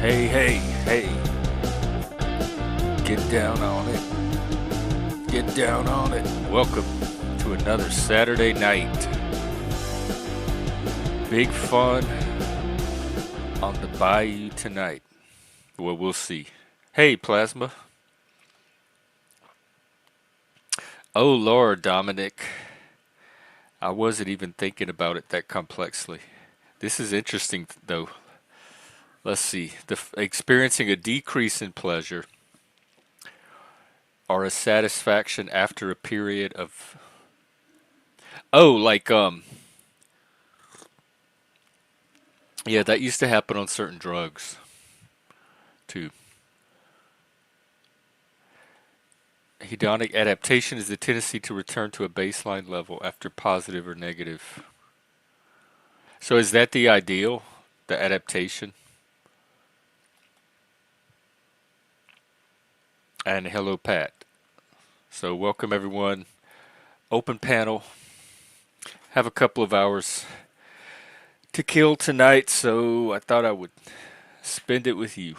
Hey, hey, hey, get down on it. Get down on it. Welcome to another Saturday night. Big fun on the bayou tonight. Well, we'll see. Hey, Plasma. Oh, Lord, Dominic. I wasn't even thinking about it that complexly. This is interesting, though. Let's see. Experiencing a decrease in pleasure or a satisfaction after a period of. Oh, yeah, that used to happen on certain drugs too. Hedonic adaptation is the tendency to return to a baseline level after positive or negative. So is that the ideal? The adaptation? And hello, Pat. So welcome everyone. Open panel. Have a couple of hours to kill tonight, so I thought I would spend it with you.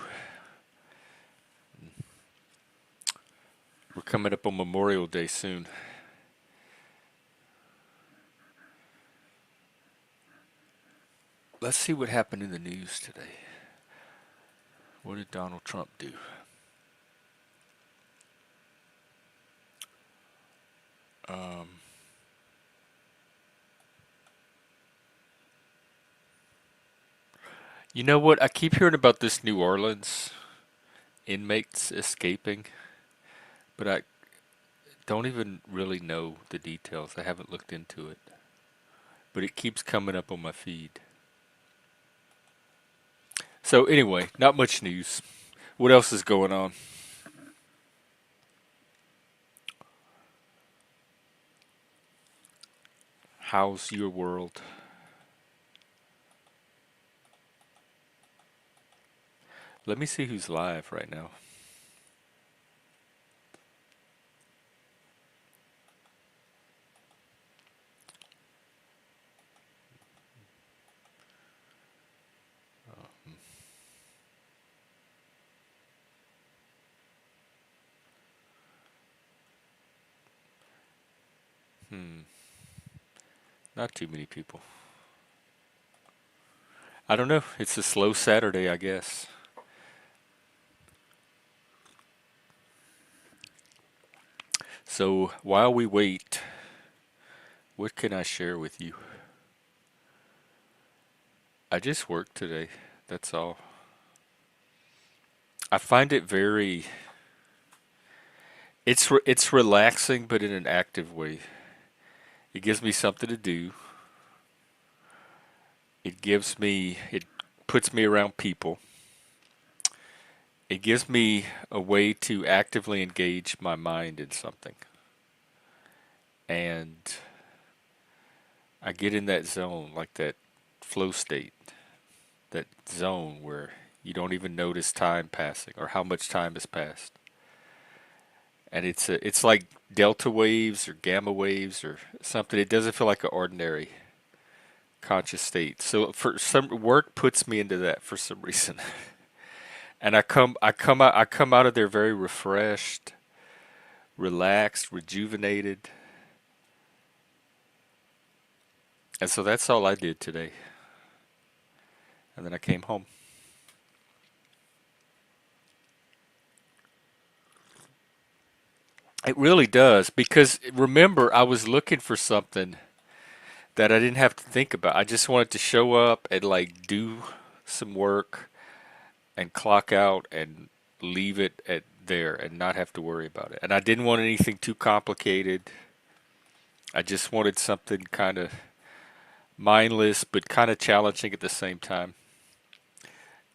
We're coming up on Memorial Day soon. Let's see what happened in the news today. What did Donald Trump do? Um, you know what? I keep hearing about this New Orleans inmates escaping, but I don't even really know the details. I haven't looked into it, but it keeps coming up on my feed. So anyway, not much news. What else is going on? How's your world? Let me see who's live right now. Hmm, not too many people. I don't know. It's a slow Saturday, I guess. So while we wait, what can I share with you? I just worked today. That's all. I find it very. It's relaxing, but in an active way. It gives me something to do. It puts me around people. It gives me a way to actively engage my mind in something. And I get in that zone, like that flow state, that zone where you don't even notice time passing or how much time has passed. And it's like delta waves or gamma waves or something. It doesn't feel like an ordinary conscious state. So for some work puts me into that for some reason. And I come out of there very refreshed, relaxed, rejuvenated. And so that's all I did today. And then I came home. It really does because remember I was looking for something that I didn't have to think about. I just wanted to show up and like do some work and clock out and leave it at there and not have to worry about it. And I didn't want anything too complicated. I just wanted something kind of mindless but kind of challenging at the same time.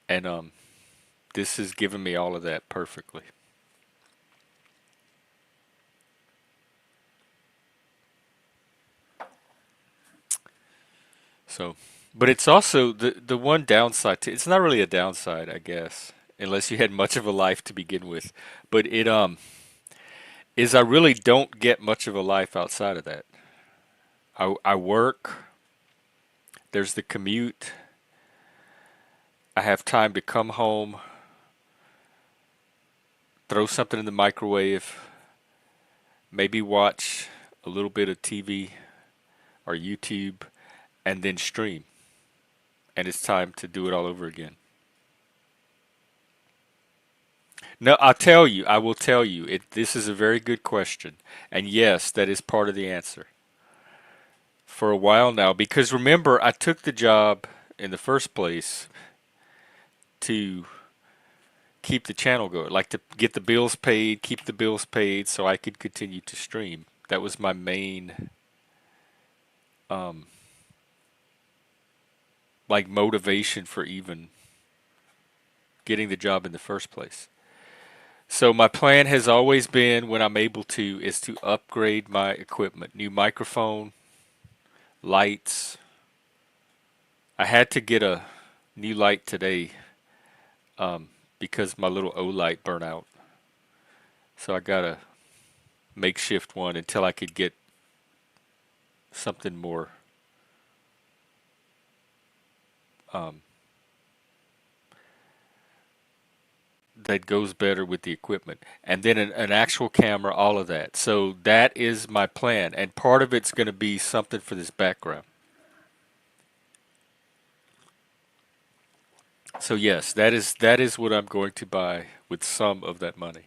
And this has given me all of that perfectly. So, but it's also the one downside to it's not really a downside, I guess, unless you had much of a life to begin with. But it is I really don't get much of a life outside of that. I work, there's the commute, I have time to come home, throw something in the microwave, maybe watch a little bit of TV or YouTube, and then stream. And it's time to do it all over again. No, I will tell you, this is a very good question. And yes, that is part of the answer for a while now. Because remember, I took the job in the first place to keep the channel going, like to get the bills paid, keep the bills paid so I could continue to stream. That was my main um, like motivation for even getting the job in the first place. So my plan has always been, when I'm able to, is to upgrade my equipment, new microphone, lights. I had to get a new light today because my little O light burnt out. So I got a makeshift one until I could get something more um, that goes better with the equipment. And then an actual camera, all of that. So that is my plan. And part of it's going to be something for this background. So yes, that is what I'm going to buy with some of that money.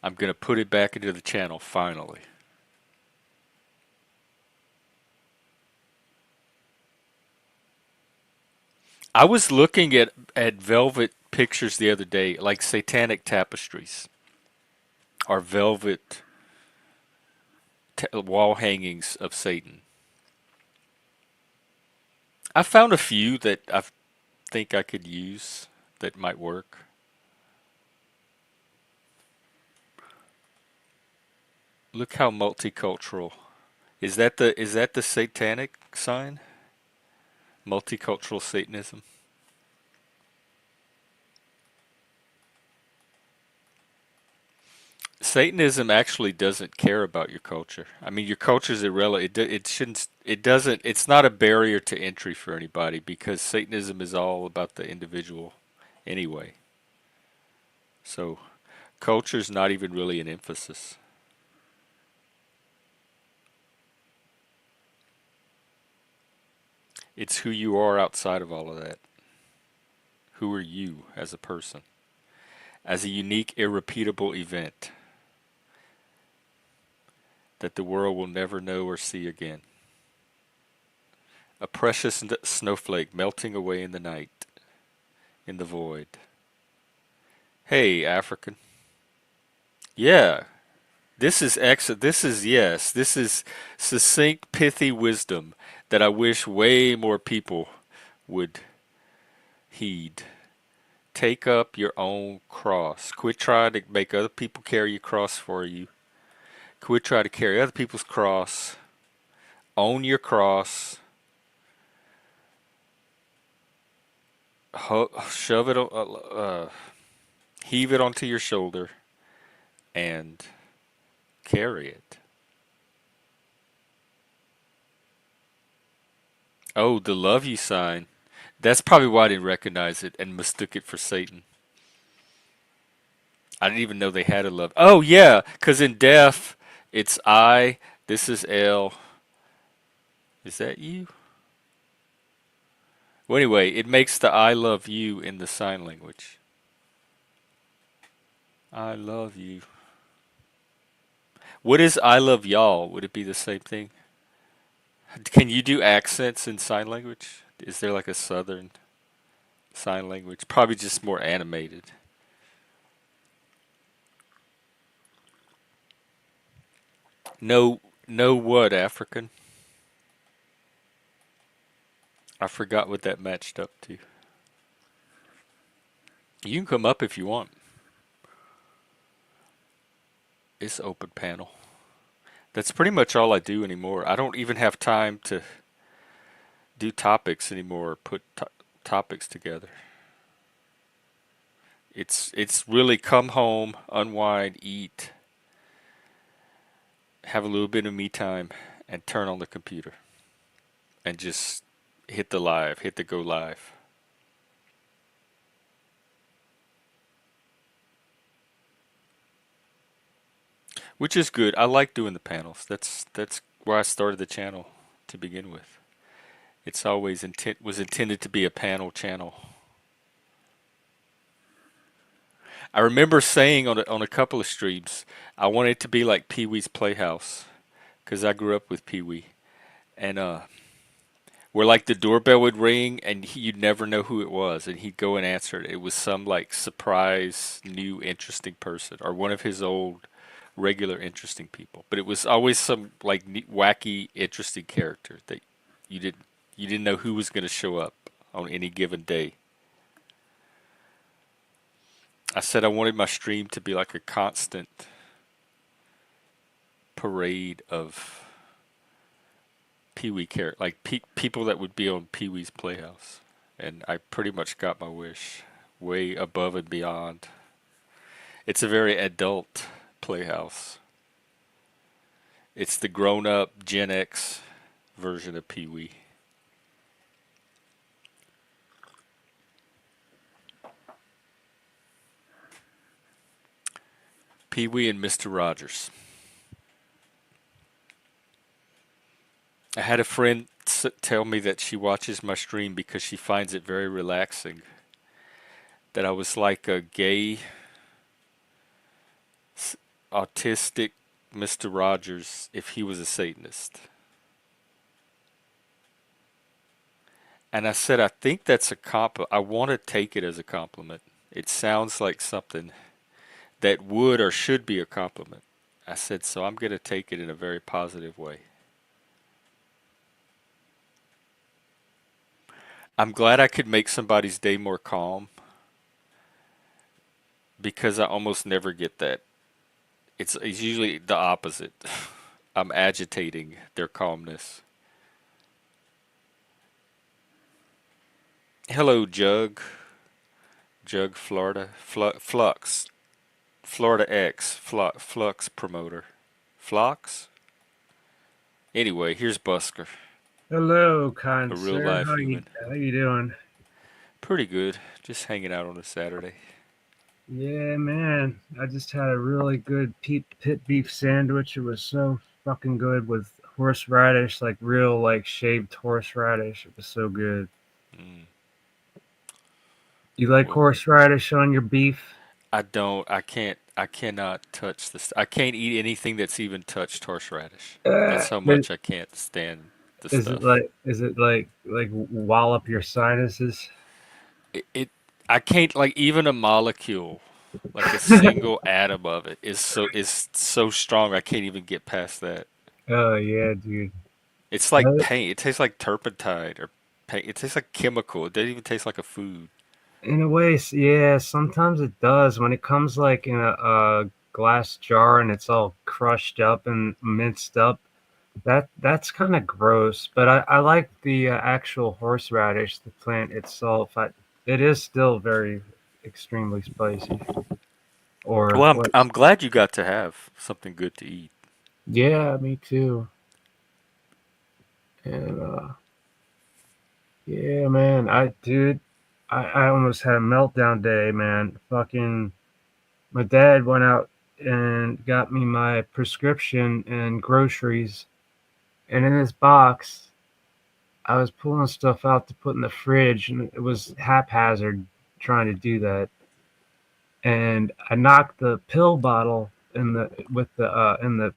I'm going to put it back into the channel finally. I was looking at velvet pictures the other day, like satanic tapestries or velvet wall hangings of Satan. I found a few that I think I could use that might work. Look how multicultural. Is that the satanic sign? Multicultural Satanism. Satanism actually doesn't care about your culture. I mean, your culture is irrelevant. It shouldn't. It doesn't. It's not a barrier to entry for anybody because Satanism is all about the individual, anyway. So, culture is not even really an emphasis. It's who you are outside of all of that. Who are you as a person, as a unique, irrepeatable event that the world will never know or see again. A precious snowflake melting away in the night, in the void. Hey, African. Yeah, this is excellent. This is, yes, this is succinct, pithy wisdom that I wish way more people would heed. Take up your own cross. Quit trying to make other people carry your cross for you. Quit trying to carry other people's cross. Own your cross. Shove it, heave it onto your shoulder, and carry it. Oh, the love you sign. That's probably why I didn't recognize it and mistook it for Satan. I didn't even know they had a love. Oh, yeah, because in deaf, it's I, this is L. Is that you? Well, anyway, it makes the I love you in the sign language. I love you. What is I love y'all? Would it be the same thing? Can you do accents in sign language? Is there like a southern sign language? Probably just more animated. No, no what, African? I forgot what that matched up to. You can come up if you want. It's open panel. That's pretty much all I do anymore. I don't even have time to do topics anymore or put topics together. It's really come home, unwind, eat, have a little bit of me time, and turn on the computer and just hit the go live. which is good. I like doing the panels. That's why I started the channel to begin with. It's always intent was intended to be a panel channel. I remember saying on a couple of streams, I wanted it to be like Pee Wee's Playhouse because I grew up with Pee Wee, and where like the doorbell would ring and you'd never know who it was, and he'd go and answer it. It was some like surprise, new, interesting person, or one of his old regular interesting people. But it was always some like wacky, interesting character that you didn't you didn't know who was going to show up on any given day. I said I wanted my stream to be like a constant parade of Pee Wee character, like people that would be on Pee Wee's Playhouse, and I pretty much got my wish, way above and beyond. It's a very adult Playhouse. It's the grown-up Gen X version of Pee Wee. Pee Wee and Mr. Rogers. I had a friend tell me that she watches my stream because she finds it very relaxing. That I was like a gay, autistic Mr. Rogers if he was a Satanist. And I said, I think that's a compliment. I want to take it as a compliment. It sounds like something that would or should be a compliment. I said, so I'm going to take it in a very positive way. I'm glad I could make somebody's day more calm because I almost never get that. It's usually the opposite. I'm agitating their calmness. Hello, Jug. Jug, Florida. Flux. Florida X. Flux promoter. Flox? Anyway, here's Busker, Hello, a kind real sir. live human. How you doing? Pretty good. Just hanging out on a Saturday. Yeah, man. I just had a really good pit beef sandwich. It was so fucking good with horseradish, like real like shaved horseradish. It was so good. Mm. You like Well, horseradish on your beef? I don't. I can't. I cannot touch this. I can't eat anything that's even touched horseradish. That's how Is much I can't stand the is it stuff. like wallop your sinuses? It I can't like even a molecule, like a single atom of it is so strong I can't even get past that. Oh yeah, dude. It's like Uh, paint. It tastes like turpentine or paint. It tastes like chemical. It doesn't even taste like a food. In a way, yeah. Sometimes it does when it comes like in a glass jar and it's all crushed up and minced up. That's kind of gross, but I like the actual horseradish, the plant itself. It is still very extremely spicy. Or Well, what? I'm glad you got to have something good to eat. Yeah, me too. And yeah, man, I almost had a meltdown day, man. Fucking, my dad went out and got me my prescription and groceries, and in this box I was pulling stuff out to put in the fridge, and it was haphazard trying to do that. And I knocked the pill bottle in the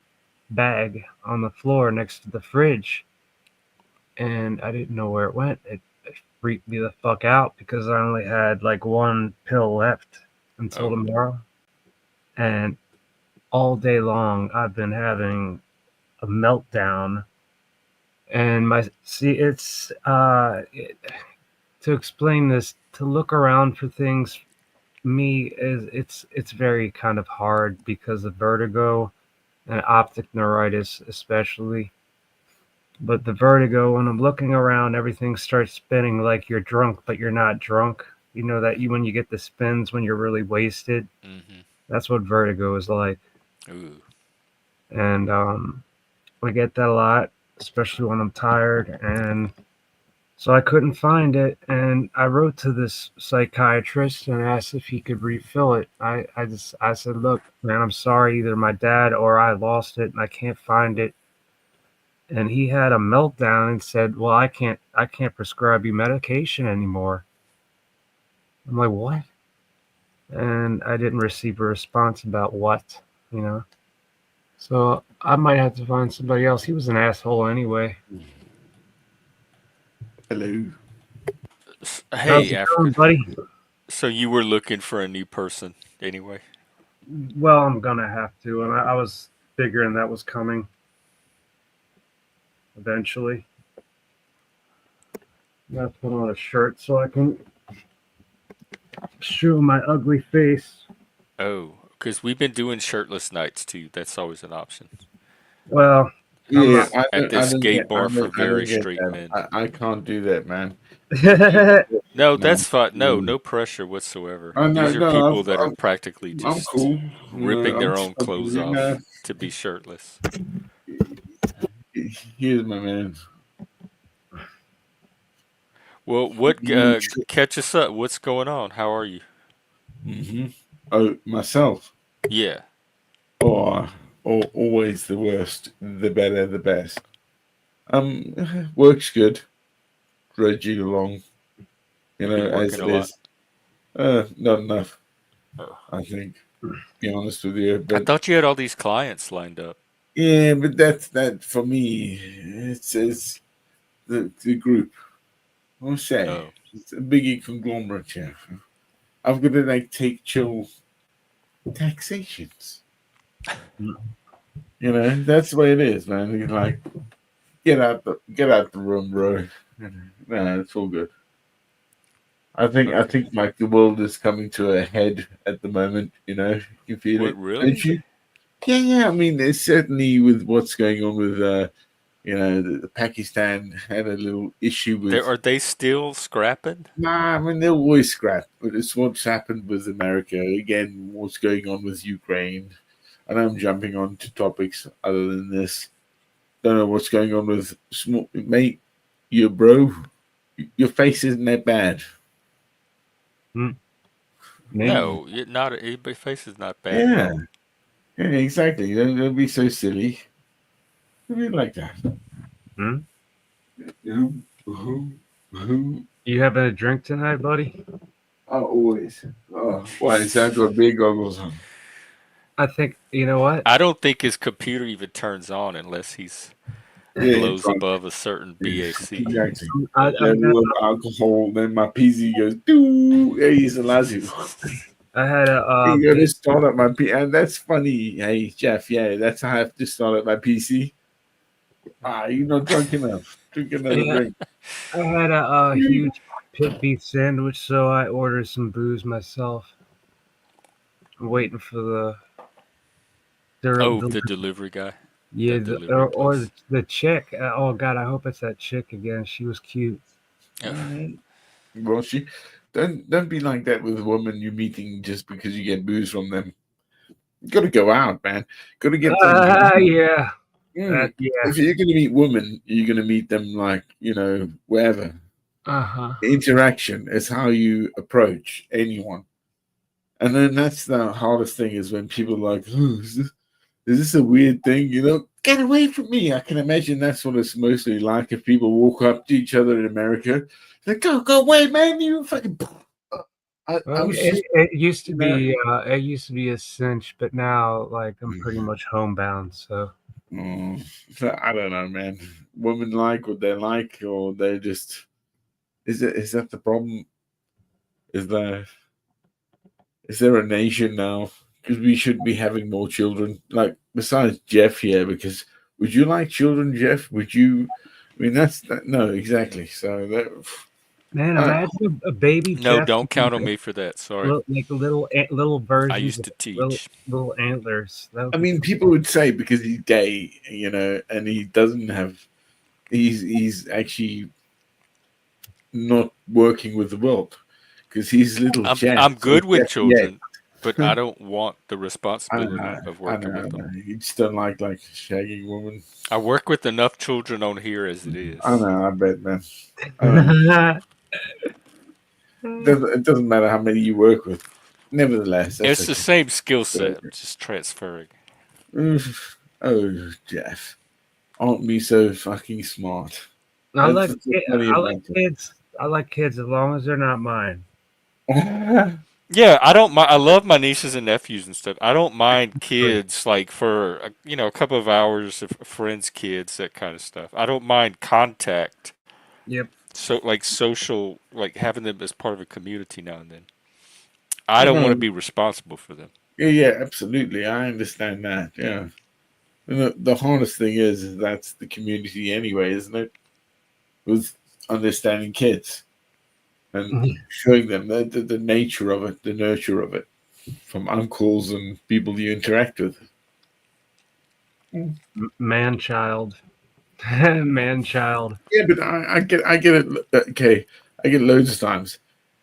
bag on the floor next to the fridge, and I didn't know where it went. It freaked me the fuck out because I only had like one pill left until Oh, tomorrow, and all day long I've been having a meltdown. And my see, to explain this, to look around for things me is it's very kind of hard because of vertigo and optic neuritis especially. But the vertigo, when I'm looking around, everything starts spinning like you're drunk, but you're not drunk. You know that you when you get the spins when you're really wasted. mm-hmm. That's what vertigo is like, Ooh. and I get that a lot, especially when I'm tired. And So I couldn't find it, and I wrote to this psychiatrist and asked if he could refill it. I said, look, man, I'm sorry, either my dad or I lost it, and I can't find it. And he had a meltdown and said, well, I can't prescribe you medication anymore. I'm like, what? And I didn't receive a response about what, you know. So I might have to find somebody else. He was an asshole anyway. Hello. How's Hey, it going, Africa. buddy? So you were looking for a new person anyway? Well, I'm gonna have to, and I was figuring that was coming eventually. I gotta put on a shirt so I can show my ugly face. Oh, because we've been doing shirtless nights too. That's always an option. Well, I'm Yeah, not. At this gay bar for I very don't get straight that. men. I can't do that, man. No, No, that's fine. No, no pressure whatsoever. I These know, are no, people that are practically I'm just cool. You know, ripping their own clothes you know, off to be shirtless. here's my man. Well, catch us up? What's going on? How are you? Mm-hmm. Oh, myself. Yeah. Oh, always the worst. The better, the best. Works good. Drudging along. You Been know, as working a it lot. is. Not enough. Oh. I think. Be honest with you, I but thought you had all these clients lined up. yeah, but that for me. It's the group. I'll say Oh. it's a biggie conglomerate here. I've got to like take chill taxations. You know, that's the way it is, man. You're like, get out the room, bro. Nah, it's all good. I Okay. think like the world is coming to a head at the moment. You know, you feel What it, don't really? you? Yeah, yeah. I mean, it's certainly with what's going on with the Pakistan had a little issue There with. are they still scrapping? Nah, I mean they'll always scrap, but it's what's happened with America again. What's going on with Ukraine? I know I'm jumping on to topics other than this. Don't know what's going on with small mate. Your bro, your face isn't that bad. Hmm, maybe. No, not anybody's face is not bad at Yeah, all. yeah, exactly. Don't be so silly. Don't be like that. Hmm? Who? You having a drink tonight, buddy? Oh, always. Oh, why is that got big goggles on? I think you know what. I don't think his computer even turns on unless he's Yeah, blows drunk. above a certain BAC. Exactly. I'm gonna. Level of alcohol, then my PC goes, doo. Yeah, he's allowed to. I had a You gotta big. start up my PC. And that's funny. Hey, Jeff, yeah, that's how I have to start up my PC. Ah, you're not drunk enough. Drink another Yeah, drink. I had a huge pit beef sandwich, so I ordered some booze myself. I'm waiting for Oh, the the delivery guy, yeah, that delivery or place. the chick. Oh God, I hope it's that chick again. She was cute. Oh, Well, she don't be like that with a woman you're meeting just because you get booze from them. You gotta go out, man. Gotta get things. Yeah, Mm. yeah. If you're gonna meet women, you're gonna meet them like, wherever. Uh-huh. Interaction is how you approach anyone. And then that's the hardest thing is when people are like, oh, is this a weird thing? Get away from me. I can imagine that's what it's mostly like if people walk up to each other in America. Like, go away, man. You fucking. I Well, was just, it used to you know, be a cinch, but now like I'm pretty much homebound. So so I don't know, man. Women like what they like, or they just. Is that the problem? Is there is there a nation now? Because we should be having more children. Like besides Jeff here, because would you like children, Jeff? Would you? I mean, that's that, no, exactly. So that. man, Uh, imagine a baby no, Jeff don't with count on me for that. Sorry. like little I versions used of to teach. little antlers. That I would be mean, people cool. would say because he's gay, and he doesn't have. He's actually not working with the world because he's little I'm Jeff. So good with Jeff, yeah, children. but I don't want the I responsibility know, of I working know, I with them. know. You just don't like shagging women. I work with enough children on here as it I is. know, I bet, man. I know. It doesn't matter how many you work with. Nevertheless, that's It's the okay. same skill set, just transferring. Oof. Oh, Jeff. Aren't we so fucking smart? I That's like just the funny I like about kids. I like kids as long as they're not mine. it. Yeah, I don't mind. I love my nieces and nephews and stuff. I don't mind kids like for a couple of hours of friends' kids, that kind of stuff. I don't mind contact. Yep. So like social, like having them as part of a community now and then. I don't want to No, be responsible for them. yeah, yeah, absolutely. I understand that. Yeah. And the hardest thing is that's the community anyway, isn't it? With understanding kids and showing them the nature of it, the nurture of it, from uncles and people you interact with. Mm. Man child. Man child. Yeah, but I get it. Okay, I get loads of times.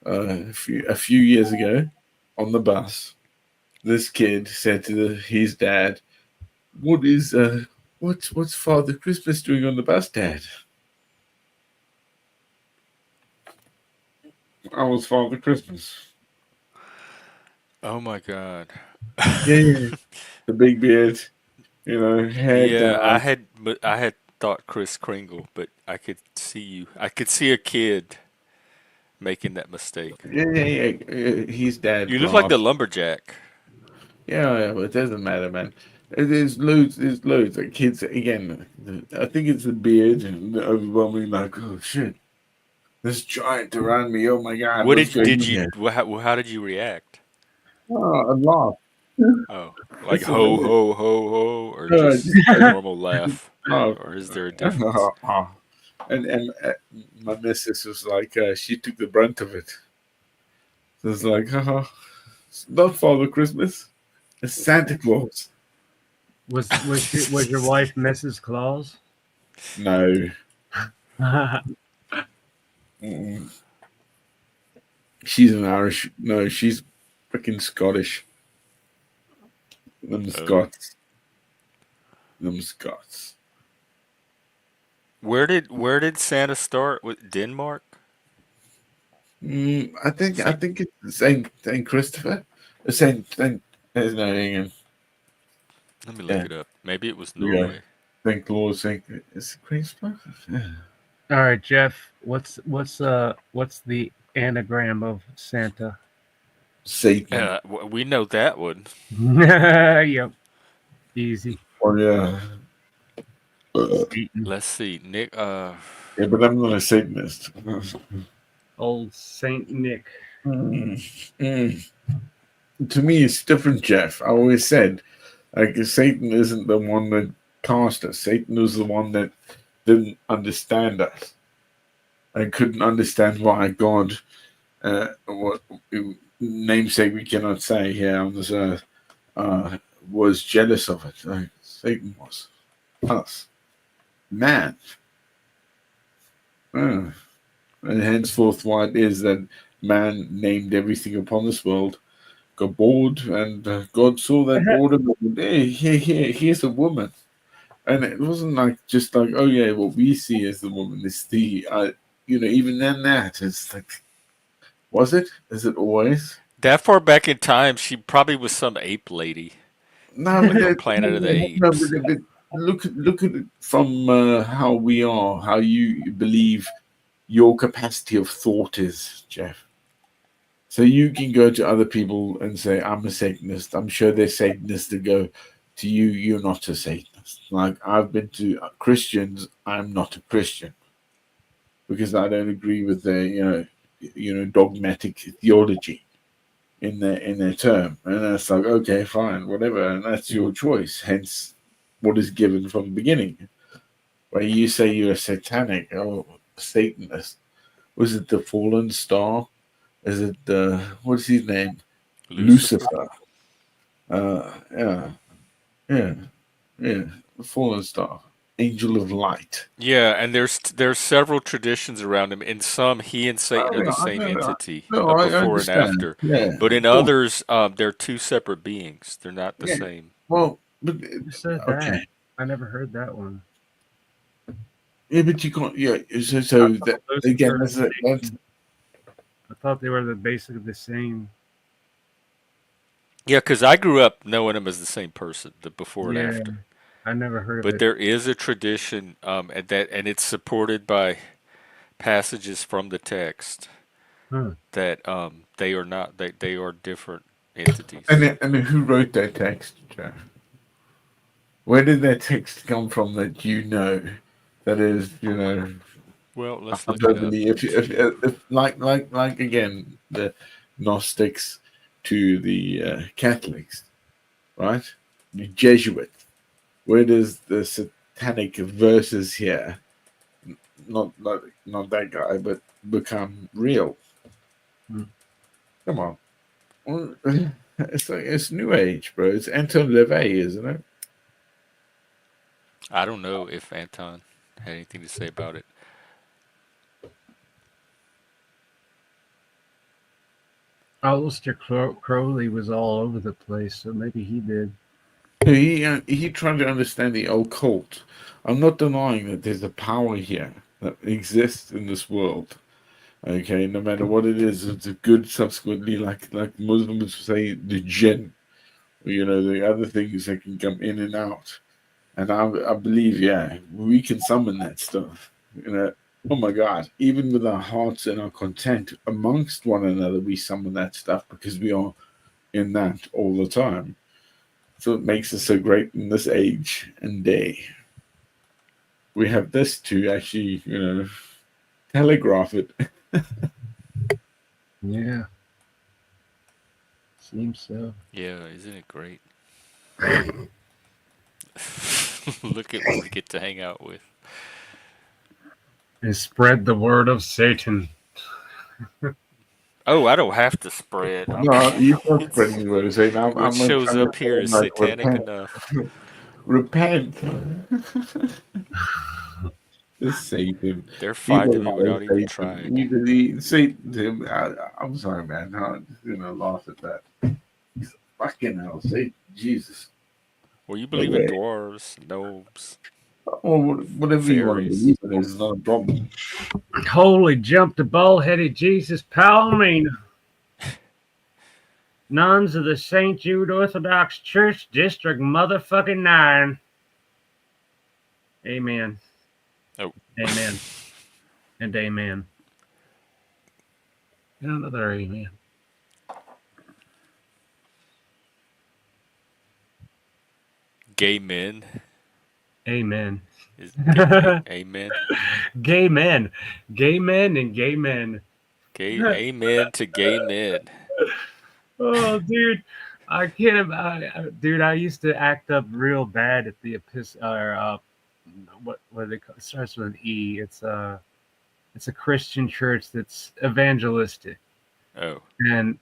A few years ago, on the bus, this kid said to his dad, "What is what's Father Christmas doing on the bus, Dad?" I was Father Christmas. Oh my god. Yeah, yeah. The big beard, hair Yeah, down. I had thought Chris Kringle, but I could see you. I could see a kid making that mistake. Yeah, yeah, yeah. His dad You look like the laughed. lumberjack. Yeah, yeah, but it doesn't matter, man. There's loads. There's loads. Like kids, again, I think it's the beard and the overwhelming. Like, oh shit, this giant around me. Oh my god, What what's did going did on you here? how did you react? Oh, I laugh. Oh, like That's ho hilarious. ho ho ho, or Just just a normal laugh, laugh. or is there a difference? And my missus was like, she took the brunt of it. So it's like, it's not Father Christmas, it's Santa Claus. Was your wife Mrs. Claus? No, mm-mm. She's an Irish. No, she's freaking Scottish. Them Oh, Scots. Them Scots. where did Santa start with Denmark? I think Saint. it's Saint Christopher, Saint. No, hang on. Let me look Yeah, it up. Maybe it was we go. Norway. Saint Claus. Saint is it Christopher? Yeah. All right, Jeff. What's the anagram of Santa? Satan. We know that one. Yep. Easy. Oh yeah. Satan. Let's see, Nick. Yeah, but I'm not a Satanist. Old Saint Nick. Mm. Mm. To me, it's different, Jeff. I always said, like, Satan isn't the one that cast us. Satan was the one that didn't understand us and couldn't understand why God, what namesake we cannot say here on this earth, uh, was jealous of it. Like, Satan was us, man. Uh, and henceforth, why it is that man named everything upon this world, got bored, and God saw that boredom. And, hey, here's a woman. And it wasn't like just like, oh yeah, what we see as the woman is the, even then that it's like, was it? Is it always? That far back in time, she probably was some ape lady, No, like but on it, Planet of the no, Apes. look at it from how we are, how you believe your capacity of thought is, Jeff. So you can go to other people and say, I'm a Satanist. I'm sure they're Satanists to go to you, you're not a Satanist. Like I've been to Christians, I'm not a Christian because I don't agree with their, dogmatic theology in their term. And that's like, okay, fine, whatever, and that's your choice. Hence what is given from the beginning. Where you say you're a satanic or Satanist. Was it the fallen star? Is it the what's his name? Lucifer. Lucifer. Yeah, yeah, yeah. The fallen star. angel of light. Yeah, and there's several traditions around him. In some, he and Satan Oh, are the yeah, I same know. entity, No, I before and understand. after. Yeah, But in of course. others, they're two separate beings. They're not the Yeah. same. Well, but Who said that? okay. I never heard that one. Yeah, but you can't. Yeah. So, I so that thought again, Lucifer. that's I thought they were basically the same. Yeah, because I grew up knowing him as the same person, the before and Yeah, after. I never heard of But it. there is a tradition, and it's supported by passages from the text Huh. that they are not they are different entities. and then who wrote that text, Jeff? Where did that text come from that you know? That is, Well, let's look it up. hyperbole. If like again the Gnostics to the Catholics, right? The Jesuits. Where does the satanic verses here, not that guy, but become real? Hmm. Come on, well, it's like it's New Age, bro. It's Anton LaVey, isn't it? I don't know if Anton had anything to say about it. Aleister Crowley was all over the place, so maybe he did. He tried to understand the occult. I'm not denying that there's a power here that exists in this world. Okay, no matter what it is, it's a good. Subsequently, like Muslims say, the jinn. The other things that can come in and out. And I believe, yeah, we can summon that stuff. Oh my God! Even with our hearts and our content amongst one another, we summon that stuff because we are in that all the time. So it makes us so great in this age and day. We have this to actually, telegraph it. Yeah, seems so. Yeah, isn't it great? Look at what we get to hang out with. And spread the word of Satan. Oh, I don't have to spread. No, you can't spread It's me what to say. Now what I'm shows trying to up say, here is like, satanic repent, enough. repent. This Satan. They're He finding me doesn't know without even Satan. trying. Satan. I'm sorry, man. Laugh at that. He's fucking hell, Satan. Jesus. Well, you No believe in way. dwarves, gnomes, Or whatever you want to fairies. believe in is not a problem. Holy jump the bald-headed Jesus Palomino. Nuns of the St. Jude Orthodox Church, District Motherfucking 9. Amen. Oh, Amen. And amen. And another amen. gay men. Amen. Is amen. Gay men. Gay men and gay men. Gay amen to gay men. Oh, dude. I can't. Dude, I used to act up real bad at the what they call it starts with an E. It's a Christian church that's evangelistic, Oh, and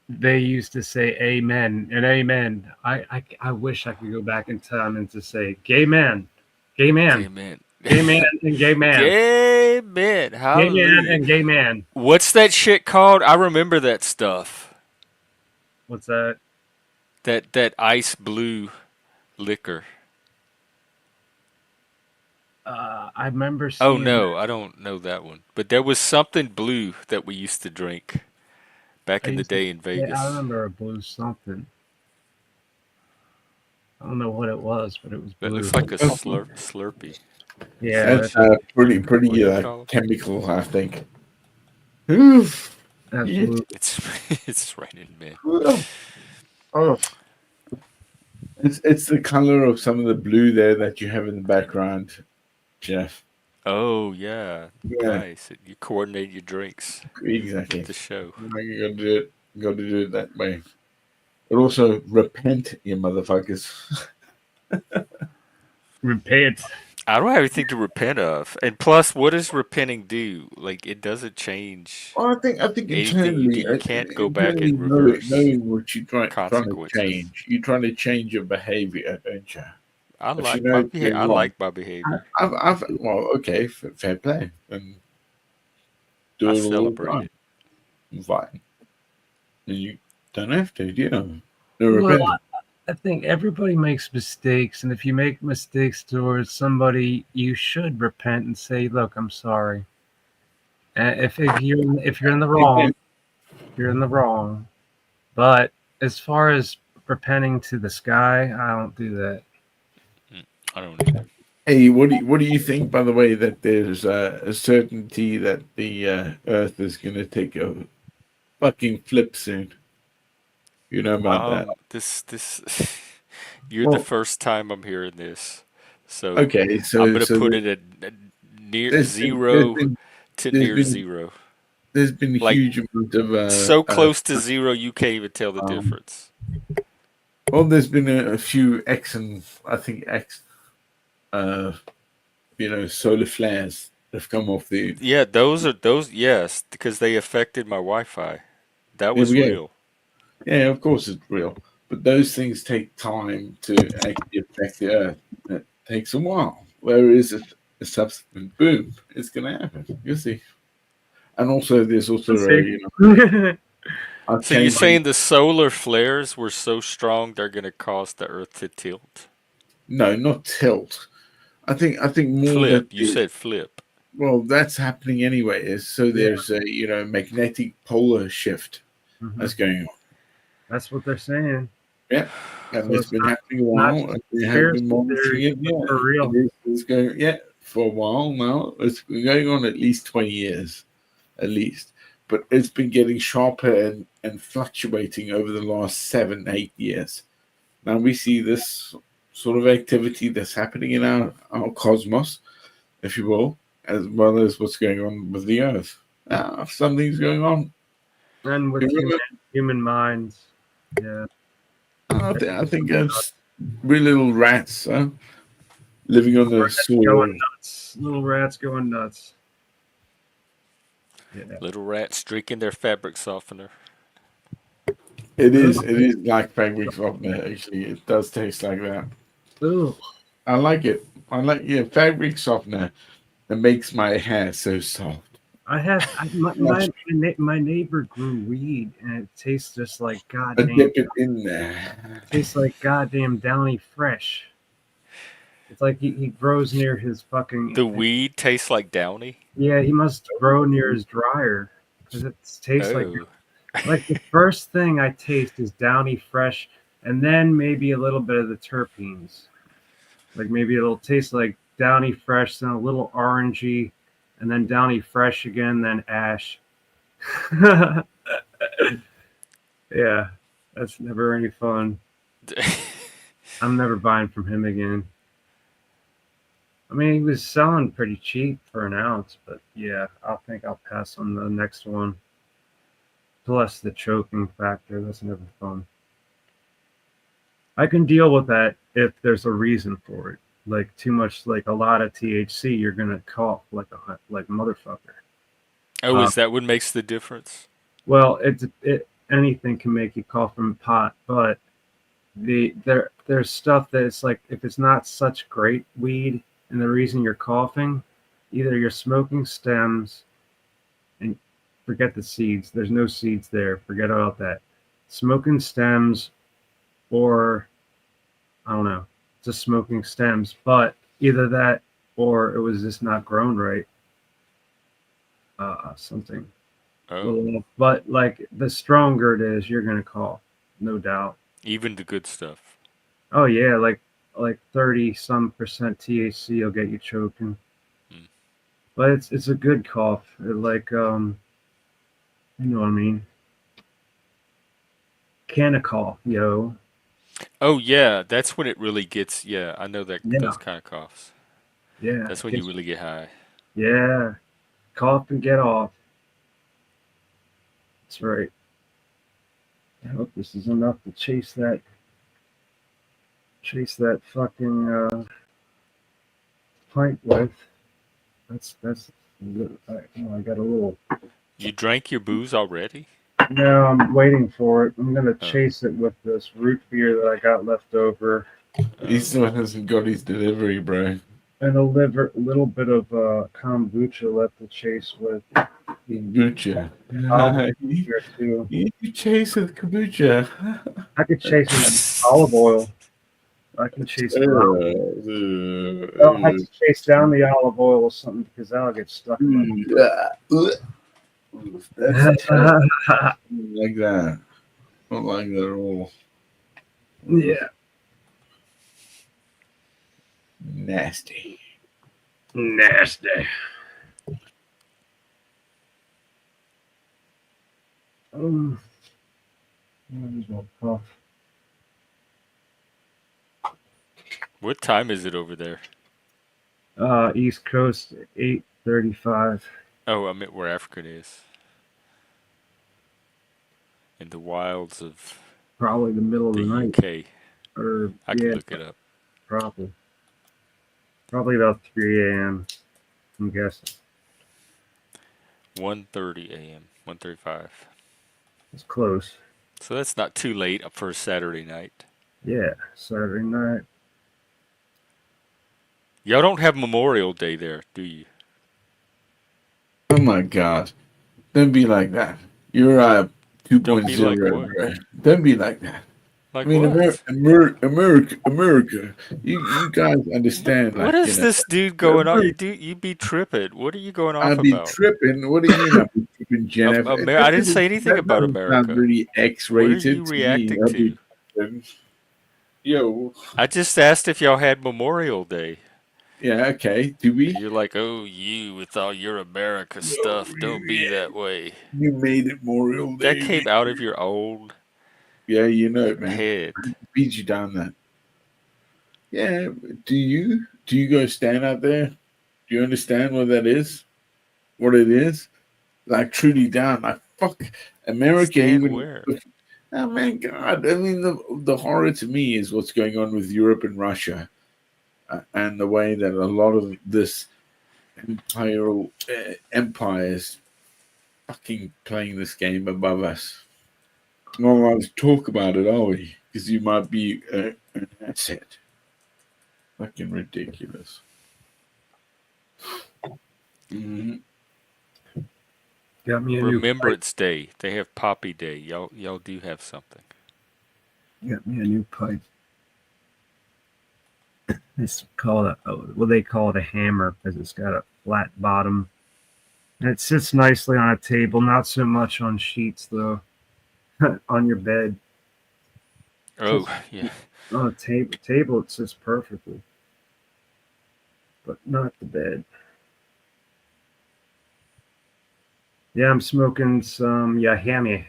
they used to say amen and amen. I wish I could go back in time and to say gay man, gay gay man, men. gay man and gay man, Gay men. gay man Hallelujah. and gay man. What's that shit called? I remember that stuff. What's that? That ice blue liquor. I remember Oh seeing no, that. I don't know that one. But there was something blue that we used to drink back I in the used to. day in Yeah, I Vegas. remember a blue something. I don't know what it was, but it was That blue. looks like a That's, Slurpee. Yeah, that's that's What's pretty it called? chemical, I think. Oof. Yeah. blue. It's it's raining men. Oh, it's the color of some of the blue there that you have in the background, Jeff. Oh yeah, Yeah, nice. You coordinate your drinks with exactly. the show. You gotta do it. You gotta do it that way. But also repent, you motherfuckers. Repent. I don't have anything to repent of. And plus, what does repenting do? Like, it doesn't change Well, I think anything you do. internally, You can't go back and knowing, reverse knowing what you're trying to consequences. change, you're trying to change your behavior, don't you? If you know it's going I wrong, like my behavior. well, okay, fair play, and do I it all the celebrate time. it. Fine, and you don't have to, you know. No Well, repentance. I think everybody makes mistakes, and if you make mistakes towards somebody, you should repent and say, "Look, I'm sorry." And if you're in the wrong, Again, you're in the wrong. But as far as repenting to the sky, I don't do that. Mm, I don't either. hey, what do you think? By the way, that there's a certainty that the Earth is going to take a fucking flip soon. You know about that? This you're the Well, first time I'm hearing this, so Okay, I'm so gonna put it at near there's been there's zero been to there's near been zero. there's been a Like huge amount of so close to zero, you can't even tell the um, difference. well, there's been a few X and I think X, uh, solar flares that have come off the. Yeah, those. Yes, because they affected my Wi-Fi. That There was we go. real. Yeah, of course it's real, but those things take time to actually affect the Earth. It takes a while. Whereas a subsequent boom, it's going to happen. You'll see. And also, there's also let's see. a So you're changing. saying the solar flares were so strong they're gonna cause the Earth to tilt? No, not tilt. I think more that Flip. You said flip. well, that's happening anyway. So Yeah. there's a magnetic polar shift Hmm. that's going on. That's what they're saying. Yeah, and So it's it's been happening a not while, just and a we have been conspiracy monitoring theory, it. but Yeah, for it real. is. It's going. Yeah, for a while now. It's been going on at least 20 years, at least. But it's been getting sharper and fluctuating over the last 7, 8 years. Now we see this sort of activity that's happening in our cosmos, if you will, as well as what's going on with the Earth. Something's going on. And with You remember? human minds. Yeah. I think it's we little rats living on the Rats going soil. nuts. Little rats going nuts. Yeah. Little rats drinking their fabric softener. It Ooh. is. It is like fabric softener. Actually, it does taste like that. Ooh. I like it. I like fabric softener. It makes my hair so soft. My neighbor grew weed and it tastes just like I goddamn. dip it in there. Tastes like goddamn Downy Fresh. It's like he grows near his The fucking. weed tastes like Downy. Yeah, he must grow near his dryer because it tastes Oh, like the first thing I taste is Downy Fresh, and then maybe a little bit of the terpenes. Like maybe it'll taste like Downy Fresh, then a little orangey, and then Downy Fresh again, then ash. Yeah, that's never any fun. I'm never buying from him again. I mean, he was selling pretty cheap for an ounce, but yeah, I think I'll pass on the next one. Plus the choking factor, that's never fun. I can deal with that if there's a reason for it. Like too much, like a lot of THC, you're gonna cough like a motherfucker. oh, Um, is that what makes the difference? well, anything can make you cough from pot, but there's stuff that it's like if it's not such great weed, and the reason you're coughing, either you're smoking stems and forget the seeds. There's no seeds there. Forget about that. Smoking stems, or I don't know, just smoking stems. But either that, or it was just not grown right. Something. Oh, Well, but like the stronger it is, you're gonna cough, no doubt. even the good stuff. Oh yeah, like 30 some % THC will get you choking. Hmm. But it's a good cough. You know what I mean. Can of cough, yo. Oh yeah, that's when it really gets. Yeah, I know that Yeah, those kind of coughs. yeah. That's when you really get high. Yeah. Cough and get off. That's right. I hope this is enough to chase that fucking pint with. That's I got a little. You drank your booze already? No, I'm waiting for it. I'm gonna Oh, chase it with this root beer that I got left over. He still hasn't got his delivery, bro. And little bit of kombucha left to chase with. Kombucha. Olive here too. You chase with kombucha. I could chase it with olive oil. I can chase it with olive. I'll have to chase down the olive oil or something because that'll get stuck in my That's terrible. I don't like that. I don't like that at all. Yeah, Nasty. nasty. Um, there's no puff. What time is it over there? East Coast 8:35. Oh, I meant where Africa is. In the wilds of Probably the middle of the the night, UK. or I can yeah, look it up. probably about 3 a.m. I'm guessing. 1:30 a.m. 1:35. It's close. So that's not too late for a Saturday night. Yeah, Saturday night. Y'all don't have Memorial Day there, do you? Oh my god. Don't be like that. You're Don't be like 2.0, what? bro. Don't be like that. I Like mean, what? America. You guys understand, What like, is this dude going on? America, You be tripping. What are you going I off be about? tripping. What do you mean I be tripping, Jennifer? I didn't say anything That about doesn't sound America. really What are you X-rated to me. reacting I to? be tripping. Yo, I just asked if y'all had Memorial Day. yeah, okay. Do we? You're like, oh, you with all your America Yo, stuff. Don't be that way. you made it Memorial That Day. came out of your old Yeah, you know it, man. head. Beat you down that. Yeah. Do you? Do you go stand out there? Do you understand what that is? What it is? Like truly down. Like fuck America. Stand Even. where? Oh man, God! I mean, the horror to me is what's going on with Europe and Russia, and the way that a lot of this empire is fucking playing this game above us. Not allowed to talk about it, are we? Because you might be an asset. Fucking ridiculous. Mhm. Got me a new pipe. Remembrance Day. They have Poppy Day. Y'all do have something. Got me a new pipe. It's called well, they call it a hammer because it's got a flat bottom. And it sits nicely on a table, not so much on sheets though. On your bed. Oh, Just yeah. on a table it sits perfectly. But not the bed. Yeah, I'm smoking some Yahami.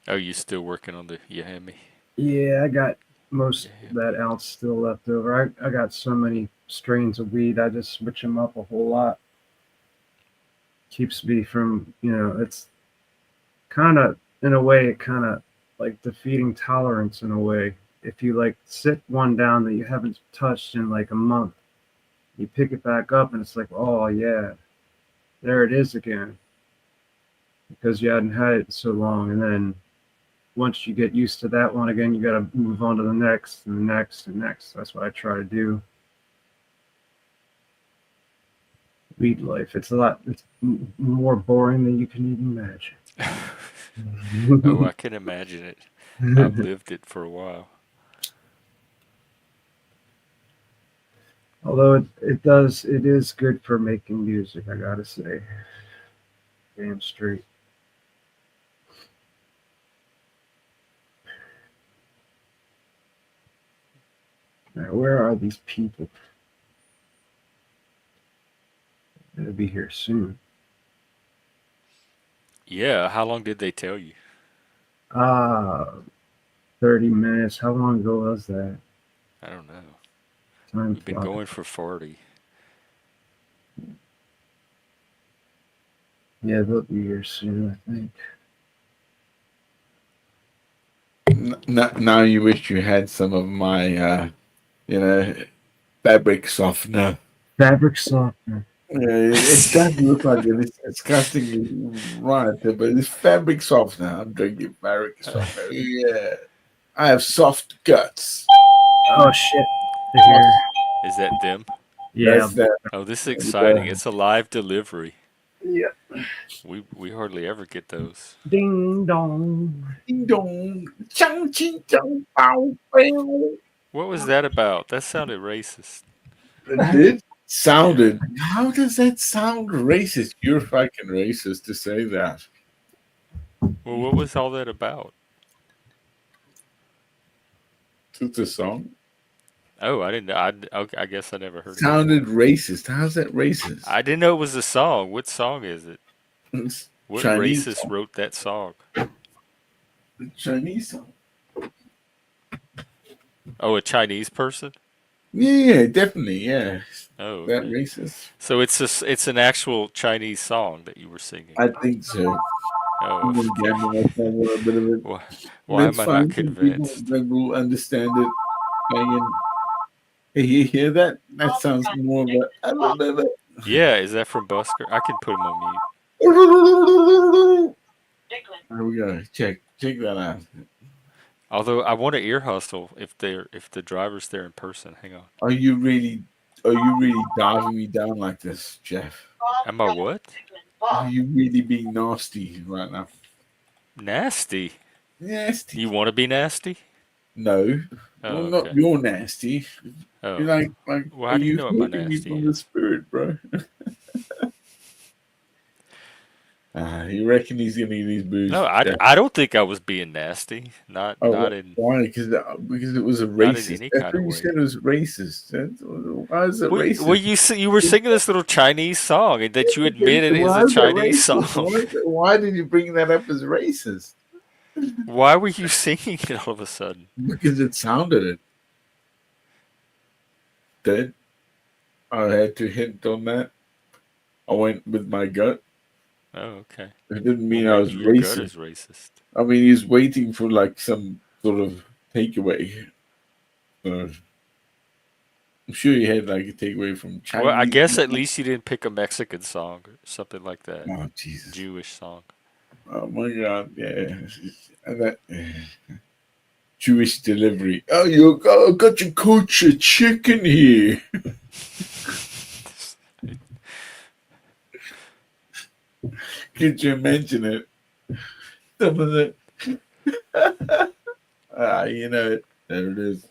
Oh, you still working on the Yahami? Yeah, I got most of Yeah. that ounce still left over. I got so many strains of weed, I just switch them up a whole lot. Keeps me from, it's kind of, in a way, it kind of like defeating tolerance in a way. If you like sit one down that you haven't touched in like a month, you pick it back up and it's like, oh yeah, there it is again. Because you hadn't had it so long. And then once you get used to that one again, you got to move on to the next and the next and next. That's what I try to do. Weed life. It's more boring than you can even Oh, imagine. I can imagine it. I've lived it for a while. Although it is good for making music, I gotta say. Damn straight. Now, where are these people? They'll be here soon. Yeah, how long did they tell you? Ah, 30 minutes. How long ago was that? I don't know. Time We've been flies. going for 40. Yeah, they'll be here soon, I think. Now you wish you had some of my, you know, fabric softener. Fabric softener. It does look like it's disgustingly right, but it's fabric softener. I'm drinking fabric softener. Yeah, I have soft guts. Oh shit! They're here. Is that them? Yeah. That's that. Oh, this is exciting. Uh, It's a live delivery. Yeah. We hardly ever get those. Ding dong. ding dong, chang ching chang, pow, pow. What was that about? That sounded racist. It did Yeah. sounded. How does that sound racist? You're fucking racist to say that. Well, what was all that about? To the song Oh, I didn't. Okay, I guess I never heard it. sounded racist. How's that racist? I didn't know it was a song. What song is it? It's What Chinese racist song. wrote that song? Chinese song. Oh, a Chinese person? Yeah, definitely. Yeah, Oh, that okay. racist. So it's an actual Chinese song that you were singing. I think so. Oh, Come on, okay. Gamma, let's have a bit of it. Why, why Let's am I not find some people convinced? that will understand it. Hanging. Hey, you hear that? That sounds more of a. Yeah, is that from Busker? I can put him on mute. There we go. Check that out. Although I want to ear hustle if the driver's there in person. Hang on. Are you really? Are you really diving me down like this, Jeff? Am I what? Are you really being nasty right now? Nasty. Nasty. You want to be nasty? No, Oh, well, not okay. you're nasty. You're Oh. like, Well, are how do you you know what my hurting me nasty from the is? spirit, bro? You reckon he's gonna eat his No, booze? I don't think I was being nasty. Oh, why? Because it was a Not in racist. any That's kind what of you way. said it was racist. Why is it Well, racist? you were singing this little Chinese song and that you admitted is Why a is it Chinese racist? song. Why did you bring that up as racist? Why were you singing it all of a sudden? Because it sounded it. Did I had to hint on that? I went with my gut. Oh, okay. It didn't Well, mean I maybe was your gut racist. is racist. I mean, he's waiting for like some sort of takeaway. Uh, I'm sure he had like a takeaway from Well, I Chinese. guess at least you didn't pick a Mexican song or something like that. Oh Jesus! Jewish song. Oh my God! Yeah, and that Jewish delivery. Oh, got your kosher chicken here. Could you imagine it? Some of the you know it. There it is.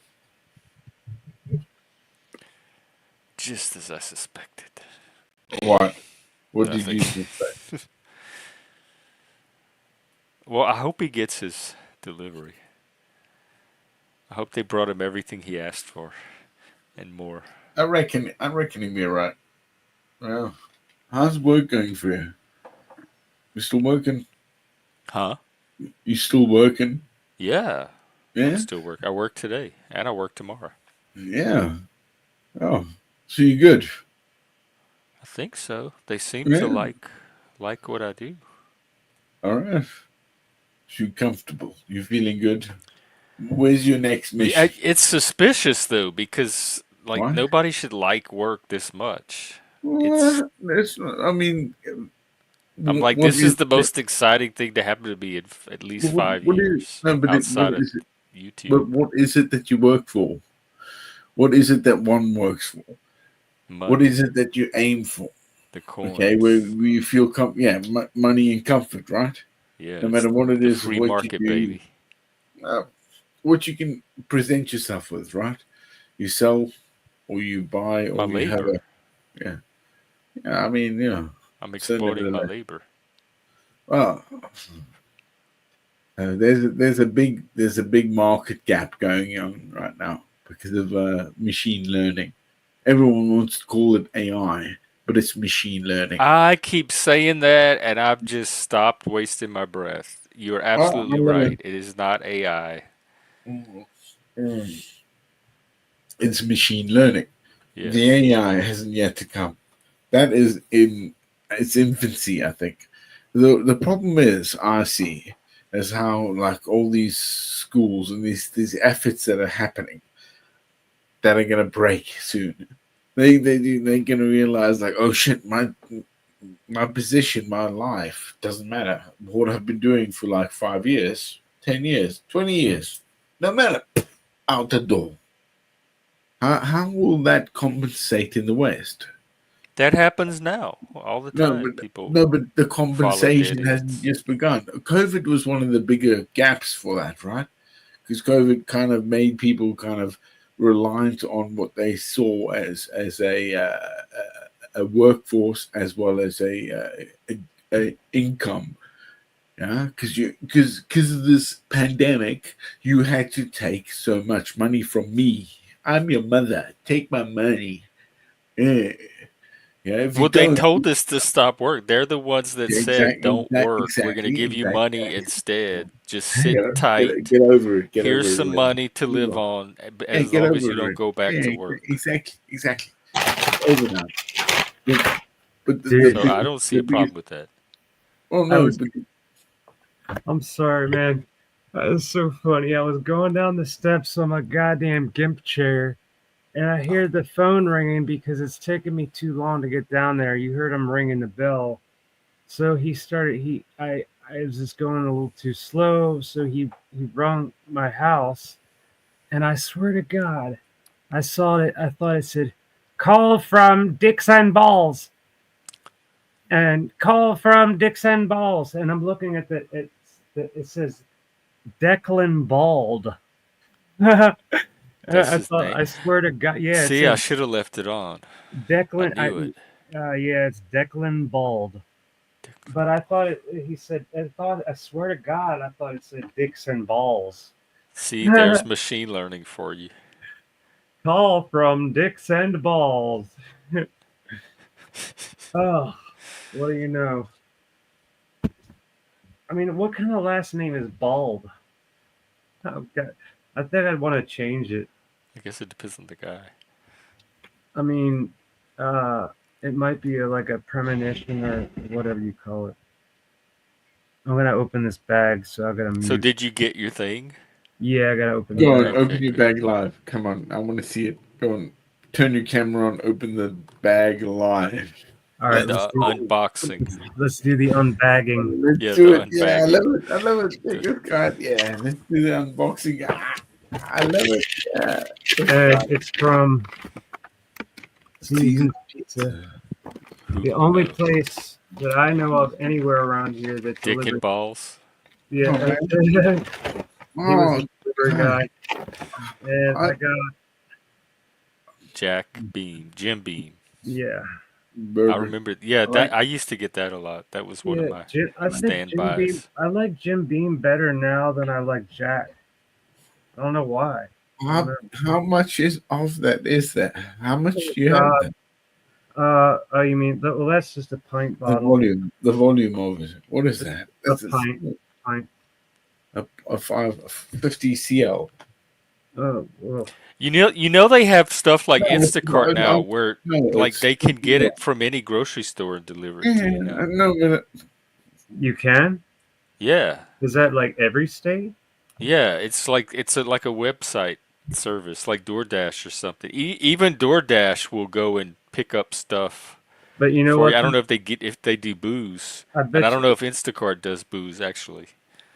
Just as I suspected. What? What did Nothing. you suspect? Well, I hope he gets his delivery. I hope they brought him everything he asked for and more. I reckon he'll be right. Well, how's work going for you? You still working? Huh? You still working? Yeah. I'm Yeah? still work. I work today and I work tomorrow. Yeah. Oh. So you good? I think so. They seem to Yeah. like what I do. All right. So you comfortable? You feeling good? Where's your next mission? It's suspicious though because like What? nobody should like work this much. It's What? That's not, I mean, I'm like what this is is the it? most exciting thing to happen to me in at least 5 years No, but what outside of is it? YouTube. But what is it that you work for? What is it that one works for? What Money, is it that you aim for? the Okay, where coins. you feel money and comfort, right? Yeah, No it's matter what it the is, free what you market, do, baby. uh, what you can present yourself with, right? You sell or you buy My or you have labor. a yeah. Yeah, I mean, I'm so exploiting my nevertheless, labor. well, there's a big market gap going on right now because of machine learning. Everyone wants to call it AI, but it's machine learning. I keep saying that and I've just stopped wasting my breath. You're Well, absolutely I'm gonna. right. It is not AI. Mm, it's machine learning. The Yes. AI hasn't yet to come. That is in its infancy, I think. The problem is I see is how like all these schools and these efforts that are happening that are gonna break soon. They're gonna realize like, oh shit, my position, my life doesn't matter. What I've been doing for like 5 years, 10 years, 20 years, no matter. Out the door. How will that compensate in the West? That happens now all the No, time. but People no, but the follow dead compensation hasn't ends. just begun. COVID was one of the bigger gaps for that, right? Because COVID kind of made people kind of reliant on what they saw as a workforce as well as a income. Yeah, because of this pandemic, you had to take so much money from me. I'm your mother. Take my money. Yeah, yeah. If you Well, they don't, told us to stop work. They're the ones that said, exactly, don't work. We're going to give you money exactly. instead. Just Get, sit tight. get over it. Get Here's over it. some money to Move live on. on Yeah, as get long as you over don't it. go back Yeah, to work. exactly, exactly. It's over now. Yeah, but the Dude, So big, I don't see the a problem biggest. with that. Oh I no, was. but I'm sorry, man. That was so funny. I was going down the steps on my goddamn gimp chair, and I hear the phone ringing because it's taking me too long to get down there. You heard him ringing the bell, so he started. I was just going a little too slow, so he rung my house, and I swear to God, I saw it. I thought it said, "Call from Dicks and Balls," and "Call from Dicks and Balls," and I'm looking at it says Declan Bald. That's I his thought. name. I swear to God. Yeah, it See, I says should have left it on. I Declan. knew it. Yeah, it's Declan Bald. But I thought he said. I thought. I swear to God, I thought it said dicks and balls. See, there's machine learning for you. Call from dicks and balls. Oh, what do you know? I mean, what kind of last name is Bald? Oh, God. I think I'd want to change it. I guess it depends on the guy. I mean, uh, it might be like a premonition or whatever you call it. I'm gonna open this bag, so I gotta So mute. did you get your thing? Yeah, I gotta open the go on, bag. Okay, open your good. bag live. Come on, I want to see it. Go on, turn your camera on. Open the bag live. All right, Let's The unboxing. let's do the unbagging. let's Yeah, do the it. Yeah, I love unbagging. it. I love it. Take The, this card. Yeah, let's do the unboxing. I love it. Yeah, It's from Season Season's Pizza, pizza. who the will only know? place that I know of anywhere around here that Dick and delivers. balls. Yeah, Oh man. he was Oh the delivery God. guy, and I I got Jack Beam. Jim Beam. yeah, I burger. remember. Yeah, I like. that I used to get that a lot. That was one of yeah. my I like Jim Beam. standbys. I like Jim Beam better now than I like Jack. I don't know why. I don't know. How much is of that? Is that? How much do you have God. there? Oh, you mean well? That's just a pint The bottle. volume. The volume of it. What is It's that? a That's pint. Pint. a 50 cl. Oh, well, You know they have stuff like No, Instacart now where no, like it's they can get it from any grocery store and deliver it to yeah, you now. no, but you can. Yeah. Is that like every state? Yeah, it's like like a website service like DoorDash or something. Even DoorDash will go and pick up stuff But you know for what? you. I don't know if they do booze, I and I bet don't you know if Instacart does booze actually.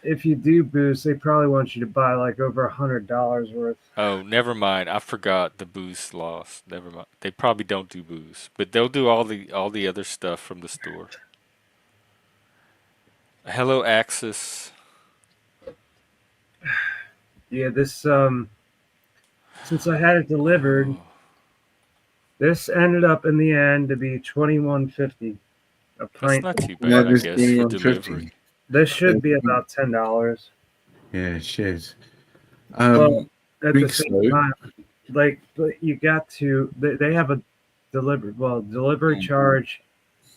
if you do booze, they probably want you to buy like over $100 worth. Oh, never mind. I forgot the booze laws. Never mind. They probably don't do booze, but they'll do all the other stuff from the store. Hello, Axis. Yeah, this since I had it delivered, Oh, this ended up in the end to be 21.50 a that's pint. not too bad, that I is guess, for delivery. 21.50. This should be about $10. Yeah, shit. Well, at the Think same so. time, like but you got to they have a delivery charge.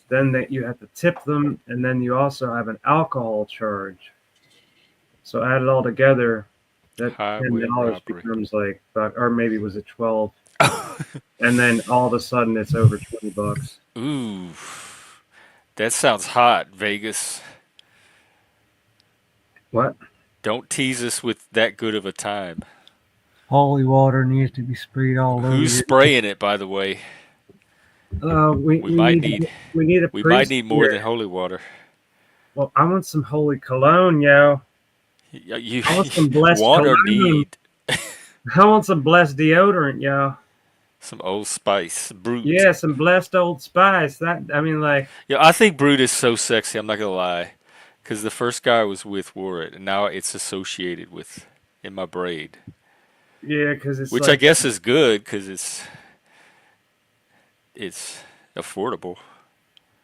Then that you have to tip them, and then you also have an alcohol charge. So add it all together, that Highway $10 robbery. becomes like, or maybe was it 12? And then all of a sudden it's over $20. Ooh, that sounds hot, Vegas. What? Don't tease us with that good of a time. Holy water needs to be sprayed all over Who's you. spraying it, by the way? We We might need need we need a we might priest need more here. than holy water. Well, I want some holy cologne, yo. You I want some blessed want or cologne. need? I want some blessed deodorant, yo. Some Old Spice. Brute. Yeah, some blessed old spice. That I mean, like, Yeah, I think Brute is so sexy, I'm not gonna lie. Because the first guy I was with wore it, and now it's associated with in my braid. yeah, because it's Which I like, guess is good because it's affordable.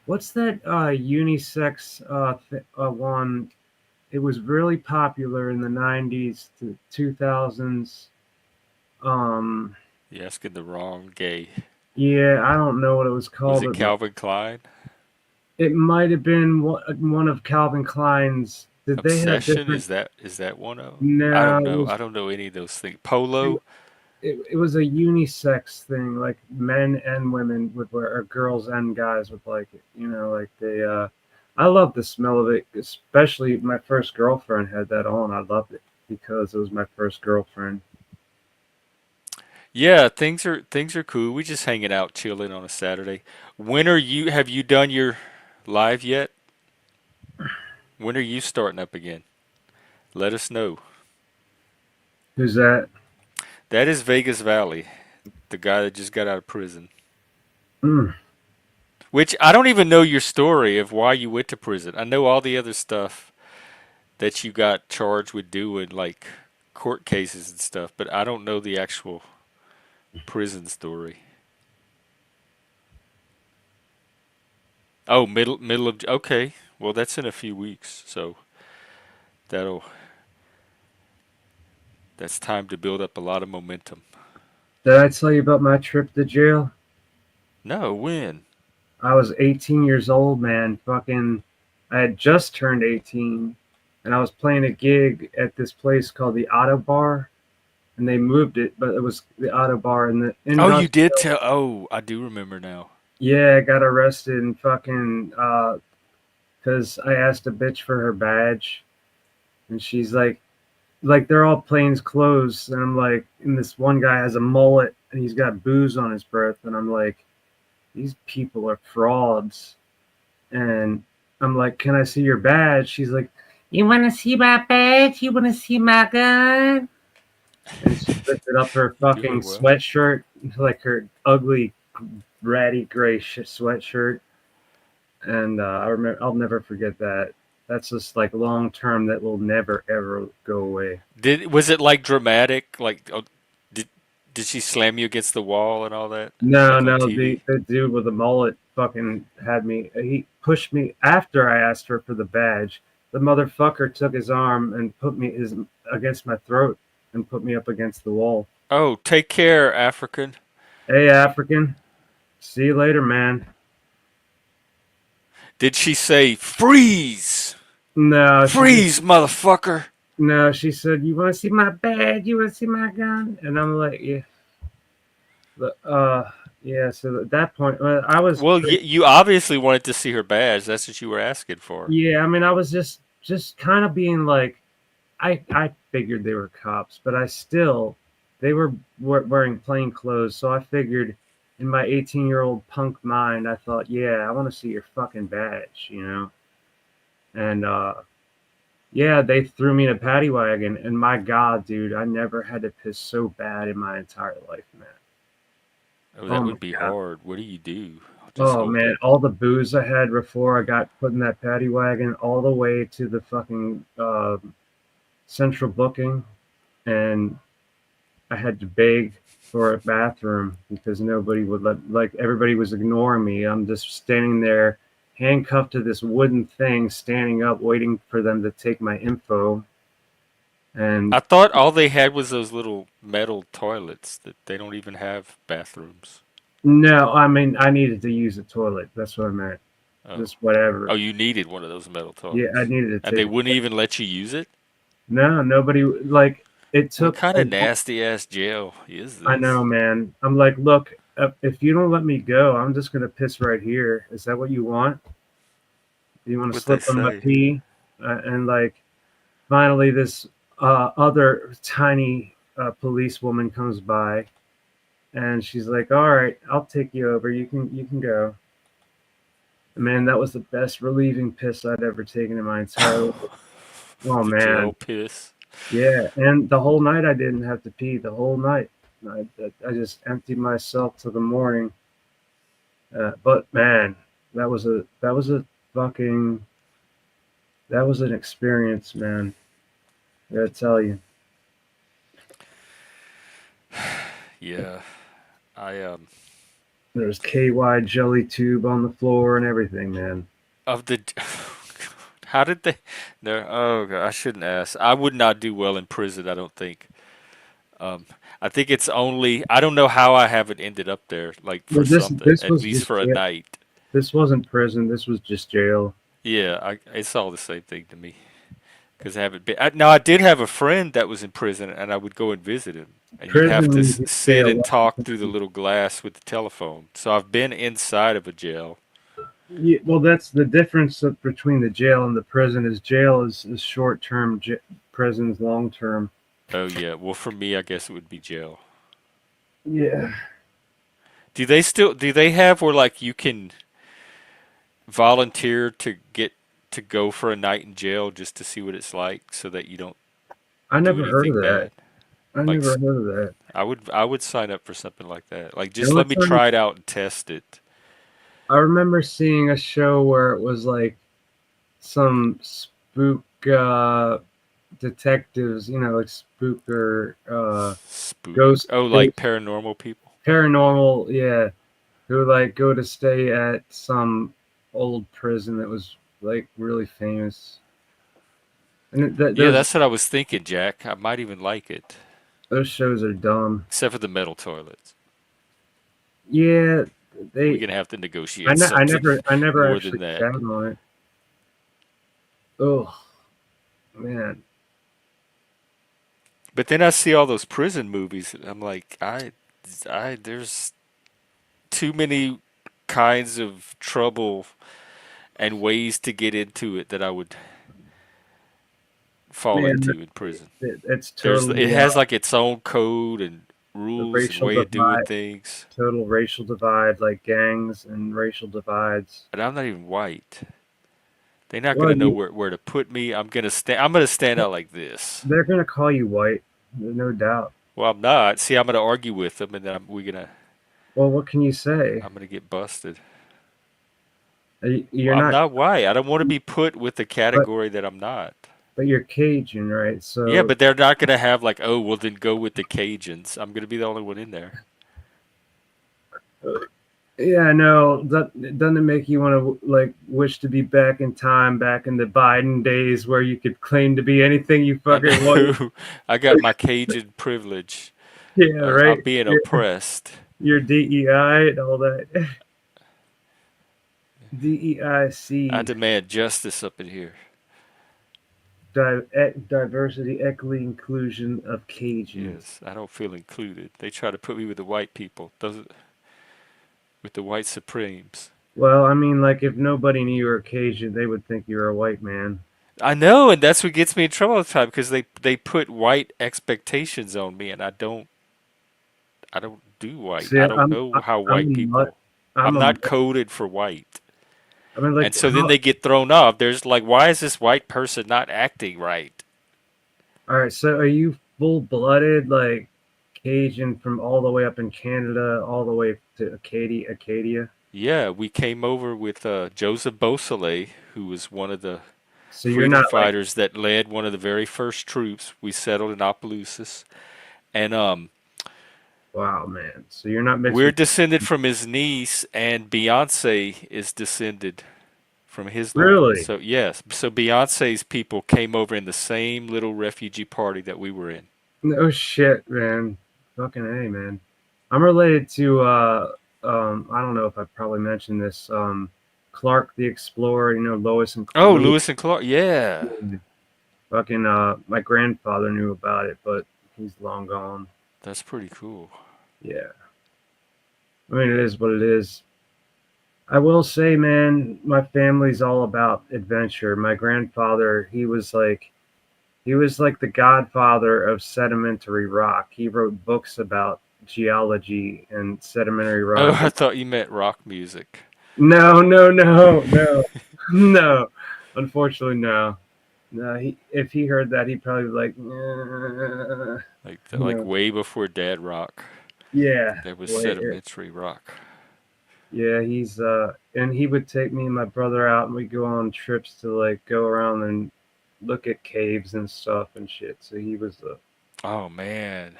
what's that unisex one? It was really popular in the '90s to 2000s. Um, You're asking the wrong gay. yeah, I don't know what it was Was called, it but Calvin Klein? it might have been one of Calvin Klein's. Did they have Obsession? different? Is that one of them? I No, don't know. I don't know any of those things. Polo? it was a unisex thing. Like men and women would wear, or girls and guys would like it. You know, like they. I love the smell of it, especially my first girlfriend had that on. I loved it because it was my first girlfriend. Yeah, things are cool. We just hanging out, chilling on a Saturday. When are you? Have you done your live yet? When are you starting up again? Let us know. Who's that? That is Vegas Valley, the guy that just got out of prison. Mm. Which I don't even know your story of why you went to prison. I know all the other stuff that you got charged with doing, like court cases and stuff, but I don't know the actual prison story. Oh, middle of okay. Well, that's in a few weeks, so that'll that's time to build up a lot of momentum. Did I tell you about my trip to jail? No, when? I was 18 years old, man. Fucking, I had just turned 18, and I was playing a gig at this place called the Auto Bar, and they moved it, but it was the Auto Bar in the Oh, you did industrial. tell. Oh, I do remember now. Yeah, I got arrested and fucking because I asked a bitch for her badge, and she's like they're all plain clothes, and I'm like, and this one guy has a mullet and he's got booze on his breath, and I'm like, these people are frauds. And I'm like, can I see your badge? She's like, you want to see my badge? You want to see my gun? And she lifted up her You do her fucking well. sweatshirt, like her ugly, ratty gray sweatshirt. And I remember, I'll never forget that. That's just like long term that will never ever go away. Did was it like dramatic? Like, did did she slam you against the wall and all that, No, like on no, TV? the dude with the mullet fucking had me. He pushed me after I asked her for the badge. The motherfucker took his arm and put me his against my throat and put me up against the wall. Oh, take care, African. Hey, African, see you later, man. Did she say freeze? No, she just Freeze, motherfucker. no. She said, "You want to see my badge? You want to see my gun?" And I'm like, "Yeah, yeah." So at that point, I was Well, pretty. you obviously wanted to see her badge. That's what you were asking for. Yeah, I mean, I was just kind of being like, I figured they were cops, but I still they were wearing plain clothes, so I figured in my 18-year-old punk mind, I thought, yeah, I want to see your fucking badge, you know. And yeah, they threw me in a paddy wagon, and my God, dude, I never had to piss so bad in my entire life, man. Oh, Oh that my would be God. hard. What do you do? Just Oh hold man, it. all the booze I had before I got put in that paddy wagon, all the way to the fucking central booking, and I had to beg for a bathroom because nobody would like everybody was ignoring me. I'm just standing there handcuffed to this wooden thing, standing up, waiting for them to take my info. And I thought all they had was those little metal toilets that they don't even have bathrooms. no, I mean, I needed to use a toilet. That's what I meant. Oh. Just whatever. Oh, you needed one of those metal Yeah, I toilets. needed to And they take a wouldn't piss. even let you use it? No, nobody like it What took kind a of nasty ass jail is I know, this? man. I'm like, look, if you don't let me go, I'm just gonna piss right here. Is that what you want? Do you want to What they slip on my say? pee? And like, finally, this other tiny policewoman comes by, and she's like, "All right, I'll take you over. You can go." Man, that was the best relieving piss I'd ever taken in my entire life. Oh The jail man, piss. yeah. And the whole night I didn't have to pee. The whole night. I just emptied myself to the morning. But man, that was a fucking that was an experience, man. I gotta tell you. Yeah, I There's KY jelly tube on the floor and everything, man. of the how did they no oh God, I shouldn't ask. I would not do well in prison, I don't think. Um, I think it's only I don't know how I haven't ended up there like for Well, this something, this at was least just for a jail. night. This wasn't prison. This was just jail. Yeah, it's all the same thing to me because I haven't been. Now I did have a friend that was in prison, and I would go and visit him, and you'd have to Prison, you stay sit a and long talk through the time. little glass with the telephone. So I've been inside of a jail. Yeah, well, that's the difference between the jail and the prison. Is jail is short term, prison's long term. Oh yeah, well for me, I guess it would be jail. Yeah, Do they have where like you can volunteer to get to go for a night in jail just to see what it's like so that you don't I do never heard of anything that. bad? I Like never heard of that. I would sign up for something like that. Like The just only let me time try it out and test it. I remember seeing a show where it was like some spook detectives, like spooker Spook. ghost Oh, like ghost paranormal people. paranormal, yeah, who like go to stay at some old prison that was like really famous. And Yeah, that's what I was thinking, Jack. I might even like it. those shows are dumb. Except for the metal toilets. Yeah, We're they. gonna have to I, negotiate ne- I something never I never more actually than that. sat on it. Oh man, But then I see all those prison movies, and I'm like, there's too many kinds of trouble and ways to get into it that I would fall man, into in prison. it's It totally has like its own code and the rules and racial way of doing divide, things. total racial divide, like gangs and racial divides. And I'm not even white. They're not Well, gonna know where to put me. I'm gonna stand out like this. they're gonna call you white, no doubt. Well, I'm not. See, I'm gonna argue with them, and then Well, what can you say? I'm gonna get busted. You're Well, I'm not, not white. I don't want to be put with the but category that I'm not. you're Cajun, right? Yeah, So but they're not gonna have like, oh, well, then go with the Cajuns. I'm gonna be the only one in there. yeah, no, that doesn't it make you want to like wish to be back in time, back in the Biden days where you could claim to be anything you I fucking want. know. I got my Cajun privilege. Yeah, I'm right. being Your, oppressed. your DEI and all that. I DEIC, demand justice up in here. diversity, equity, inclusion of Cajuns. Yes, I don't feel included. They try to put me with the white people, with the white supremes. Well, I mean, like if nobody knew you were Cajun, they would think you were a white man. I know, and that's what gets me in trouble all the time because they put white expectations on me, and I don't do white. See, I don't know how I'm white a mutt. people. I'm I'm a not mutt. coded for white. I mean, And like so then how? they get thrown off. There's like, why is this white person not acting right? All right, so are you full-blooded like Cajun from all the way up in Canada, all the way to Acadia? Acadia. Yeah, we came over with Joseph Beausoleil, who was one of the So you're freedom not like, fighters that led one of the very first troops. We settled in Opelousas. And wow, man. So you're not mixed we're with. descended from his niece, and Beyonce is descended from his line. Really? So yes, so Beyonce's people came over in the same little refugee party that we were in. No shit, man. Fucking A, man. I'm related to I don't know if I probably mentioned this, Clark the Explorer, Lois and Oh, Louis. Lewis and Clark. Yeah, Fucking my grandfather knew about it, but he's long gone. that's pretty cool. Yeah. I mean it is what it is. I will say, man, my family's all about adventure. My grandfather, he was like the godfather of sedimentary rock. He wrote books about geology and sedimentary Oh, rock. I thought you meant rock music. No, no, no, no, no. Unfortunately, no. No, if he heard that, he'd probably be like, "Nah," you Like know, way before Dad Rock, yeah, there was wait, sedimentary rock. yeah, he's and he would take me and my brother out, and we'd go on trips to like go around and look at caves and stuff and shit. So he was Oh man,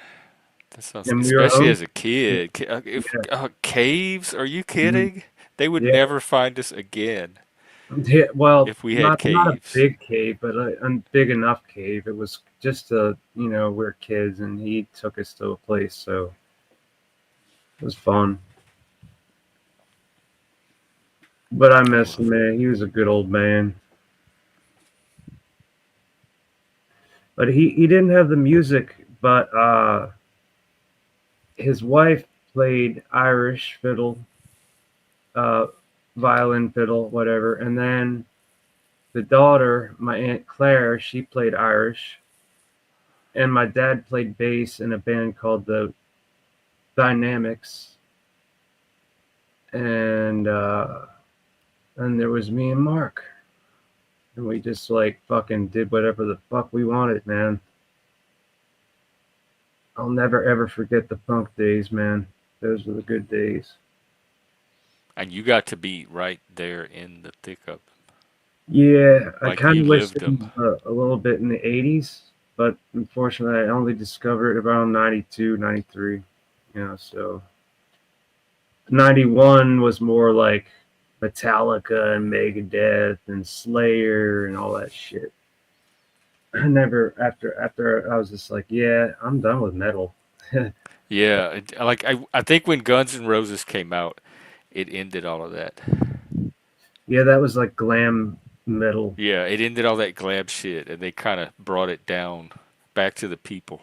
that sounds, and we were especially home. as a kid. If Yeah, caves, are you mhm, kidding? They would yeah, never find us again yeah. Well, if we had not a caves. big cave, but a big enough cave. It was just we're kids, and he took us to a place, so it was fun. But I I miss him, love it. man. He was a good old man. But he didn't have the music, but his wife played Irish fiddle, uh, violin fiddle, whatever, and then the daughter, my aunt Claire, she played Irish, and my dad played bass in a band called the Dynamics, and there was me and Mark, and we just like fucking did whatever the fuck we wanted, man. I'll never ever forget the punk days, man. Those were the good days. And you got to be right there in the thick of them. Yeah, I Like kind you of wish lived it them. was a little bit in the 80s, but unfortunately, I only discovered it around 92, 93. So 91 was more like Metallica and Megadeth and Slayer and all that shit. I never, after I was just like, yeah, I'm done with metal. Yeah, I think when Guns N' Roses came out, it ended all of that. Yeah, that was like glam metal. Yeah, it ended all that glam shit, and they kind of brought it down back to the people.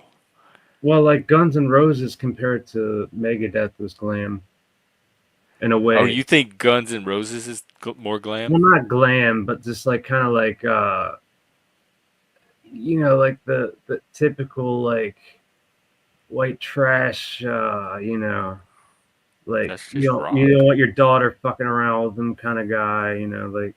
Well, like Guns N' Roses compared to Megadeth was glam in a Oh, way. you think Guns N' Roses is more glam? Well, not glam, but just like kind of like like the typical like white trash, like That's you just don't you don't rock. want your daughter fucking around with them kind of guy, like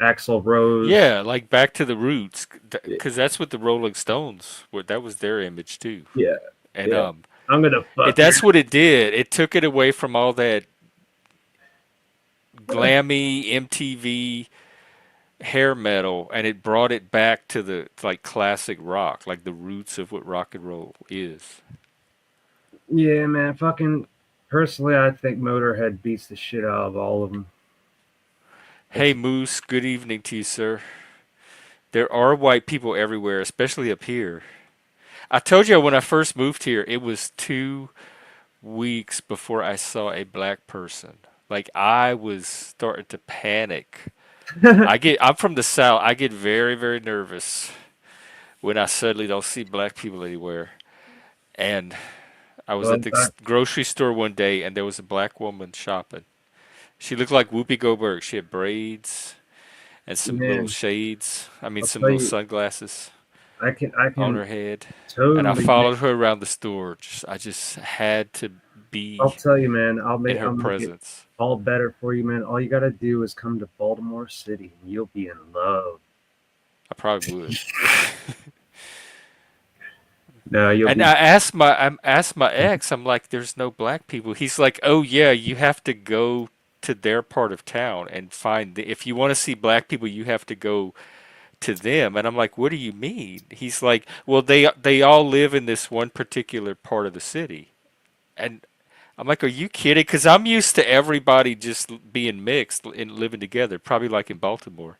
Axl Rose. Yeah, like back to the roots, because that's what the Rolling Stones were. That was their image too, Yeah, and yeah. I'm gonna fuck your that's what it did. It took it away from all that glammy MTV hair metal, and it brought it back to the like classic rock, like the roots of what rock and roll is. yeah, man. Fucking personally, I think Motorhead beats the shit out of all of them. Hey That's Moose, good evening to you, sir. There are white people everywhere, especially up here. I told you when I first moved here, it was 2 weeks before I saw a black person. Like I was starting to panic. I'm from the South. I get very, very nervous when I suddenly don't see black people anywhere. And I was well, at the grocery store one day and there was a black woman shopping. She looked like Whoopi Goldberg. She had braids and some little man. shades. I mean, I'll some tell little you, sunglasses I on can her head. And I totally followed her around the store. I just had to I'll be tell you, man. in her I'll make it presence. all better for you, man. All you gotta do is come to Baltimore City, and you'll be in love. I probably would. No, you'll And be. I asked my ex, I'm like, there's no black people. He's like, oh yeah, you have to go to their part of town and if you want to see black people, you have to go to them. And I'm like, what do you mean? He's like, well, they all live in this one particular part of the city. And I'm like, are you kidding? Because I'm used to everybody just being mixed and living together, probably like in Baltimore.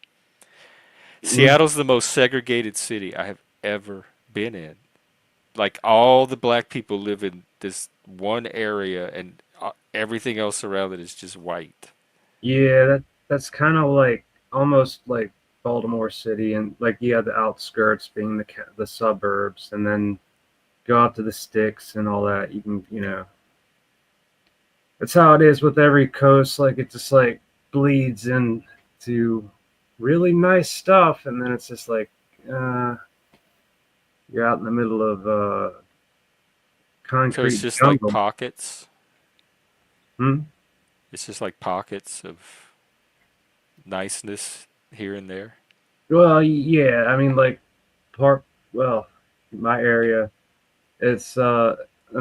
Mm, Seattle's the most segregated city I have ever been in. Like all the black people live in this one area and everything else around it is just white. yeah, that's kind of like almost like Baltimore City, and like the outskirts being the suburbs, and then go out to the sticks and all that. You can, that's how it is with every coast. Like it just like bleeds into really nice stuff, and then it's just like. Uh, You're out in the middle of So it's concrete just like jungle. pockets. Hmm? It's just like pockets of niceness here and there. Well, yeah, I mean, like park. Well, my area, it's on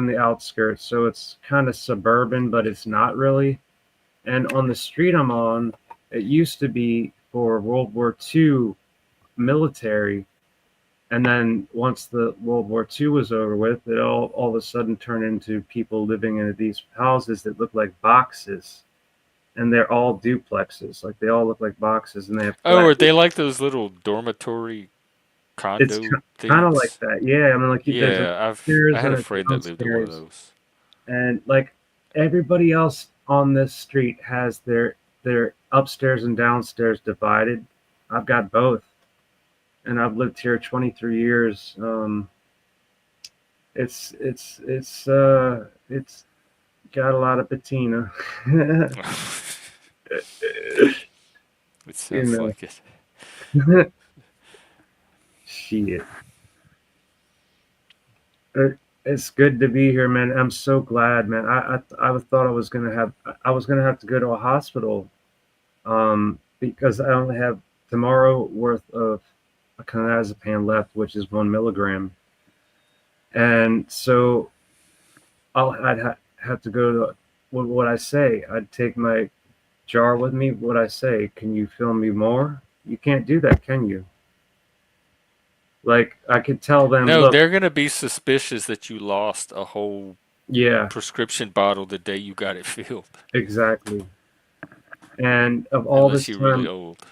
the outskirts, so it's kind of suburban, but it's not really. And on the street I'm on, it used to be for World War II military, and then once the World War II was over with, it all of a sudden turned into people living in these houses that look like boxes, and they're all duplexes, like they all look like boxes, and they have Oh, flat are they roofs. like those little dormitory It's condo kind of like things? that, yeah. I mean, like there's an Yeah, I upstairs had and a a friend that lived in one of downstairs, those. and like everybody else on this street has their upstairs and downstairs divided. I've got both, and I've lived here 23 years. It's got a lot of patina. It You sounds know. like it. Shit. It's good to be here, man. I'm so glad, man. I thought I was gonna have to go to a hospital, because I only have tomorrow worth of a clonazepam left, which is 1 milligram, and so have to go to what I say. I'd take my jar with me. What I say? Can you fill me more? You can't do that, can you? Like I could tell them, No, look, they're gonna be suspicious that you lost a whole yeah, prescription bottle the day you got it filled, exactly. And of all unless this you're really time, old.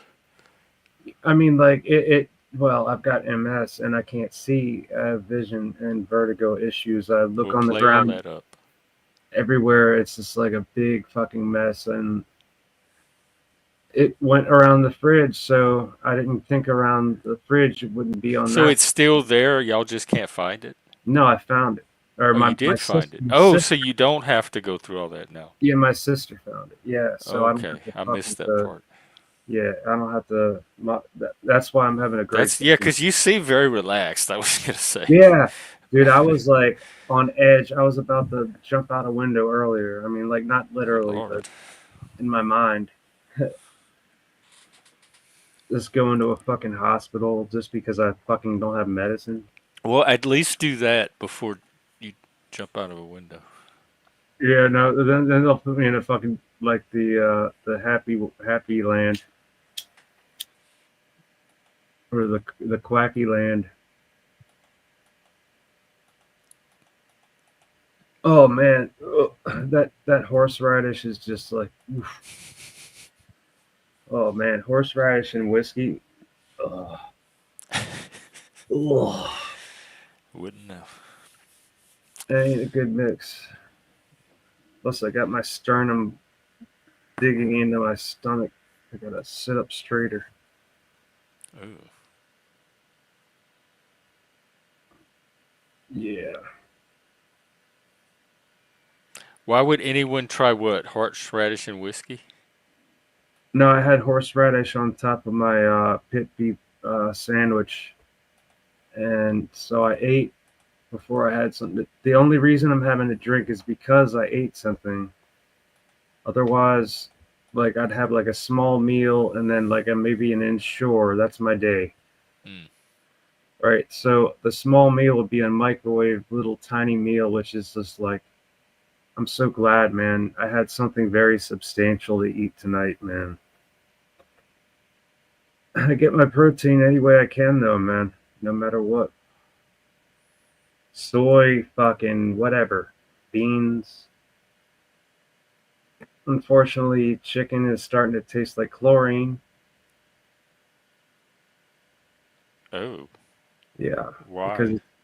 I mean, like it well, I've got MS and I can't see. I have vision and vertigo issues. I look We'll on the play all ground that up. everywhere. It's just like a big fucking mess. And it went around the fridge, so I didn't think around the fridge it wouldn't be on So that. it's still there. Y'all just can't find it. No, I found it. Or Oh, you my did find sister, it. Oh, so you don't have to go through all that now. yeah, my sister found it. Yeah, so I don't have Okay, to I fucking missed that part. yeah, I don't have to. That's why I'm having a great That's yeah, day. 'cause you seem very relaxed. I was gonna say. Yeah, dude, I was like on edge. I was about to jump out a window earlier. I mean, like not Oh literally, but Lord. in my mind, just going to a fucking hospital just because I fucking don't have medicine. Well, at least do that before you jump out of a window. Yeah, no, then they'll put me in a fucking like the happy land or the quacky land. Oh man, ugh, that horseradish is just like, oof. Oh man, horseradish and whiskey. Ugh. Ugh. Wouldn't know. That ain't a good mix. Plus, I got my sternum digging into my stomach. I gotta sit up straighter. Ooh. Yeah. Why would anyone try what? Horseradish and whiskey? No, I had horseradish on top of my pit beef sandwich, and so I ate before I had something. The only reason I'm having a drink is because I ate something. Otherwise, like I'd have like a small meal and then like a maybe an inshore. That's my day. Mm. Right. So the small meal would be a microwave little tiny meal, which is just like I'm so glad, man. I had something very substantial to eat tonight, man. I get my protein any way I can, though, man. No matter what. Soy, fucking whatever. Beans. Unfortunately, chicken is starting to taste like chlorine. Oh, Yeah, why?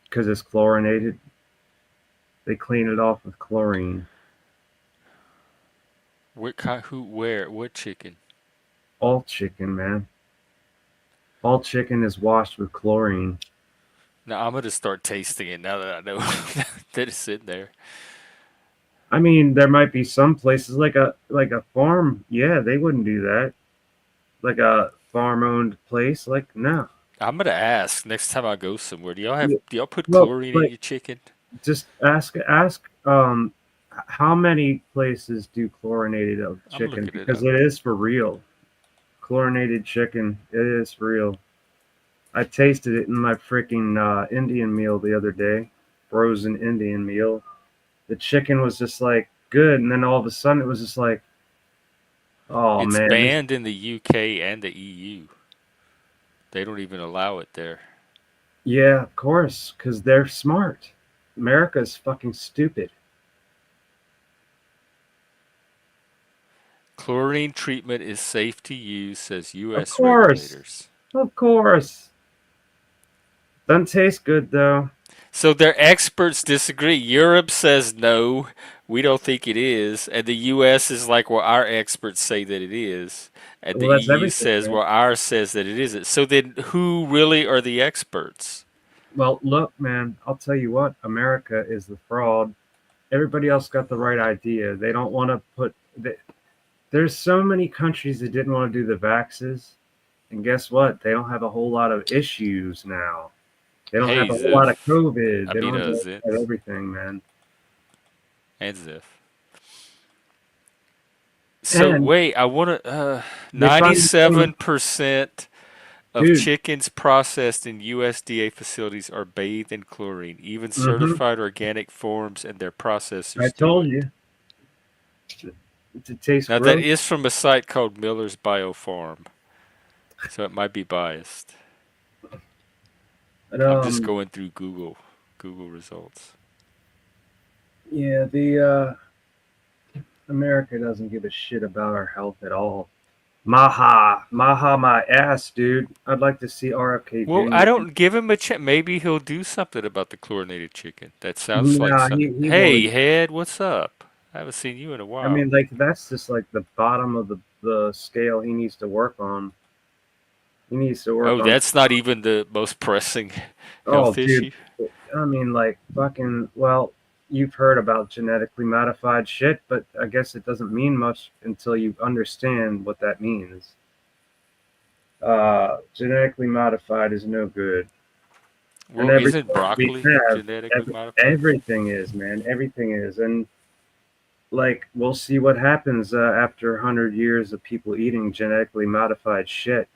because it's chlorinated. They clean it off with chlorine. What kind? Who? Where? What chicken? All chicken, man. All chicken is washed with chlorine. Now I'm gonna start tasting it now that I know that it's in there. I mean, there might be some places like a farm. Yeah, they wouldn't do that. Like a farm owned place. Like no. I'm gonna ask next time I go somewhere. Yeah, Do y'all put well, chlorine in like your chicken? just ask how many places do chlorinated of I'm chicken looking it because up. it is for real. Chlorinated chicken, it is for real. I tasted it in my freaking Indian meal the other day, frozen Indian meal. The chicken was just like good, and then all of a sudden it was just like, oh It's man, this. banned in the UK and the EU. They don't even allow it there. Yeah, of course, because they're smart. America's fucking stupid. Chlorine treatment is safe to use, says Of US course, regulators. of course. Doesn't taste good though. So their experts disagree. Europe says no, we don't think it is, and the US is like, well, our experts say that it is, and the Well, that's EU everything, says, man. well, ours says that it isn't. So then, who really are the experts? Well, look, man, I'll tell you what. America is the fraud. Everybody else got the right idea. They don't want to put. There's so many countries that didn't want to do the vaxes, and guess what? They don't have a whole lot of issues now. They don't have Hey, a whole lot of Ziff. COVID. I They mean, don't have Zip everything, man. and Ziff. So And wait, I want to. they finally came, 97% of dude. chickens processed in USDA facilities are bathed in chlorine. Even Hmm. certified organic forms and their I processors do told it. you it tastes Now that gross. is from a site called Miller's Biofarm, so it might be biased. But I'm just going through Google results. yeah, the America doesn't give a shit about our health at all. Maha, maha, my ass, dude. I'd like to see RFK Well, I Jr. don't give him a chance. Maybe he'll do something about the chlorinated chicken. That sounds like Nah, something. he Hey, won't. Head, what's up? I haven't seen you in a I while. mean, like that's just like the bottom of the scale he needs to work on. He needs to work Oh, on. that's not even the most pressing Oh, health dude. issue. I mean, like fucking. Well, you've heard about genetically modified shit, but I guess it doesn't mean much until you understand what that means. Genetically modified is no good, and Well, everything isn't we broccoli have, genetically modified? everything is, man. Everything is, and like we'll see what happens after 100 years of people eating genetically modified shit.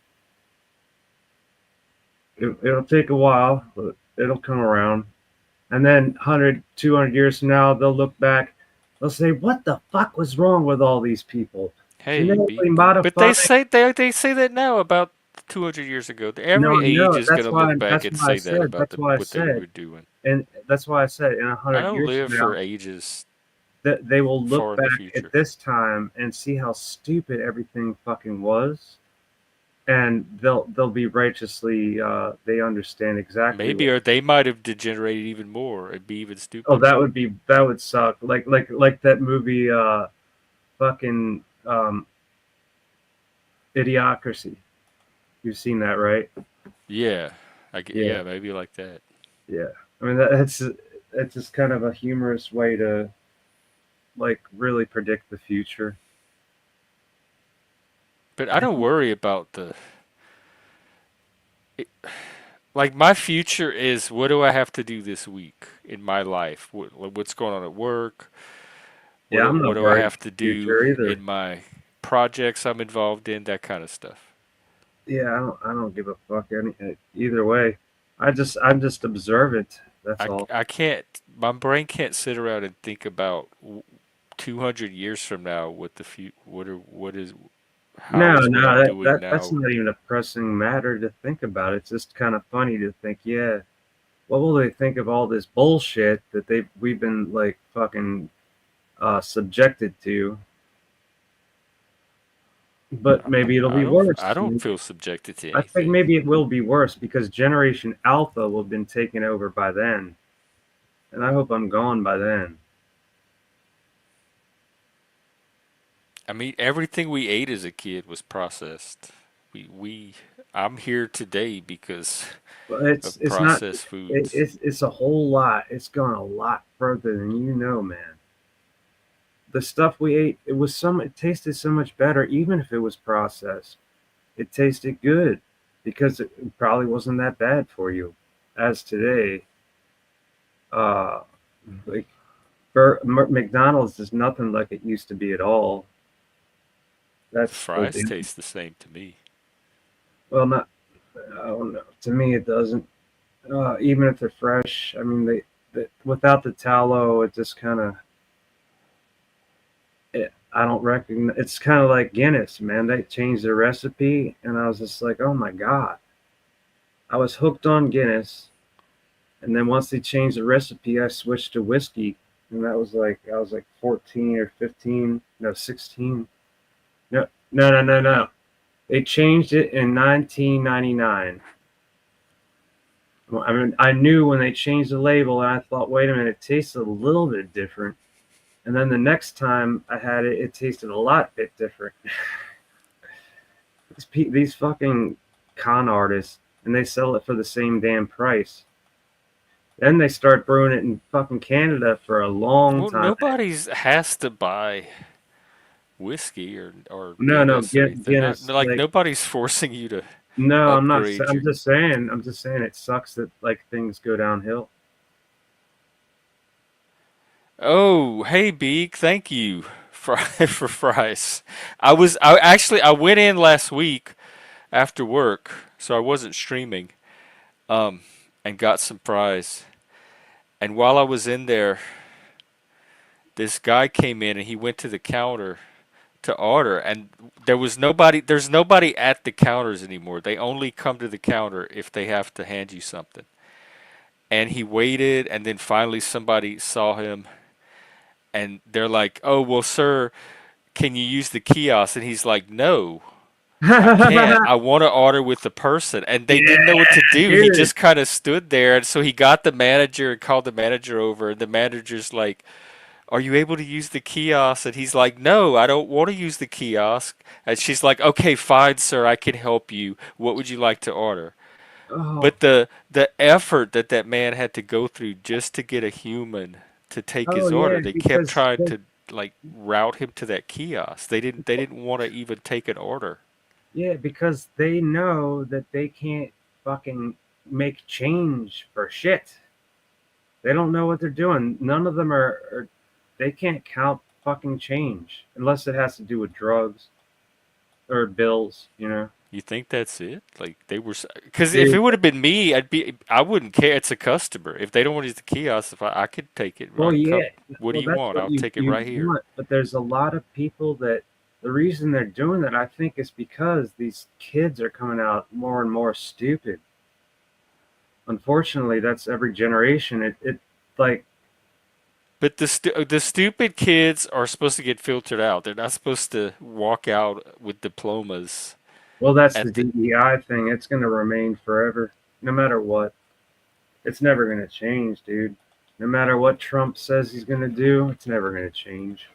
It'll take a while, but it'll come around. And then 100, 200 years from now, they'll look back. They'll say, "What the fuck was wrong with all these people? Hey, Genetically but they modified." say they say that now about 200 years ago. No, Every I age know. is gonna look back That's and why I say that said. about That's why I what they said. were doing. And that's why I said in a I hundred don't years from live for now, ages that they will look far in the back at future. this time and see how stupid everything fucking was, and they'll be righteously they understand exactly Maybe what. or they might have degenerated even more and be even Oh, stupider. that would suck. Like that movie, fucking Idiocracy. You've seen that, right? Yeah, Yeah, yeah, maybe like that. yeah. I mean that's just kind of a humorous way to like really predict the future. But I don't worry about the it, like my future is what do I have to do this week in my life? What's going on at work? Yeah, I'm What not do I worried have about to the do future either. in my projects I'm involved in? That kind of stuff. Yeah, I don't give a fuck either way. I'm just observant. That's all. I can't. My brain can't sit around and think about 200 years from now what the what is how No, is what no, I'm doing that's now. not even a pressing matter to think about. It's just kind of funny to think, yeah, what will they think of all this bullshit that we've been like fucking subjected to? But maybe it'll be I worse. don't feel subjected to I think anything. maybe it will be worse because Generation Alpha will have been taken over by then, and I hope I'm gone by then. I mean, everything we ate as a kid was processed. We I'm here today because But of it's not processed foods. it's a whole lot. It's gone a lot further than you know, man. The stuff we ate, it tasted so much better, even if it was processed. It tasted good because it probably wasn't that bad for you. As today, uh, like McDonald's is nothing like it used to be at all. That's for Fries damn taste the same to me. well, not. I don't know. To me, it doesn't. Even if they're fresh, I mean, they without the tallow, it just kind of. I don't recognize. It's kind of like Guinness, man. They changed their recipe, and I was just like, oh my god. I was hooked on Guinness, and then once they changed the recipe, I switched to whiskey, and that was like I was like 14 or 15, no 16. No, no, no, no, no. They changed it in 1999. Well, I mean, I knew when they changed the label, and I thought, wait a minute, it tasted a little bit different. And then the next time I had it, it tasted a lot bit different. These fucking con artists, and they sell it for the same damn price. Then they start brewing it in fucking Canada for a long Well, time. nobody's has to buy whiskey or No, no, Guinness or anything. Not Guinness. like Like, nobody's forcing you to no, I'm not. upgrade I'm your. just saying. I'm just saying. It sucks that like things go downhill. Oh, hey Beak, thank you for for fries. I went in last week after work, so I wasn't streaming. Um, and got some fries. And while I was in there, this guy came in and he went to the counter to order, and there's nobody at the counters anymore. They only come to the counter if they have to hand you something. And he waited, and then finally somebody saw him, and they're like, "Oh, well, sir, can you use the kiosk?" And he's like, "No, I can't. I want to order with the person." And they didn't know what to Yeah, do. He dude. just kind of stood there, and so he got the manager and called the manager over, and the manager's like, "Are you able to use the kiosk?" And he's like, "No, I don't want to use the kiosk." And she's like, "Okay, fine, sir, I can help you. What would you like to order?" Oh, But the effort that that man had to go through just to get a human to take oh his order, yeah, they kept because trying to like route him to that kiosk. They didn't want to even take an order. yeah, because they know that they can't fucking make change for shit. They don't know what they're doing. None of them are they can't count fucking change unless it has to do with drugs or bills, you know. You think that's it? Like they were, because if it Dude, would have been me, I wouldn't care. It's a customer. If they don't want to use the kiosk, if I could take it, well, right? Come, yeah, what do well, you that's want? what I'll take it you right here. want, but there's a lot of people that the reason they're doing that, I think, is because these kids are coming out more and more stupid. Unfortunately, that's every generation. It like, But the stupid kids are supposed to get filtered out. They're not supposed to walk out with diplomas well, that's the at the DEI thing. It's going to remain forever, no matter what. It's never going to change, dude. No matter what Trump says he's going to do, it's never going to change.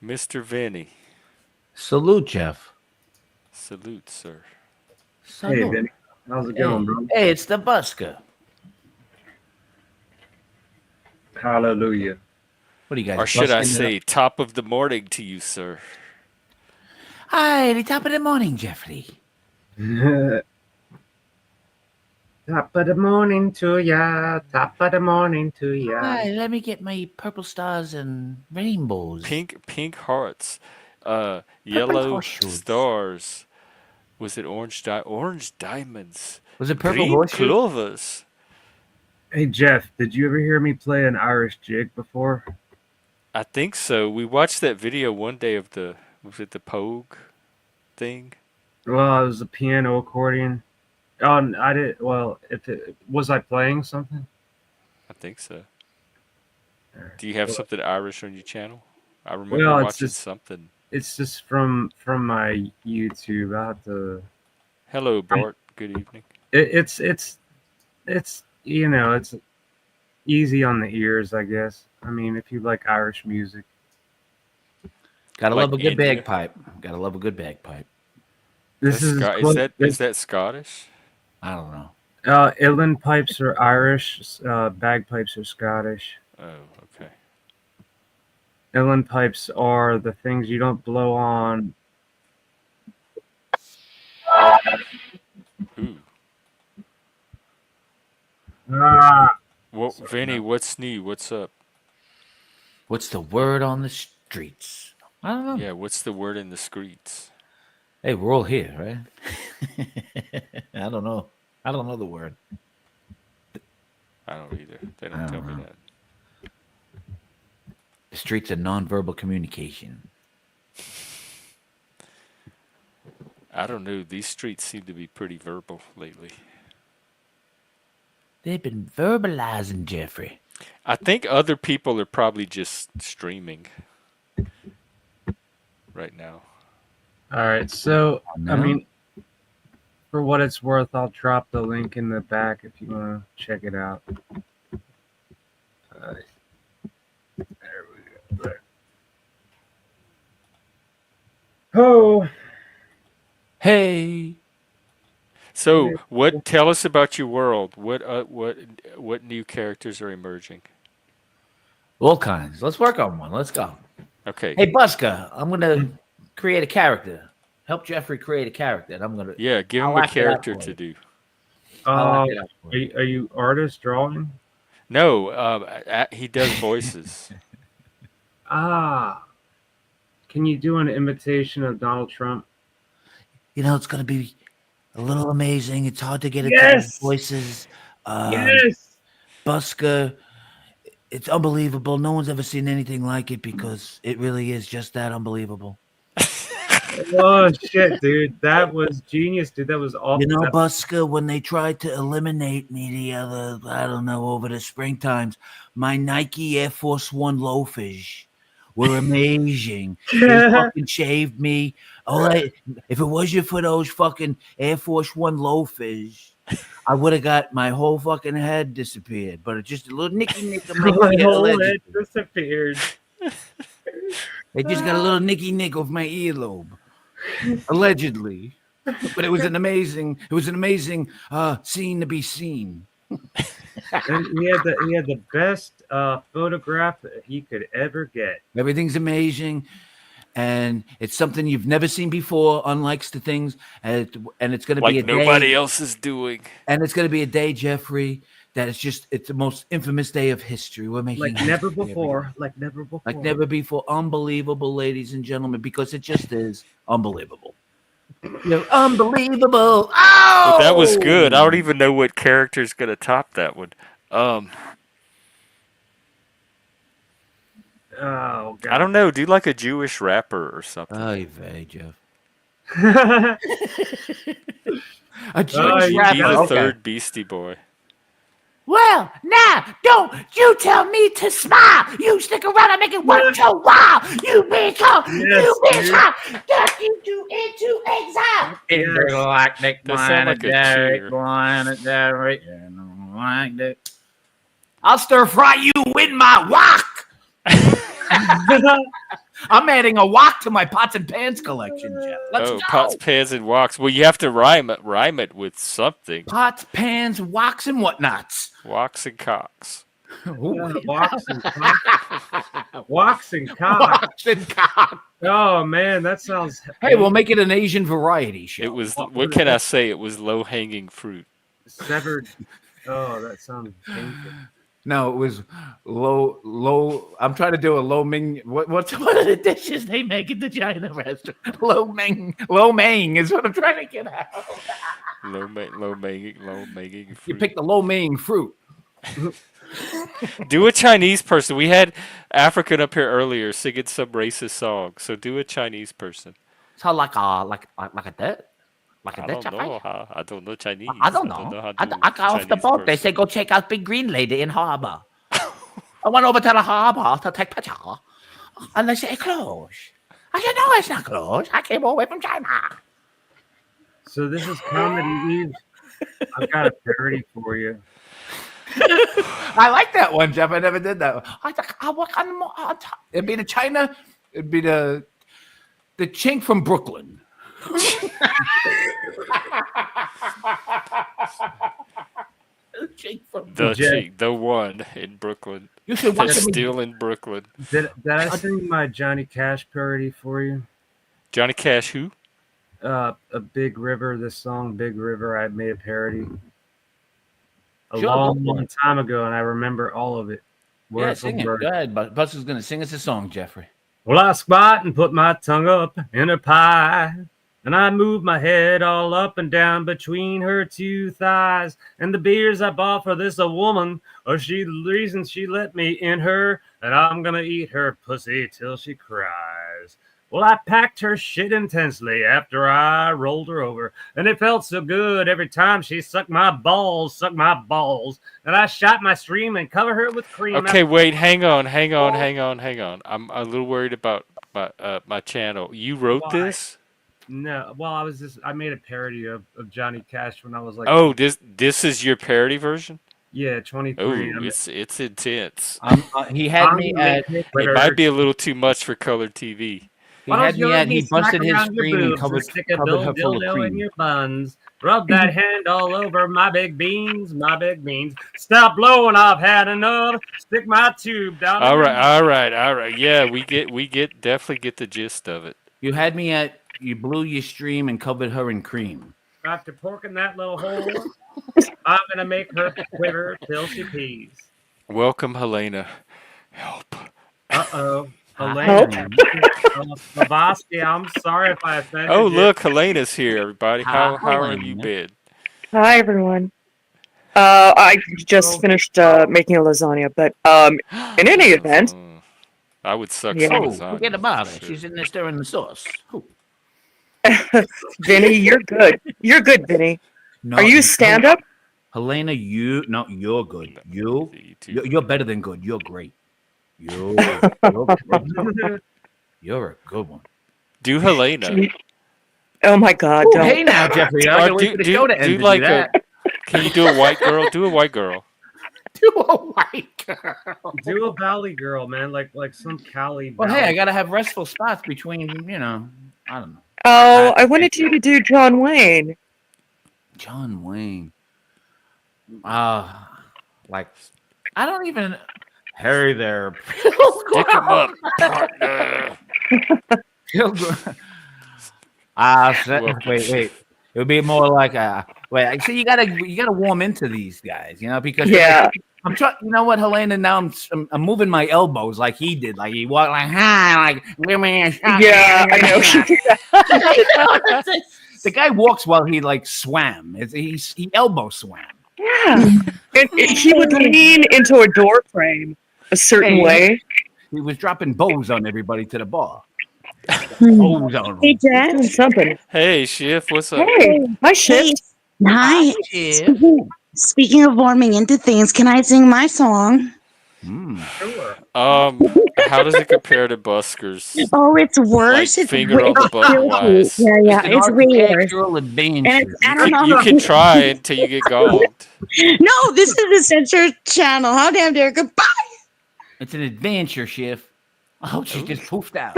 Mr. Vinny. Salute, Jeff. Salute, sir. Hey, Salute. Vinny, how's it going, Hey, bro? hey, it's the busker. Hallelujah. What are you guys Or should I busking it up? say, top of the morning to you, sir. Hi, the top of the morning, Jeffrey. Top of the morning to ya. Top of the morning to ya. Hi, let me get my purple stars and rainbows. Pink hearts. Purple Yellow horseshoes. stars. Was it orange diamonds? Was it purple Green horseshoes? clovers. Hey, Jeff, did you ever hear me play an Irish jig before? I think so. We watched that video one day of was it the Pogue thing? Well, it was a piano accordion. Oh, I did. Well, if it was I playing something? I think so. Do you have Well, something Irish on your channel? I remember well, watching something. it's just from my YouTube. I have to. Hello, I, Bart. Good evening. it's you know it's easy on the ears, I guess. I mean, if you like Irish music, Gotta Like love a good India? bagpipe. Gotta love a good bagpipe. this is as Is close. is that Scottish? I don't know. Uilleann pipes are Irish. Bagpipes are Scottish. Oh, okay. Uilleann pipes are the things you don't blow on. Ooh. Ah, Well, sorry, Vinny, no. what's new? What's up? What's the word on the streets? I don't know. Yeah, what's the word in the streets? Hey, we're all here, right? I don't know. I don't know the word. I don't either. They I don't tell don't me know. that. The streets of nonverbal communication. I don't know. These streets seem to be pretty verbal lately. They've been verbalizing, Jeffrey. I think other people are probably just streaming right now. All right, so I No? mean, for what it's worth, I'll drop the link in the back if you want to check it out. There we go. There. Oh, Hey. So, what? Tell us about your world. What new characters are emerging? All kinds. Let's work on one. Let's go. Okay. Hey, Buska, I'm going to create a character. Help Jeffrey create a character. And I'm going to. Yeah, give I'll him a act it out character for to you. do. I'll act it out for are you. you artist drawing? No, he does voices. Ah, can you do an imitation of Donald Trump? You know, it's going to be a little amazing. It's hard to get into Yes! those voices. Yes. Buska, it's unbelievable. No one's ever seen anything like it because it really is just that unbelievable. Oh shit, dude, that was genius, dude. That was awful. You know, Buska, when they tried to eliminate me the other, I don't know, over the spring times, my Nike Air Force One loafers were amazing. They fucking shaved me. If it wasn't for those fucking Air Force One loafers, I would have got my whole fucking head disappeared. But it's just a little nicky nick of my My ear, whole head allegedly. disappeared. They just got a little nicky nick of my earlobe, allegedly. But it was an amazing scene to be seen. And he had the best photograph that he could ever get. Everything's amazing, and it's something you've never seen before. Unlike the things, and it's going to be Like a nobody day, else is doing. and it's going to be a day, Jeffrey. That it's the most infamous day of history. We're making Like never history, before. Like never before. like never before. Unbelievable, ladies and gentlemen, because it just is unbelievable. You're unbelievable. Oh, But that was good. I don't even know what character's gonna top that one. Oh god. I don't know. Do like a Jewish rapper or something. Oh, you vague, Jeff. Oh, A Jewish you Be rapper. the Okay. third Beastie Boy. Well, now, don't you tell me to smile. You stick around and make it work a while. You become, get you into exile. Yes. Intergalactic That sound like a cheer. I'll stir fry you in my wok. I'm adding a wok to my pots and pans collection, Jeff. Let's go. Pots, pans, and woks. Well, you have to rhyme it with something. Pots, pans, woks, and whatnots. Woks and cocks. Walks and cock. Walks and cock. Woks and cock. Oh man, that sounds. Hey, we'll make it an Asian variety show. It was. What can I say? It was low hanging fruit. Severed. Oh, that sounds painful. No, it was low. I'm trying to do a low ming. What's one of the dishes they make at the China restaurant? Low ming is what I'm trying to get out. Low hanging fruit. You pick the low ming fruit. Do a Chinese person. We had African up here earlier singing some racist song. So do a Chinese person. So like a dirt. Like a I dirt, don't know how. I don't know Chinese. I don't know. how I to do got off the Chinese boat. They person. said go check out Big Green Lady in harbor. I went over to the harbor to take picture, and they said it closed. I said no, it's not closed. I came all the way from China. So this is Comedy Eve. I've got a parody for you. I like that one, Jeff. I never did that one. I work on it'd be the China. It'd be the chink from Brooklyn. The one in Brooklyn. You should watch They're them. still in Brooklyn. Did I sing my Johnny Cash parody for you? Johnny Cash, who? A Big River. This song, Big River, I made a parody a Sure, long time ago, and I remember all of it. Yeah, Word for sing it. word. Go ahead. Bus is going to sing us a song, Jeffrey. Well, I squat and put my tongue up in a pie. And I moved my head all up and down between her two thighs. And the beers I bought for this a woman, or she the reason she let me in her, and I'm gonna eat her pussy till she cries. Well, I packed her shit intensely after I rolled her over, and it felt so good every time she sucked my balls, and I shot my stream and covered her with cream. Okay, After wait, hang on. I'm a little worried about my channel. You wrote why? this? No, well, I made a parody of Johnny Cash when I was like Oh, this is your parody version? yeah, 23. Oh, it's intense. He had I'm me gonna at. make it It might better. be a little too much for color TV. He Why don't had you me let at. me He smack busted his around your stream and boobs and covered stick a covered her full of dildo in cream. your buns? Rub that hand all over my big beans, Stop blowing, I've had enough. Stick my tube down in All your right, mouth. all right. Yeah, we get definitely get the gist of it. You had me at. You blew your stream and covered her in cream. After porking that little whore, I'm gonna make her quiver till she pees. Welcome, Helena. Help. Uh-oh. Hi, Elena, Help. Helene. Lavosky, I'm sorry if I Oh, offended you. look, Helena's here, everybody. Hi, How have you Helene. been? Hi, everyone. I just finished making a lasagna, but in any event, Mm, I would suck some yeah. Oh, forget lasagna. about For it. sure. She's in there stirring the sauce. Oh. Vinny, you're good. You're good, Vinny. No, Are you stand up? Helena, you're good. You too. You're better than good. You're great. You're a good one. Do Helena. Oh my God, Ooh, don't. hey now, Jeffrey. I Or gotta wait for the show to end to like do that. Can you do a white girl? Do a white girl. Do a white girl. Do a valley girl, man, like some Cali. Well, hey, valley. I gotta have restful spots between, I don't know. Oh, I wanted you to do John Wayne. John Wayne. Like, I don't even. Hey there. Stick 'em up, partner. Wait. It would be more like wait. See, you gotta warm into these guys, because Yeah. I'm trying. You know what, Helena? Now I'm moving my elbows like he did. Like he walked like hi, like give me a shot. Yeah, I know. The guy walks while he like swam. He elbow swam. Yeah. And he would lean into a door frame a certain Hey. way. He was dropping bows on everybody to the bar. Hmm. Bows on Hey, them. Dad. Doing something. Hey, Schiff, what's up? Hey, my Hey, shift. hi. Yeah. Speaking of warming into things, can I sing my song? Sure. How does it compare to Buskers? Oh, it's Like worse. finger on the It's butt filthy. wise. Yeah, It's it's an way worse. architectural And adventure. I don't know. You can try until you get gonged. No, this is the censor channel. How damn dare! Goodbye. It's an adventure, Schiff. Oh, she just poofed out.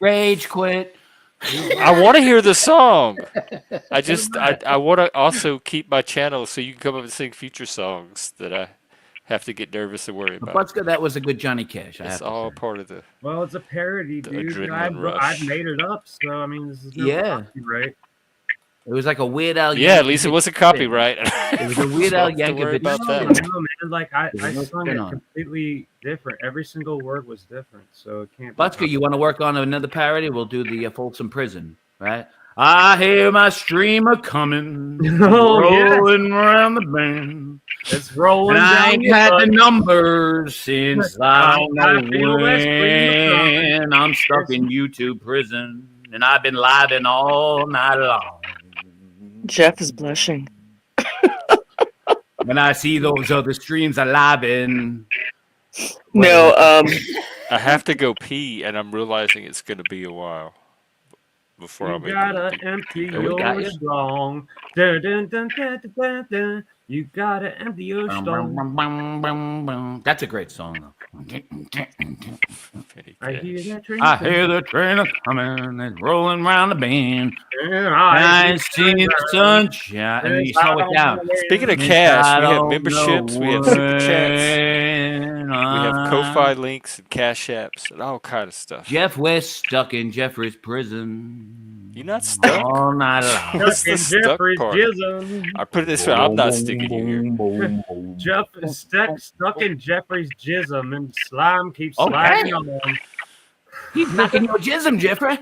Rage quit. I want to hear the song. I want to also keep my channel so you can come up and sing future songs that I have to get nervous and worry about. Butska, that was a good Johnny Cash. I It's have to all say. part of the Well, it's a parody, dude. adrenaline I've rush. made it up, so I mean, this is no Yeah. copyright. It was like a Weird Al. Yeah, at least it wasn't copyright. It was a Weird Al Don't have to worry Yankovic about No, that. no, man. Like I There's no sung spin it on it. completely different. Every single word was different, so it can't. Butska, you want to work on another parody? We'll do the Folsom Prison, right? I hear my streamer coming, Oh, yeah. rolling around the band. It's rolling And I down ain't your had the butt. numbers since I don't I know feel that scream when. I'm stuck in YouTube prison, and I've been living all night long. Jeff is blushing. When I see those other streams alive in. No, I have to go pee, and I'm realizing it's going to be a while before You I'm able gotta to do. empty Oh, we got your you. strong. Dun, dun, dun, dun, dun, dun, dun. You gotta empty your strong. That's a great song, though. I hear that train. I hear the train a coming, it's rolling round the bend. And I see the sunshine. And you slow it down. Speaking of Yes, cash, I we have don't memberships, we have know super chats, when we have I- Ko-Fi links and cash apps and all kind of stuff. Jeff West stuck in Jeffrey's prison. You're not stuck. All night long. What's the Stuck in stuck Jeffrey's part? jism. I put it this way: I'm not sticking you here. Jeff is stuck in Jeffrey's jism, and slime keeps Okay. sliding on. He's knocking your jism, Jeffrey.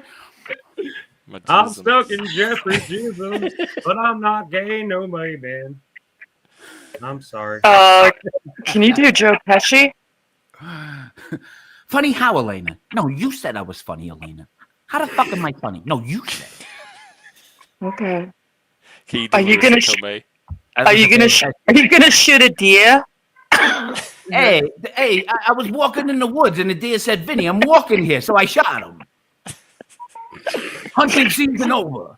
My I'm jism. stuck in Jeffrey Jisms, but I'm not gay no way, man. I'm sorry. Can you do Joe Pesci? Funny how, Elena? No, you said I was funny, Elena. How the fuck am I funny? No, you said it. Okay. Can you do Are you Marissa gonna Tomei? are you gonna shoot a deer? Hey, I was walking in the woods and the deer said, Vinny, I'm walking here. So I shot him. Hunting season over.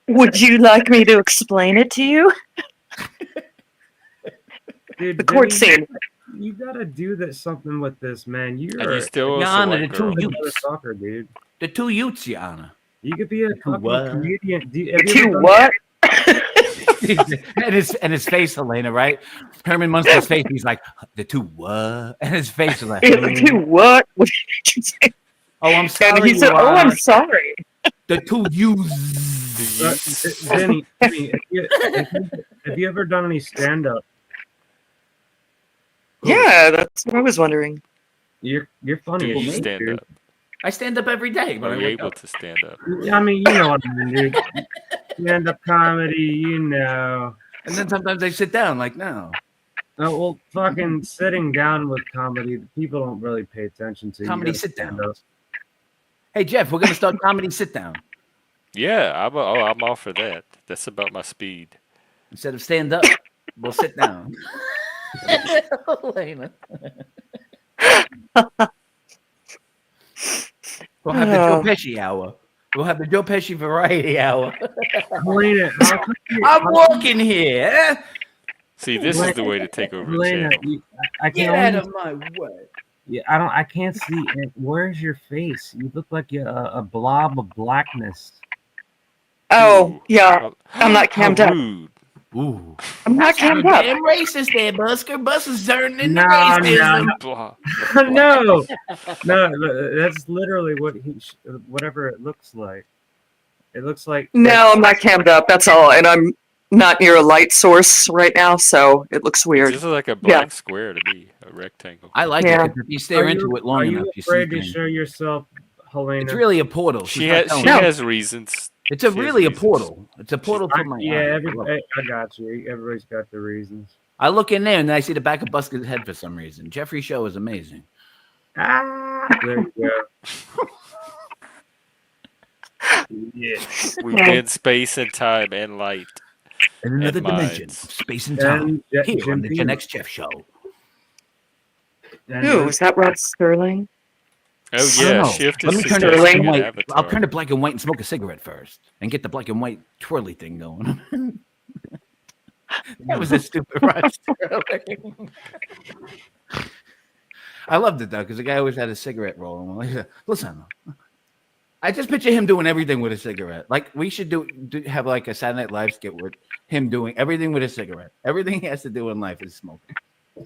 Would you like me to explain it to you? Dude, The court Vinny, scene. you gotta do that something with this, man. And you You're still Your also Honor, like the two girls. a Utes. soccer, dude. The two Utes, Your Honor. You could be a fucking what? comedian. Have The you two ever done what? and his face, Elena, right? Herman Munster's face. He's like, the two what? And his face is like, The two what? What did you say? oh, I'm sorry. And he said, Your "Oh, I'm Honor. sorry." The two U's. The Utes. Vinny, have you ever done any stand up? Yeah, that's what I was wondering. You're funny Do as you shit, stand dude. up? I stand up every day. When Are I you wake able up. to stand up? I mean, you know what I mean, dude. Stand up comedy, you know. And then sometimes I sit down, like, no. Oh, well, fucking sitting down with comedy, people don't really pay attention to. Comedy You gotta sit stand down. up. Hey, Jeff, we're going to start comedy sit down. Yeah, I'm all for that. That's about my speed. Instead of stand up, we'll sit down. Elena. We'll have the Joe Pesci hour. We'll have the Joe Pesci variety hour. Helena, how come I'm walking here. See, this is the way to take over the Helena, channel. I Get can out only, of my way. yeah, I can't see it. Where's your face? You look like a blob of blackness. Oh, Ooh. yeah. I'm not How cammed up. rude. Ooh. I'm not cammed up. Damn racist there, Busker. Buster's turning into No, racism. Blah. No, that's literally what whatever it looks like. It looks like No, I'm not cammed up. That's all. And I'm not near a light source right now, so it looks It weird. just looks like a Yeah. blank square to me, a rectangle. I like Yeah. it because if you stare into it long Are enough, you you see afraid to things. show yourself, Helena? It's really a portal. She She's not has telling she me. No. has reasons. It's a she has really a reasons. portal. It's a portal to my Yeah, eye. I got you. Everybody's got their reasons. I look in there and I see the back of Busker's head for some reason. Jeffrey's show is amazing. There you go. Yeah. We bend space and time and light. In another And dimension minds. of space and time. And Here Jim on the Beam. Gen X Jeff show. And Who? Is that Rod Sterling? Oh I don't yeah, know. Shift Let is me turn to black suggesting and an white. avatar. I'll turn to black and white and smoke a cigarette first and get the black and white twirly thing going. That was a stupid Rod Sterling. I loved it though, because the guy always had a cigarette roll. And like, listen, I just picture him doing everything with a cigarette. Like we should have like a Saturday Night Live skit with him doing everything with a cigarette. Everything he has to do in life is smoking,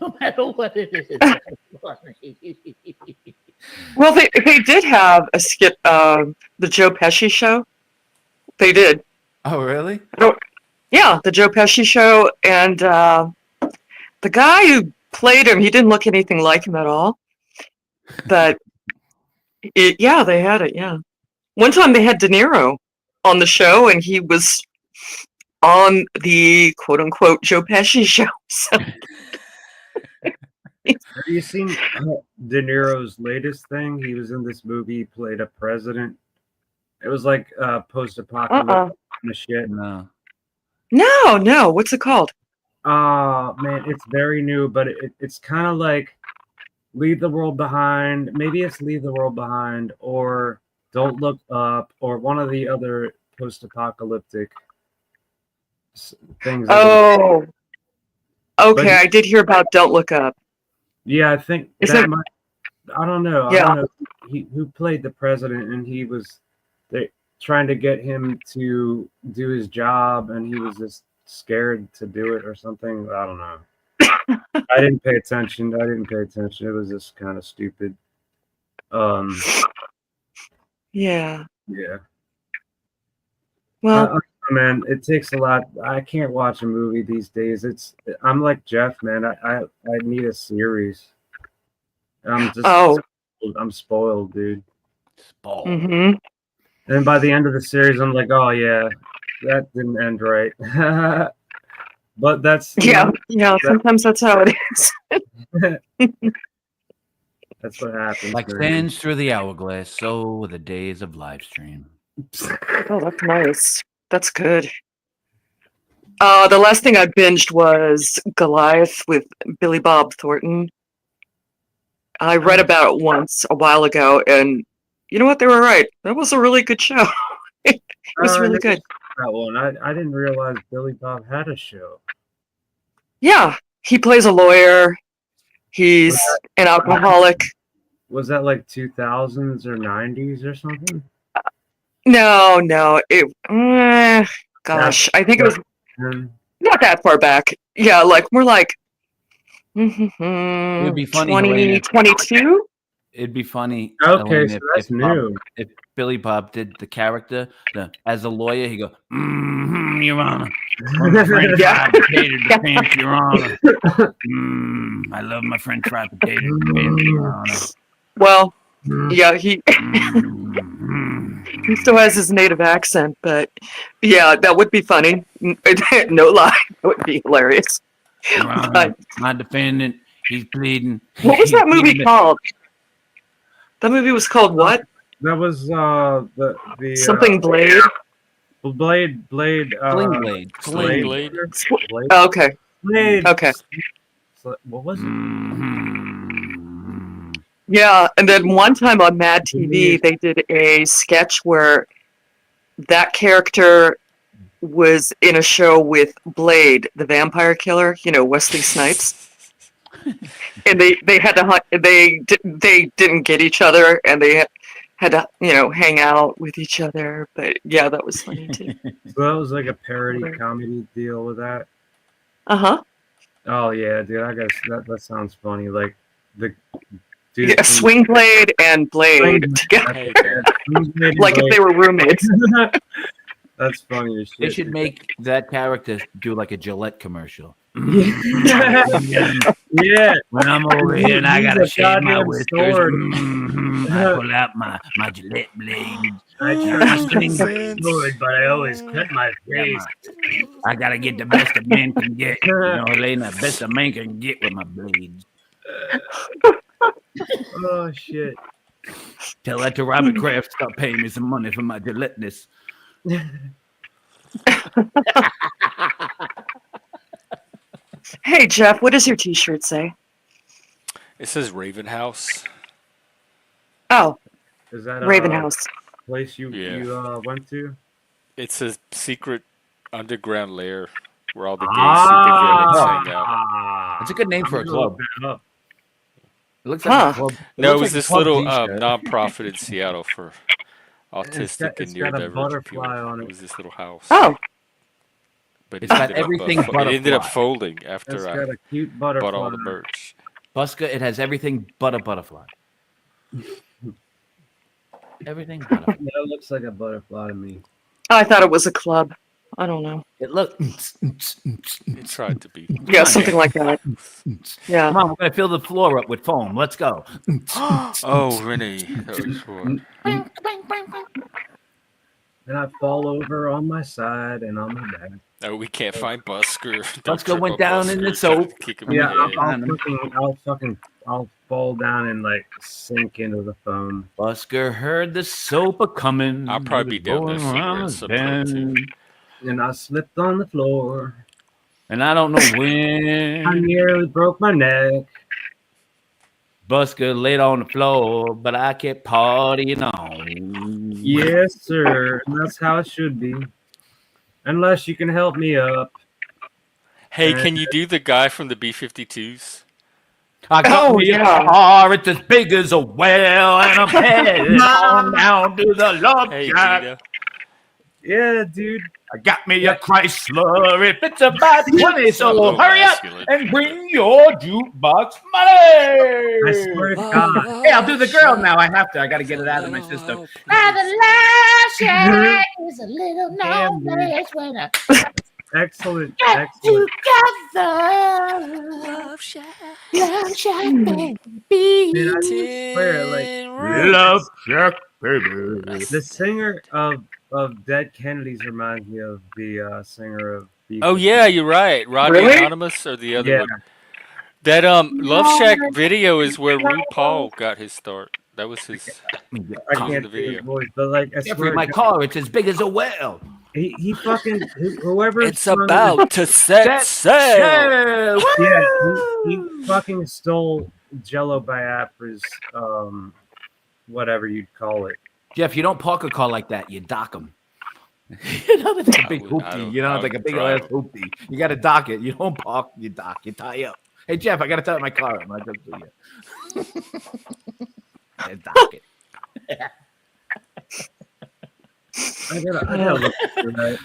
no matter what it is. Well, they did have a skit, the Joe Pesci show. They did. Oh, really? Yeah, the Joe Pesci show. And the guy who played him, he didn't look anything like him at all. But yeah, they had it. Yeah. One time they had De Niro on the show, and he was on the quote unquote Joe Pesci show. So Have you seen De Niro's latest thing? He was in this movie, he played a president. It was like post-apocalyptic kind of shit. No. no. What's it called? Man, it's very new, but it's kind of like Leave the World Behind. Maybe it's Leave the World Behind or Don't Look Up or one of the other post-apocalyptic things. Oh, okay. But- I did hear about Don't Look Up. Yeah, I think Is that it- might. I don't know. Yeah. I don't know who played the president, and he was trying to get him to do his job, and he was just scared to do it or something. I don't know. I didn't pay attention. It was just kind of stupid. Yeah. Yeah. Well, Man, it takes a lot. I can't watch a movie these days. I'm like Jeff, man. I need a series. I'm just. Oh. I'm spoiled, dude. Ball. Mm-hmm. And by the end of the series, I'm like, oh yeah, that didn't end right. But that's Yeah, yeah. Sometimes that's how it is. that's what happens. Like man. sands through the hourglass, so were the days of live stream. Oh, that's nice. That's good. The last thing I binged was Goliath with Billy Bob Thornton. I read about it once a while ago, and you know what? They were right. That was a really good show. It was really good. That one, I didn't realize Billy Bob had a show. Yeah, he plays a lawyer. He's an alcoholic. Was that like 2000s or 90s or something? No. Gosh, I think it was not that far back. Yeah, like more like It would be funny, Helena, 2022. It'd be funny. Okay, Helena, so that's new. If Billy Bob did the character, as a lawyer, he go, Your Honor. When my friend fried potato defense, Your Honor. I love my friend fried potato defense, Your Honor. Well, yeah, he he still has his native accent, but yeah, that would be funny. No lie, that would be hilarious. Your Honor, my defendant, he's pleading. What was that movie called? That movie was called what? That was the something Blade. Blade. Sling Blade. Oh, okay. Blade. Okay. What was it? Yeah, and then one time on Mad TV, they did a sketch where that character was in a show with Blade, the vampire killer. You know, Wesley Snipes. And they had to hunt. They didn't get each other, and they had to hang out with each other. But yeah, that was funny too. So that was like a parody comedy deal with that. Uh-huh. Oh yeah, dude, I guess that sounds funny. Like the dude. Yeah, Swing Blade and Blade together, like if they were roommates. That's funny as shit. They should make that character do like a Gillette commercial. Yeah. When I'm over here and I gotta shave my whiskers, I pull out my Gillette blade. I try to swing my sword, but I always cut my face. I gotta get the best a man can get. You know, Elena, best a man can get with my blades. Oh shit! Tell that to Robert Kraft. Stop paying me some money for my Gilletteness. Hey Jeff, what does your T-shirt say? It says Raven House. Oh, Is that Raven House. Place you went to? It's a secret underground lair where all the gay supervillains hang out. It's a good name for a club. It It looks like a club. No, it was this little non-profit in Seattle for autistic and got a neurodivergent people. butterfly on it. It was this little house. Oh, But It's got everything but it ended up butterfly. folding It's after got I a cute butterfly. bought all the merch. Buska, it has everything but a butterfly. Everything but a butterfly. That looks like a butterfly to me. I thought it was a club. I don't know. It looked. It tried to be. Yeah, something like that. Yeah. Come on, we're gonna fill the floor up with foam. Let's go. Oh, Renee, that was for. And I fall over on my side and on my back. Oh, we can't find Busker. Don't Busker trip went on down in Busker. the soap. Kick him Yeah, in the head. I'll fall down and like sink into the foam. Busker heard the soap a coming. I'll probably be down there somewhere at some point, too. And I slipped on the floor. And I don't know I when. nearly broke my neck. Busker laid on the floor, but I kept partying on. Yes, sir. And that's how it should be. Unless you can help me up. Hey, can you do the guy from the B-52s? I got me a car, it's as big as a well, and I'm headed on down to the love Hey, shack. Gina. Yeah, dude. I got me a Chrysler, if it's about 20, so little hurry up masculine. and bring your jukebox money. I swear to God. Hey, I'll do the girl now. I have to. I got to get it out of my system. Is a little known place when I Excellent. get Excellent. together. Love shack, baby. Man, I swear, like, Love Shack, baby. The singer of Dead Kennedys reminds me of the singer of Oh B-52. yeah, you're right. Rodney Really? Anonymous or the other Yeah, one. That Love Shack video is where RuPaul got his start. That was his. I He was in can't the do his video. voice, but like I Jeffrey, swear, to my God, car, it's as big as a whale. he fucking whoever It's sung the about to set Set sail. sail. yeah he Woo! fucking stole Jello Biafra's whatever you'd call it. Jeff, you don't park a car like that. You dock them. You know, that's like a big hoopty. You know, I it's like a would big drive ass 'em. hoopty. You got to dock it. You don't park, you dock, you tie up. Hey, Jeff, I got to tie up my car. I'm not going to you. And dock it. I gotta look for that.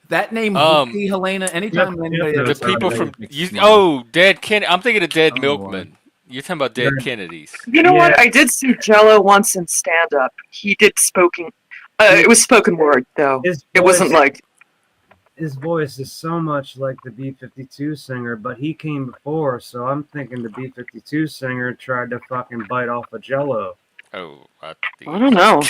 That name, Um, hoopty, Helena, anytime Yep, anybody yep, The ever says people sorry. that, from it makes me you. smile. Oh, Dead Kennedy. I'm thinking of Dead I don't know why. Milkman. You're talking about Dead Kennedys. You know Yeah. what? I did see Jello once in stand up. He did spoken. It was spoken word though. His It wasn't voice- like His voice is so much like the B-52 singer, but he came before, so I'm thinking the B-52 singer tried to fucking bite off a Jello. Oh, I think I don't know.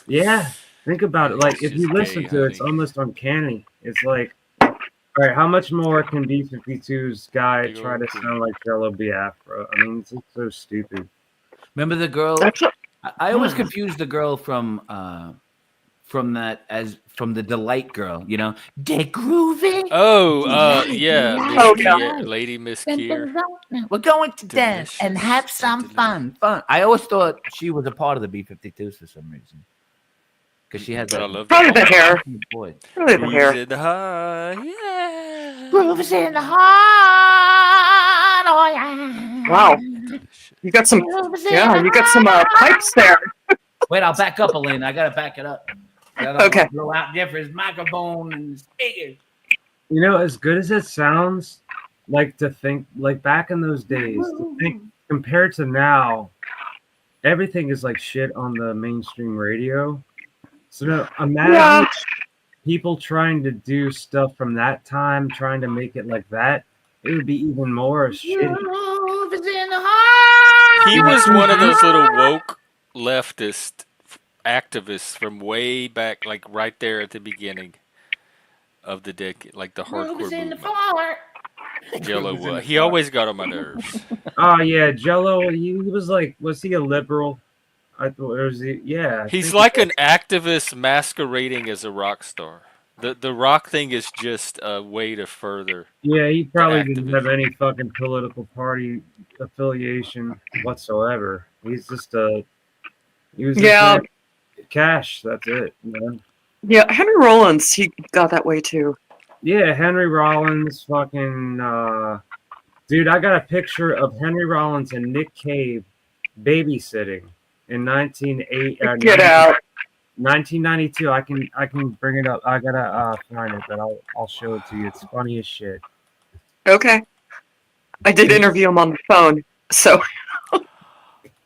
Yeah, think about it. Like It's if you just listen gay, to it, it's honey. almost uncanny. It's like, all right, how much more can B-52's guy Big try old to cookie. sound like Jello Biafra? I mean, it's just so stupid. Remember the girl? That's a, I always confuse the girl from the Delight girl, you know, Dick Groovy. Oh, yeah, Miss Oh, yeah. Kier, Lady Miss Kier. We're going to dance and Delicious have and some delicious. fun. I always thought she was a part of the B-52s for some reason, because she had But I that. love probably the hair. Boy, Probably the Grooves hair. in the high, yeah. Grooves in the heart. Oh yeah. Wow. Delicious. You got some. Grooves in Yeah, the you got some pipes there. wait, I'll back up, Elena. I gotta back it up. Gotta Okay. blow out Jeffrey's microphone and speakers. You know, as good as it sounds, like to think, like back in those days, to think compared to now, everything is like shit on the mainstream radio. So now imagine Yeah. people trying to do stuff from that time, trying to make it like that. It would be even more shitty. Grooves in the heart. He was one of those little woke leftist activists from way back, like right there at the beginning of the decade, like the hardcore Grooves in the movement. heart. Jello Grooves in was. the He car. always got on my nerves. Oh yeah, Jello. He was like, was he a liberal? I thought, or was he? Yeah, I He's think like an activist masquerading as a rock star. The rock thing is just a way to further. yeah, he probably didn't have activism. any fucking political party affiliation whatsoever. He's just a. He was just Yeah. there. Cash. That's it. Man. Yeah. Henry Rollins, he got that way too. Yeah, Henry Rollins, fucking dude. I got a picture of Henry Rollins and Nick Cave babysitting in Get out. 1992. I can bring it up. I gotta find it, but I'll show it to you. It's funny as shit. Okay. I did interview him on the phone. So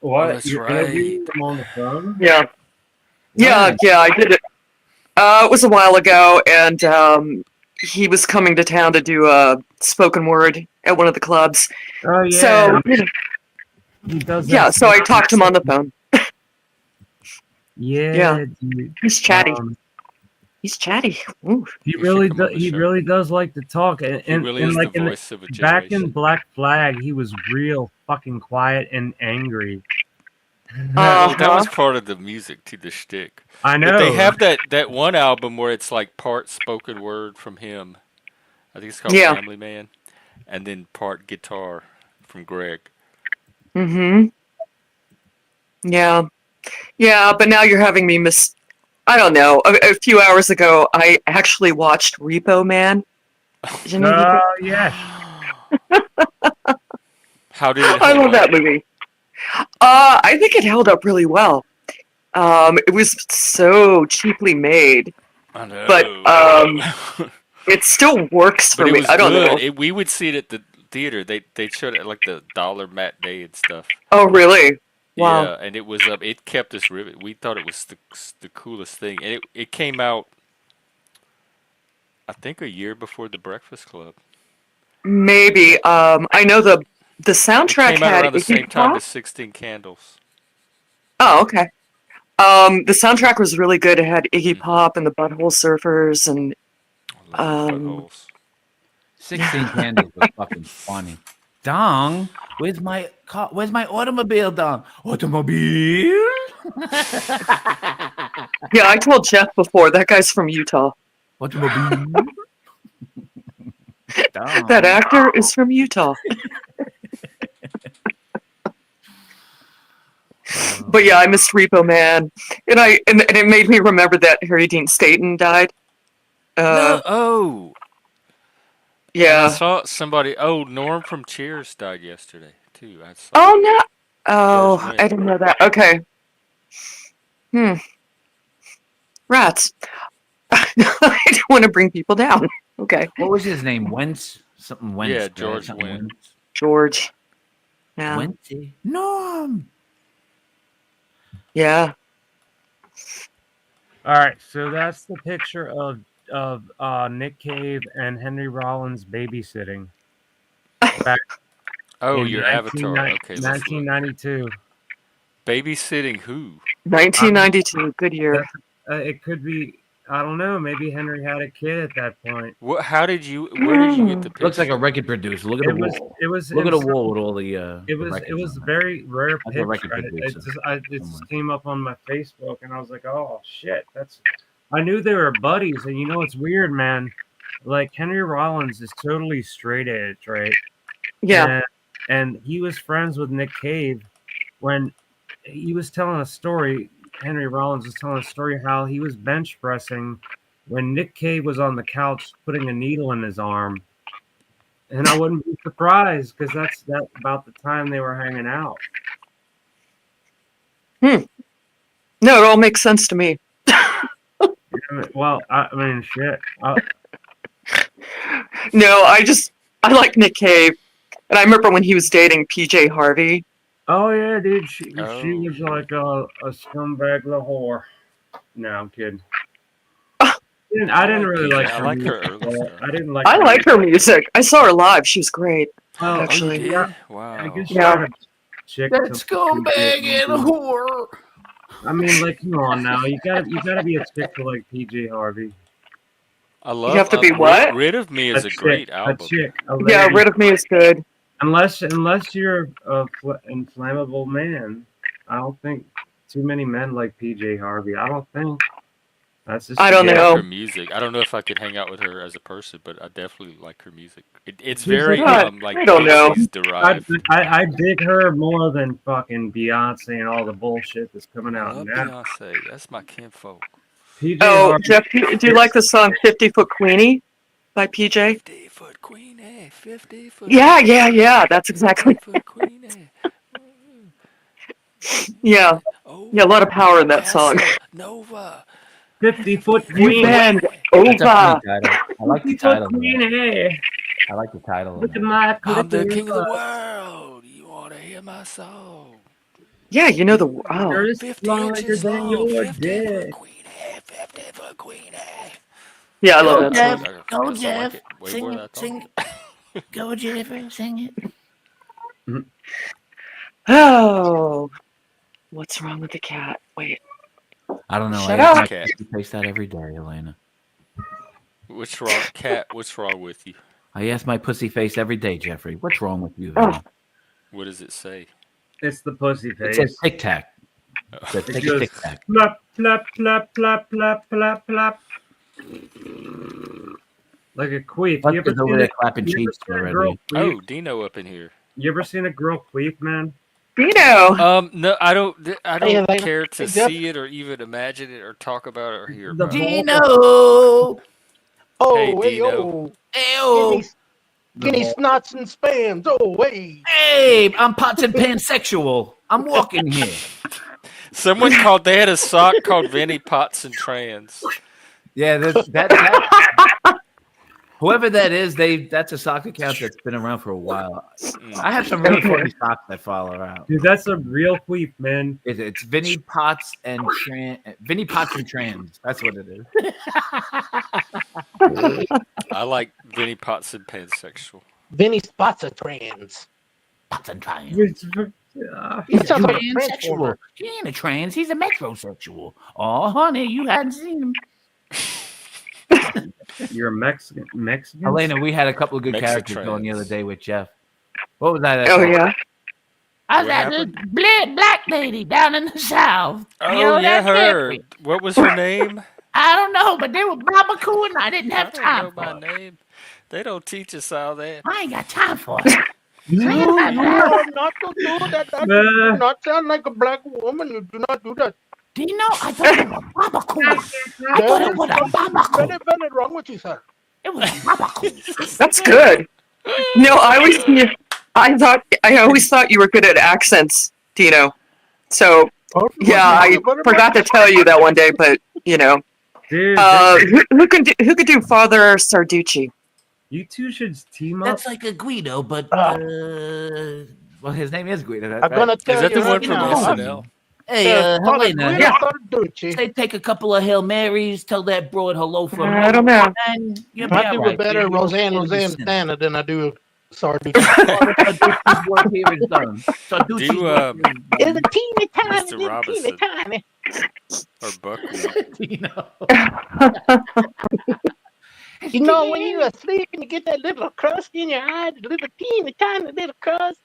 What? that's You right. interviewed him on the phone? yeah. Yeah, When? yeah, I did it. It was a while ago, and he was coming to town to do a spoken word at one of the clubs. Oh yeah. So he does that. yeah, so I talked to him on the phone. Yeah, dude. He's chatty. He's chatty. Ooh. He We really should come on does. the He show. really does like to talk, and He really is like the in voice of a back in generation. Black Flag, he was real fucking quiet and angry. Well, that was Uh-huh. part of the music to the shtick. I know. But they have that one album where it's like part spoken word from him. I think it's called Yeah. Family Man, and then part guitar from Greg. Mm-hmm. Yeah. Yeah, but now you're having me miss. I don't know. A few hours ago, I actually watched Repo Man. Did you know Repo- Oh yeah. How did it I hold love up? that movie. I think it held up really well. It was so cheaply made, I know. but it still works for but it me. was I don't good. know. We would see it at the theater. They showed it at like the dollar matinee and stuff. Oh, really? Wow. Yeah, and it was up. It kept us riveted. We thought it was the coolest thing, and it came out, I think, a year before The Breakfast Club. Maybe. I know the It soundtrack came out had around the Iggy same time Pop. as 16 Candles. Oh, okay. The soundtrack was really good. It had Iggy Pop and the Butthole Surfers, and I love those um, buttholes. 16 Candles was fucking funny. Dong, where's my car? Where's my automobile, Dong? Automobile? yeah, I told Jeff before that guy's from Utah. Automobile? That Dong. actor is from Utah. But yeah, I missed Repo Man, and it made me remember that Harry Dean Stanton died. No, oh, and I Yeah. saw somebody. Oh, Norm from Cheers died yesterday too. I saw Oh no. George Oh, Wendt. I didn't know that. Okay. Rats. I don't want to bring people down. Okay. What was his name? Wentz? Something Wentz. Yeah, right? George Something Wendt. Wentz. George. Yeah. Wenty. Norm. Yeah. All right, so that's the picture of Nick Cave and Henry Rollins babysitting back Oh, in your avatar. Okay, let's look. 1992. Babysitting who? 1992. Good year. That's, it could be, I don't know, maybe Henry had a kid at that point. What? How did you? Where did you get the picture? Looks like a record producer. Look at the wall. It was Look at the in wall with all the. It was a very rare Like a record picture. It producer just came up on my Facebook, and I was like, "Oh shit, that's." I knew they were buddies, and you know it's weird, man. Like Henry Rollins is totally straight edge, right? Yeah. And he was friends with Nick Cave when he was telling a story. Henry Rollins was telling a story how he was bench pressing when Nick Cave was on the couch putting a needle in his arm. And I wouldn't be surprised because that's about the time they were hanging out. No, it all makes sense to me. Well, I mean, shit. No, I like Nick Cave, and I remember when he was dating PJ Harvey. Oh yeah, dude. She Oh, was like a scumbag little whore. No, I'm kidding. I didn't really PJ. like I her like her music. early stuff. I didn't like. I like her music. I saw her live. She was great. Well, actually. Oh, you did? Wow. I guess Yeah. you're a chick. That scumbag and a whore. I mean, like, come on now. You gotta be a chick to like PJ Harvey. I love. You have to be what? Rid of Me is a great album. A chick. A Yeah, lady. Rid of Me is good. Unless you're a inflammable man, I don't think too many men like PJ Harvey. I don't think. That's just I don't I know. like her music. I don't know if I could hang out with her as a person, but I definitely like her music. It's She's very like- like I don't know. Pixies derived. I dig her more than fucking Beyonce and all the bullshit that's coming I out love now. Beyonce. That's my kinfolk. PJ Oh, Harvey, Jeff, do you like the song 50 Foot Queenie by PJ? 50-foot queenie, 50-foot. Yeah. That's exactly. 50-foot queenie. Yeah. Yeah, a lot of power in that song. Nova. 50-foot You queen. bend That's a over. funny title. I like the 50-foot title. of queen. that. Hey, I like the title. of look at that. my I'm the clitoris. king of the world. You want to hear my song? Yeah, you know the. Oh. Yours 50 longer inches than long, your 50-foot dick. queenie, 50-foot queenie. Yeah, I love Go, that Jeff. song. I Go, guess I like Jeff. it way Sing more than I it. thought. Sing it. Go, Jennifer. Sing it. Oh. What's wrong with the cat? Wait. I don't know. Shut I ask up. my Cat. pussy face that every day, Elena. What's wrong, Cat? What's wrong with you? I ask my pussy face every day, Jeffrey. What's wrong with you? Oh. honey? What does it say? It's the pussy It face. says tic tac. It says It take a goes tic tac. plop, plop, plop, plop, plop, plop, plop. Like a queef. Buck You ever is over seen there a- clapping you ever cheeks seen a girl already. queef? Oh, Dino up in here. You ever seen a girl queef, man? Dino. No, I don't Hey, Elena. care to Hey, Jeff. see it or even imagine it or talk about it or hear The about it. Dino. Hey, Oh, hey, Dino. oh. Ew. Give me snots and spams. Oh, hey. Hey, I'm pots and pansexual. I'm walking here. Someone they had a sock called Vinny Pots and Trans. Yeah, that whoever that is, that's a sock account that's been around for a while. I have some really funny socks that follow out. Dude, that's a real queef, man. It's Vinny Potts and Vinny Potts and Trans. That's what it is. I like Vinny Pots and Pansexual. Vinny Spots a trans. Potts and Trans. He's That a sounds like a transsexual. transformer. He ain't a trans. He's a metrosexual. Oh, honey, you hadn't seen him. You're a Mexican. Elena, we had a couple of good characters Mexitrans. going the other day with Jeff. What was that? Oh yeah. I was What that happened? black lady down in the south. Oh You know yeah, that her. chick? What was her name? I don't know, but they were barbacoa and I didn't I have don't time know for my it. name. They don't teach us all that. I ain't got time for it. You Forget about are that. not to do that. That you do not sound like a black woman. You do not do that. Dino, I thought it was barbacoa. I thought it was a Very, barbacoa. very wrong with you, sir. It was a barbacoa. That's good. No, I always thought you were good at accents, Dino. So yeah, I forgot to tell you that one day, but you know, Dude, who could do Father Sarducci? you two should team up. That's like a Guido, but well, his name is Guido. I'm gonna tell Is that you the one right from now. SNL? Hey, Father Helena, Guido Sarducci. say take a couple of Hail Marys, tell that broad hello from I don't know. and you'll be I do all a right. better You'll Roseanne stand the sin. Santana than I do Sarducci. Sarducci's work here is done. Sarducci's Do work here It's a teeny tiny, Mr. teeny Robinson tiny. or Buckwheat? is done. You know, when you're asleep and you get that little crust in your eye, the little teeny tiny little crust.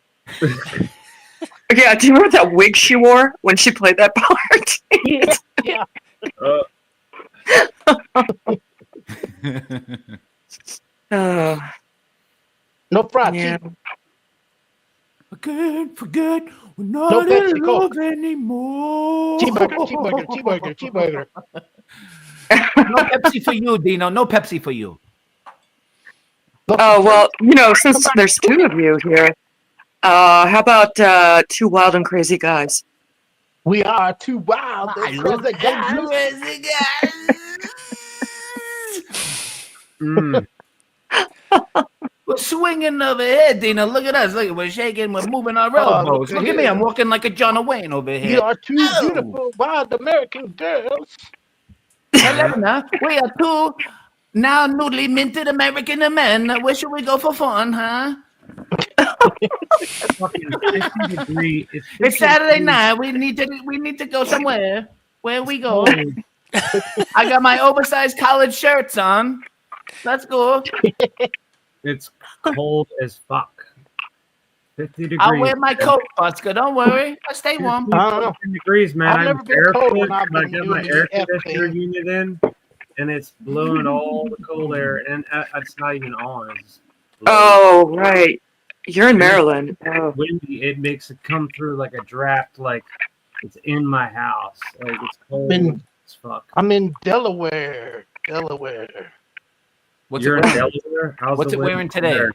Yeah, do you remember that wig she wore when she played that part? Yeah. No fried Yeah. chicken. Forget, we're No not Pepsi in Coke. love anymore. Cheeseburger. No Pepsi for you, Dino. No Pepsi for you. Oh well, you know, since there's two of you here, how about two wild and crazy guys? We are too wild. I love the guys. Mm. We're swinging over here, Dino. Look at us. Look, we're shaking. We're moving our Oh, elbows. look Look at at me. here. I'm walking like a John Wayne over here. You are two Oh. beautiful wild American girls. Helena, we are two now newly minted American men. Where should we go for fun, huh? Fucking 50 degree. It's Saturday night. We need to go somewhere. Where we go? I got my oversized collared shirts on. Let's go. It's cold as fuck. 50 degrees. I'll wear my coat, Busker. Don't worry. I stay warm. I don't know. 50 degrees, man. I've never been cold when I've I been got my doing air the F conditioner thing. unit in, and it's blowing all the cold air, and it's not even on. It's blowing. Oh right, you're in Maryland. Oh. Windy. It makes it come through like a draft, like it's in my house. Like it's cold as fuck. I'm in Delaware. What's You're it in wearing? Delaware? How's What's the it wind wearing today? there?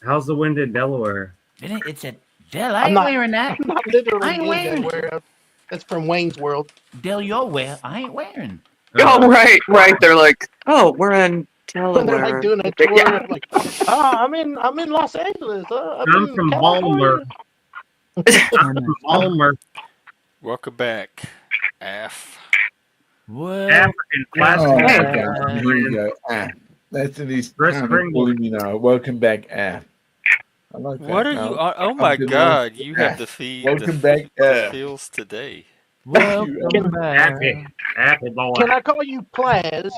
How's the wind in Delaware? It's a Del. I I'm ain't not- wearing that. I'm not literally I ain't in wearing it. Delaware. That's from Wayne's World. Del, you're wear. I ain't wearing. Oh right. They're like, oh, we're in When they're Delaware. like doing a tour, Yeah. like, I'm in Los Angeles. I'm from Balmer. I'm from Balmer. Welcome back, Af. What? African classic. Oh, Hey. okay. Here we go. That's what he's Chris kind of Pringle. calling me now. Welcome back, I like that. What are now. you? Oh my Good God! Lord. You have the feed. Welcome back, The feels today. Welcome back. Happy boy. Can I call you Plaz?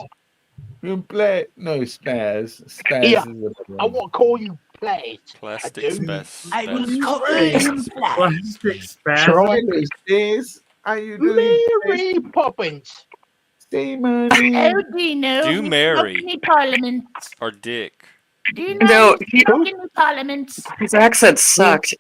You play no spaz. Spaz Yeah. is a I want to call you Plaz. Plastic do. spaz. I will spaz- cover him flat. Plastic spasm. Troy Hello, Stace. How you doing? Mary Poppins. Stay money. Oh, Dino. Do you marry. smoking me Parliament. Or Dick. Dino, No, you smoking me Parliament. his accent sucked.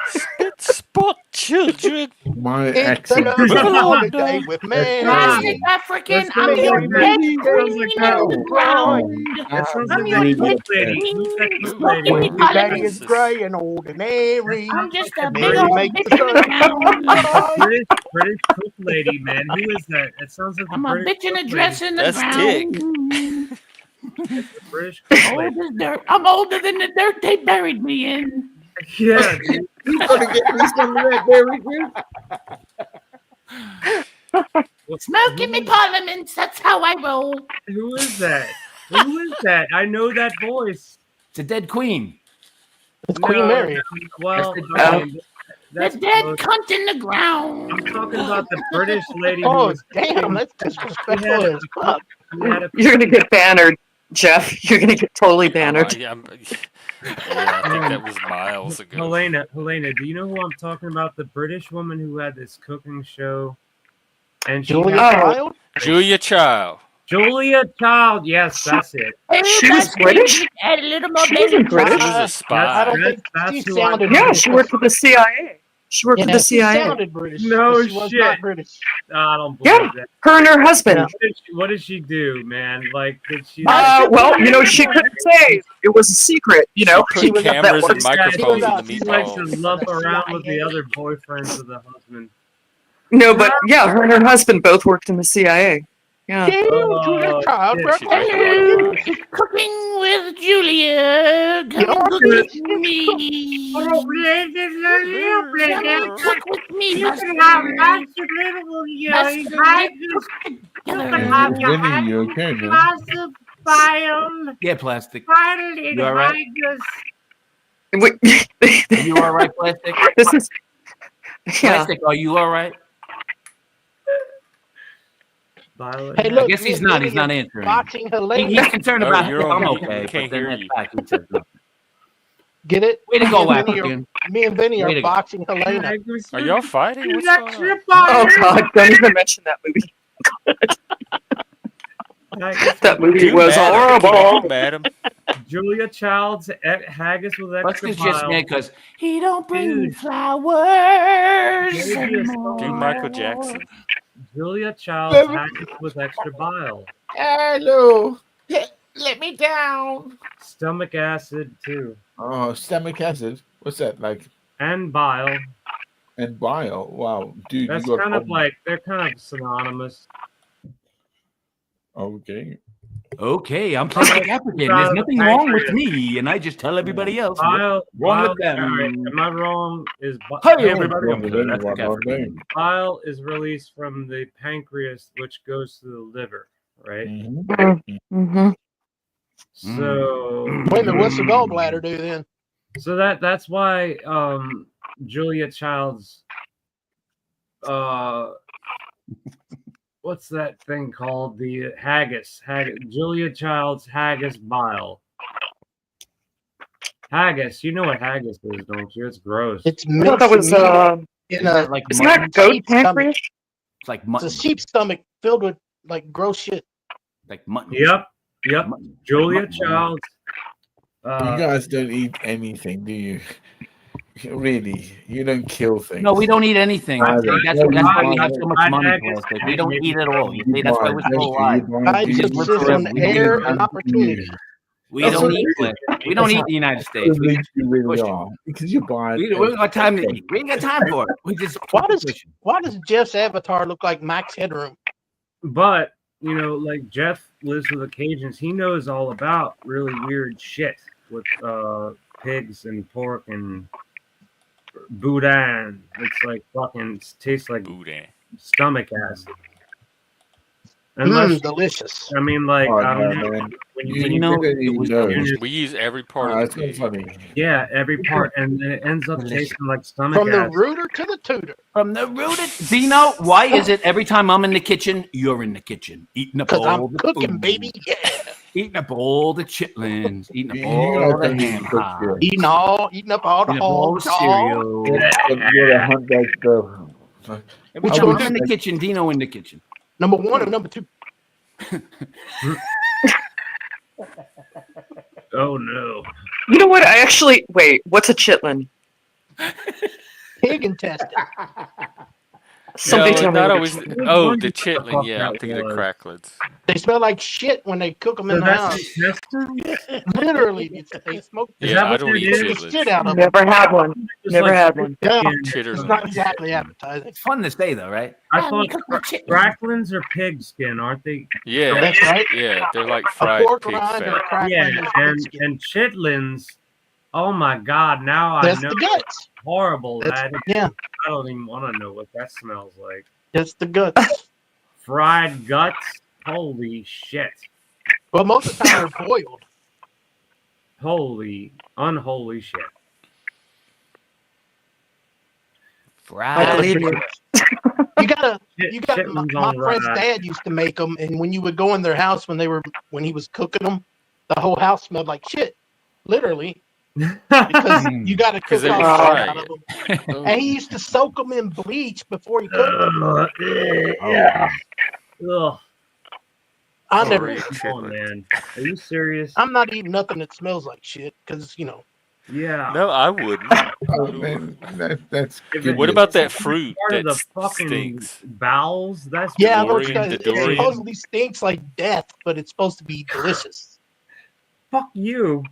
Spit spot children. My It's accent. another Come on, holiday dog. with Mary. Plastic African. Let's I'm go, your baby. dead That sounds queen like of the that. ground. That sounds I'm like your that really dead Cook lady. queen. Who's that Cook Smoking lady? me When your day Parliament. is gray and ordinary. I'm just a Mary big old makes bitch the in the sun ground. British Cook lady, man. Who is that? It sounds like I'm the a British bitch in a Cook dress lady. in the That's ground. The British Cook lady. Old as dirt. I'm older than the dirt they buried me in. Yeah, dude. You gonna get me some of that berry juice? Smoking me Parliaments. That's how I roll. Who is that? Who is that? I know that voice. It's a dead queen. It's Queen Mary. Well, That's I Oh. mean, The that's dead close. cunt in the ground. I'm talking about the British lady who Oh, was damn, cooking. that's She disrespectful had a as fuck. She had a You're gonna get bannered, Jeff. You're gonna get totally bannered. Yeah, I think that was miles ago. Helena, do you know who I'm talking about? The British woman who had this cooking show, and she Julia had Child? Julia Child. Julia Child. Yes, that's it. She was Everybody British? add a little more She wasn't baby. She British. was a I spy. don't think That's she who I'm sounded Yeah, British. she worked for the CIA. She worked for Yeah, the she CIA. sounded British. No but she was shit. not British. I don't believe Yeah, that. her and her husband. Yeah. What did she do, man? Like, did she? Well, she couldn't say. It was a secret, She She put was that cameras and works. microphones in the She likes to meatballs. lump around with the other boyfriends of the husband. No, but yeah, her and her husband both worked in the CIA. Yeah. Damn, Julia Child. shit. We're She drank a lot of Hello, wine. cooking with Julia. Come You're cook good. with me. Come cook with me, You master. can have lots of little Master, let's cook together. Vinny, you okay, man? lots of bile, Yeah, Plastic. bile in You all right? Wait, Are you all right, Plastic? this is yeah. Plastic, are you all right? Violet. Hey, I look, guess me he's and not. Vinny He's not are answering. Boxing Helena. He's concerned Oh, about you're him. on I'm mute. okay, We can't but then hear that's you. back. He says no. Get it? Way to go, Me and Vinny African. me and Vinny Way are to go. boxing Helena. Are y'all fighting? What's going on? Oh God, don't even mention that movie. That movie Do was Madam. Can you horrible. do Madam? Julia Child's haggis with extra Buster's just bile. mad because he don't bring me Dude. flowers Maybe a anymore. Do Michael Jackson. Julia Child's haggis with extra bile. Hello. Let me down. Stomach acid too, Oh, stomach acid. What's that like? and bile. And bile. Wow, dude, That's you got kind of problems. like they're kind of synonymous. Okay. Okay, I'm Plastic African. There's nothing wrong with me, and I just tell everybody else Bile, what's wrong bile. with them. All right, am I wrong? Is Hey, bile, everybody, I'm Wrong with Plastic anyone, aren't they? African. bile is released from the pancreas, which goes to the liver, right? Mm-hmm. So Wait a minute, what's the gallbladder do then? So that's why Julia Child's what's that thing called? The haggis. Julia Child's haggis bile. Haggis, you know what haggis is, don't you? It's gross. It's I thought that was in a Like isn't mutton? that goat sheep's stomach. pancreas? It's like It's mutton. a sheep's stomach filled with like gross shit. Like mutton. Yep. Mutton. Julia Mutton. Child's You guys don't eat anything, do you? Really? You don't kill things. No, we don't eat anything. I See, don't. that's No, why we you have so much buy money, haggis. Plastic. We don't eat at all. You see, You that's why buy we're still jerky, alive. you buy I beef, subsist on you air eat and opportunity. We That's don't what eat it Plastic. is. We don't That's eat how in the United States. We privileged just you really push it. are because you buy. We don't got time to eat. We ain't got time for it. We just Why keep does pushing. Jeff's avatar look like Max Headroom? But you know, like Jeff lives with the Cajuns, he knows all about really weird shit with pigs and pork and boudin. It's like fucking tastes like Boudin. stomach acid. Unless Delicious. I mean, like Oh, I don't no, know. man. When You, you, You you know, don't it even was know. delicious. We use every part That's of the so pig. funny. yeah, every part, and then it ends up Delicious. tasting like stomach From the acid. rooter to the tutor. From the rooted Dino, why is it every time I'm in the kitchen, you're in the kitchen eating up Because all I'm the cooking, food, baby. Yeah. eating up all the chitlins, eating up You all guys the don't even ham cook hocks, good. Eating up all the eating up all the hogs. cereal. You're a hunt that stuff. Every Which time one? I'm in the kitchen, Dino in the kitchen. Number one or number two? Oh no! You know what? I actually wait. What's a chitlin? Pig intestine. Somebody No, tell me. not What a always. chitlin. Oh, Wonder the what the chitlin. fuck Yeah, I'm that thinking of was. cracklins. They smell like shit when they cook them in So the that's house. intestines. Literally, they smoke Is Yeah, that I what don't that eat is? the chitlins. shit out of them. Never had one. Just Never like had one. Yeah, Chitter it's meat. not exactly appetizing. It's fun to say, though, right? I thought cracklins are pig skin, aren't they? Yeah, That's right. yeah, they're like A fried pork pig rind or a fat. crackling Yeah, is pig and skin. chitlins. Oh my God! Now I That's know the guts. horrible That's- that. yeah. I don't even want to know what that smells like. That's the guts. Fried guts. Holy shit! Well, most of the time they're boiled. Holy unholy shit! I believe you. You got Chitlins my on friend's rye. dad used to make them, and when you would go in their house when he was cooking them, the whole house smelled like shit, literally, because you got to Because cook they all were the shit frying out of it. them. And he used to soak them in bleach before he cooked them. Yeah. Ugh. I Oh, never. ate Come on, chitlins. man. Are you serious? I'm not eating nothing that smells like shit because Yeah. No, I wouldn't. Oh, man, that's If good. What it's about that part fruit of that the fucking stinks? bowels, that's Yeah, I know what you Dorian, guys. the It durian. supposedly stinks like death, but it's supposed to be delicious. fuck you.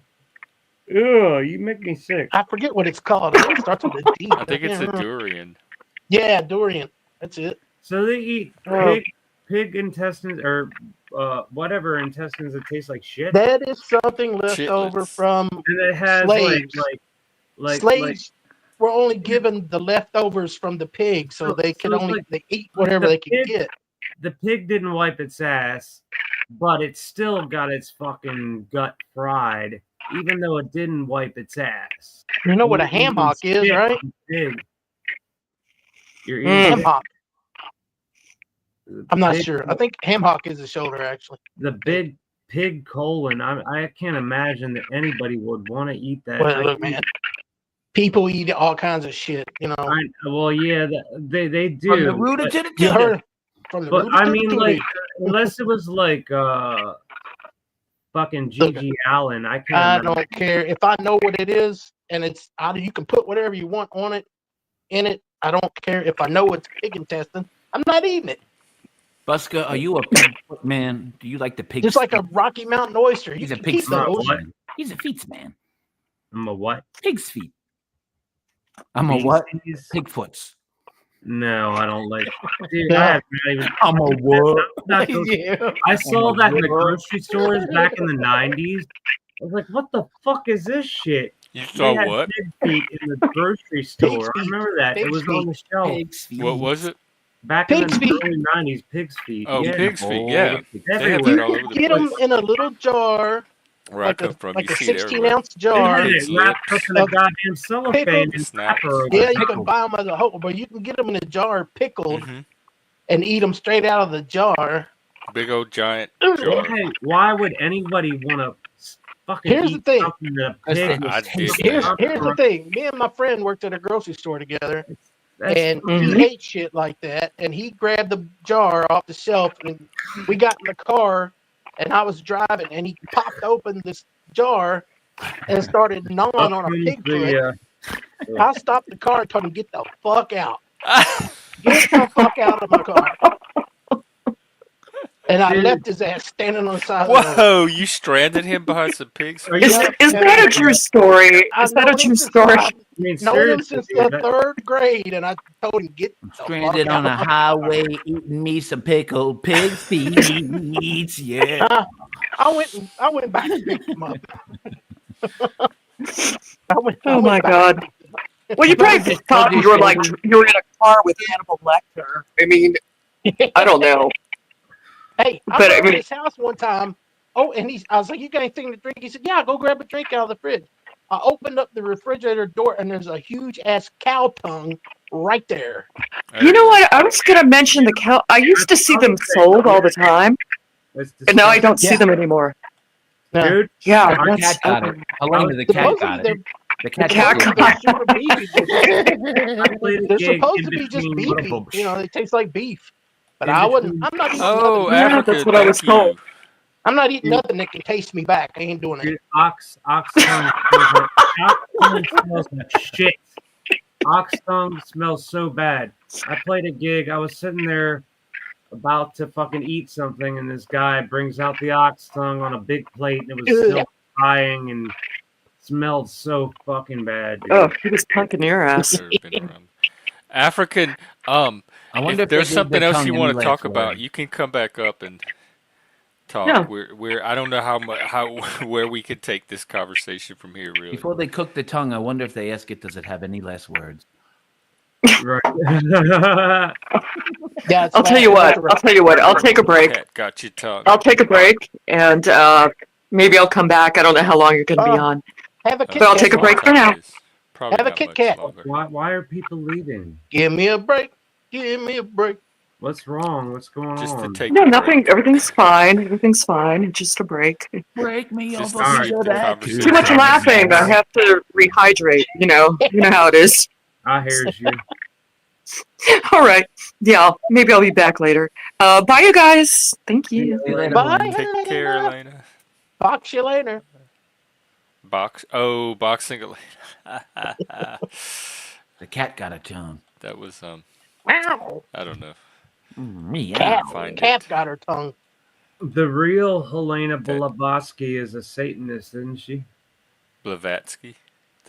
Ugh, you make me sick. I forget what it's called. I think it starts with a D. I think it's a can't remember. durian. Yeah, durian. That's it. So they eat pig intestines or whatever intestines that taste like shit. That is something left over Chitlins. from And it has slaves. like Slaves were only given the leftovers from the pig, so they could it's only like they eat whatever the they could pig- get. the pig didn't wipe its ass, but it still got its fucking gut fried, even though it didn't wipe its ass. You know what a You ham can hock is, spit right? on pig. You're Ham eating hock. I'm not pig- sure. I think ham hock is the shoulder, actually. the big pig colon. I can't imagine that anybody would want to eat that. Well, look, man. People eat all kinds of shit, Well, yeah, they do. From the rooter but- to the You tutor. heard from the But rooter I to the mean, tootie. like, unless it was like fucking Gigi Allen, I can't. I remember. don't care if I know what it is, and it's you can put whatever you want on it, in it. I don't care if I know it's pig intestine. I'm not eating it. Busker, are you a pig foot man? Do you like the pig? Just like a Rocky Mountain oyster. You He's a can pig keep feet those. man. He's a feet man. I'm a what? Pig's feet. I'm a what? Beasties? Pig foots. No, I don't like. Dude, No. I have not even. I'm a what? Yeah. I saw that in the grocery stores back in the '90s. I was like, "What the fuck is this shit?" You They saw had what? pig feet in the grocery store. I feet. remember that. It Pig's was on the shelf Pig's feet. What was it? back in Pig's the feet. early '90s. Pig's feet. Oh, yeah. pig's feet. Oh, Yeah, they have everywhere. that all over the Get them place. in a little jar, Where I come from, like you a see it 16 everywhere. ounce They jar. had Pig's it wrapped up in a of goddamn cellophane pickled and snaps. wrapper. Yeah, you can Pickled. buy them as a whole, but you can get them in a jar pickled Mhm. and eat them straight out of the jar. Big old giant jar. Why would anybody want to fucking Here's the eat thing. something that a That's pig the- I was did Here's that. here's the thing. Me and my friend worked at a grocery store together, That's and fucking- he ate shit like that. And he grabbed the jar off the shelf, and we got in the car, and I was driving, and he popped open this jar and started gnawing up on a comes pig foot. the, I stopped the car and told him, "Get the fuck out! Get the fuck out of my car!" And I Dude. left his ass standing on the side of the road. Whoa! You stranded him behind some pigs. Are you Is that a true story? Is that a true story? I mean, Known him seriously, since dude, the that- third grade, and I told him, "Get the Stranded fuck on a out." highway eating me some pickled pig feet. Yeah. I went back to pick him up. Oh my God. Well, you probably thought you were like you were in a car with Hannibal Lecter. I mean, I don't know. Hey, I But I went to mean- his house one time. Oh, and I was like, "You got anything to drink?" He said, "Yeah, go grab a drink out of the fridge." I opened up the refrigerator door, and there's a huge ass cow tongue right there. You know what? I was gonna mention the cow. I used to see them sold all the time, that's and now I disgusting. don't see them anymore. Dude, Yeah, Our cat that's got it. How long did the cat Supposedly got it? they're, The cat cat got it. got they're super beefy. I played a They're gig supposed in to be just between beefy. little- You know, they taste like beef. But In I between- wouldn't. I'm not eating Oh, nothing. Yeah, Africa! that's what I was Thank you. told. I'm not eating nothing that can taste me back. I ain't doing it. Dude, ox tongue smells like shit. Ox tongue smells so bad. I played a gig. I was sitting there about to fucking eat something, and this guy brings out the ox tongue on a big plate, and it was still frying and smelled so fucking bad. Dude. Oh, he was punking your ass. Never been around. African. I wonder If they there's gave something the else tongue you any want to last talk about, word. you can come back up and talk. Yeah. We're I don't know how where we could take this conversation from here. Really. Before they cook the tongue, I wonder if they ask it, does it have any last words? Right. Yeah, it's I'll tell you what. I'll tell you what. I'll take a break. Cat got your tongue. I'll take a break, and maybe I'll come back. I don't know how long you're going to be on. Have a Uh, But I'll take a break for now. Probably Have a not Kit much Kat. longer. Why are people leaving? Give me a break. Give me a break. What's wrong? What's going Just to on? take No, a nothing. break. Everything's fine. Everything's fine. Just a break. Break me Just off to a All piece keep of the that. conversation. Too much laughing. I have to rehydrate. You know how it is. I hears you. All right. Yeah, maybe I'll be back later. Bye, you guys. Thank you. See you later, Bye, Helene. Take care, Helena. Elena. Box you later. Boxing Elena. The cat got a tongue. That was Meow. I don't know. Meow. Cat. Find Cat it. got her tongue. The real Helena That- Blavatsky is a Satanist, isn't she? Blavatsky.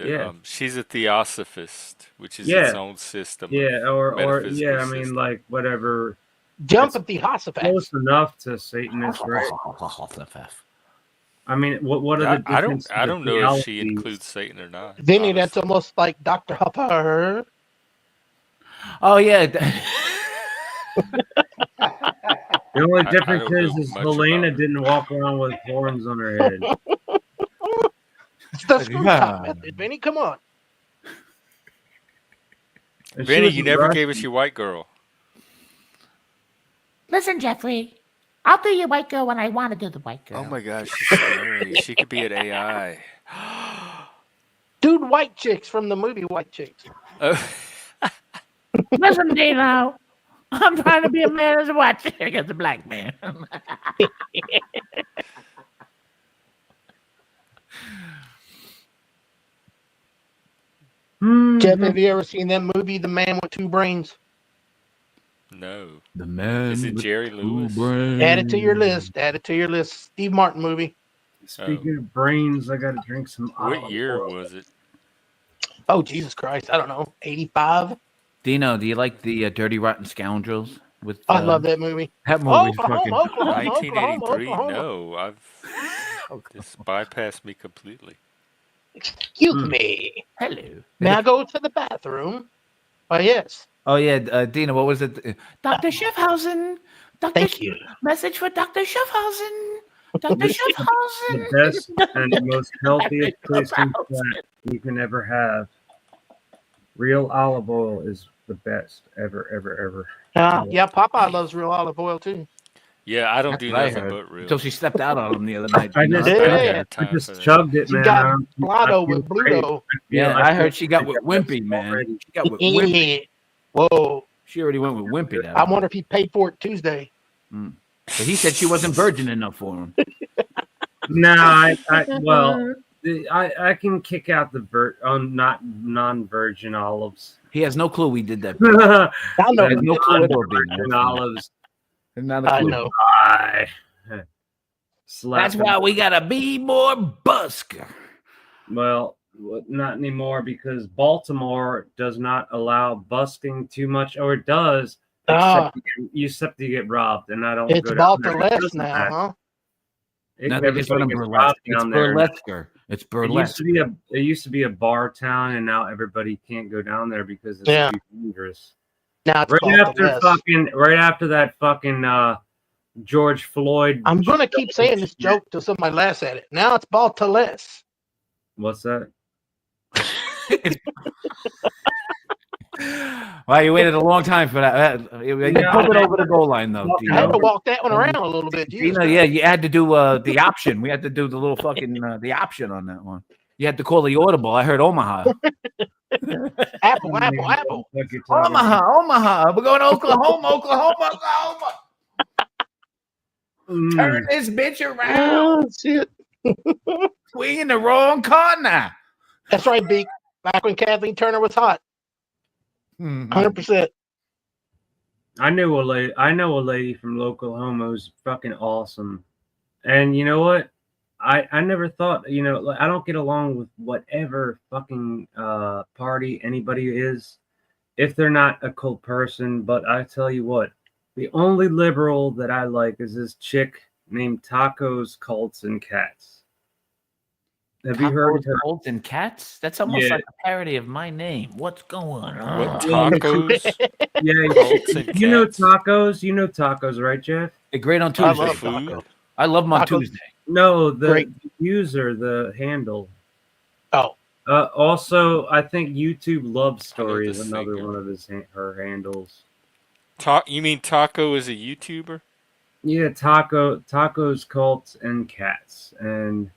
Yeah. She's a theosophist, which is Yeah. its own system. Yeah, of or metaphysical yeah, I mean system. like whatever. Jump It's at the Hossifex. close enough to Satanist, right? I mean, what are the I don't differences? I don't know if she theologies? includes Satan or not. Vinny, that's honestly. almost like Dr. Hopper. Oh yeah. The only I difference don't know is much Helena about her. didn't walk around with horns on her head. It's the screw top Yeah. method, Vinny. Come on. And she Vinny, was you a never Russian. gave us your white girl. Listen, Jeffrey, I'll do your white girl when I want to do the white girl. Oh my gosh, she's scary. She could be an AI. Dude, White Chicks from the movie White Chicks. Listen, Dino, I'm trying to be a man as a white chick as a black man. Jeff, have you ever seen that movie, The Man with Two Brains? No. The man. Is it with Jerry two Lewis? brains. Add it to your list. Add it to your list. Steve Martin movie. Speaking of brains, I got to drink some. What olive year oil. was it? Oh, Jesus Christ. I don't know. 85? Dino, do you like the Dirty Rotten Scoundrels? With I love that movie. that movie. Oklahoma, Oklahoma, 1983? Oklahoma. No, I've this bypassed me completely. Excuse me. Hello. May I go to the bathroom? Why, yes. Oh yeah, Dina, what was it? Dr. Schaffhausen. Thank you. Message for Dr. Schaffhausen. Dr. The Schaffhausen. best and most healthiest tasting fat you can ever have. Real olive oil is the best ever. Yeah, Popeye loves real olive oil, too. Yeah, I don't That's do what I nothing heard. but real. Until she stepped out on him the other night. I Dino. just, Yeah. I don't have I time for just that. chugged it, She man. got I feel Blotto with great. Bluto. Yeah, I I heard feel she got great with Wimpy, man. already. She got with Wimpy. Yeah. Whoa. She already went with Wimpy. That I one. wonder if he paid for it Tuesday. But he said she wasn't virgin enough for him. Nah, I can kick out the not non-virgin olives. He has no clue we did that. I know. He has no clue at all, Non-virgin Dino. olives. Not a I clue. know. I slap That's them. why we gotta be more busker. Well, not anymore because Baltimore does not allow busking too much, or it does, Ah. except you get robbed, and I don't. It's go down there Baltimore because of now, that. huh? Now they just Everybody run a gets burlesque. robbed It's down there. burlesque. It's burlesque. It used to be a bar town, and now everybody can't go down there because it's Yeah. too dangerous. Now it's Right Baltimore. after that fucking George Floyd. I'm going to keep saying this joke till somebody laughs at it. Now it's Baltimore. What's that? Wow, you waited a long time for that. You pulled it over the goal line, though. I had to Dino. walk that one around a little bit. Jesus Dino, yeah, you had to do the option. We had to do the little fucking the option on that one. You had to call the audible. I heard Omaha. Apple. Omaha. We're going to Oklahoma. Turn this bitch around. Oh, shit. We in the wrong corner. That's right, Beak. Back when Kathleen Turner was hot. 100%. I know a lady from Oklahoma who's fucking awesome. And you know what? I never thought, I don't get along with whatever fucking party anybody is if they're not a cult person. But I tell you what, the only liberal that I like is this chick named Tacos, Cults, and Cats. Have you heard of her? Colts and Cats? That's almost Yeah. like a parody of my name. What's going on? What tacos? Yeah, Cults and you know Cats? tacos. You know tacos, right, Jeff? They're great on I Tuesday. love food. taco. I love them on Tacos. Tuesday. No, the Great. user, the handle Oh. Also, I think YouTube Love I know Story is this another singer. one of her handles. You mean Taco is a YouTuber? Yeah, tacos, cults, and cats, and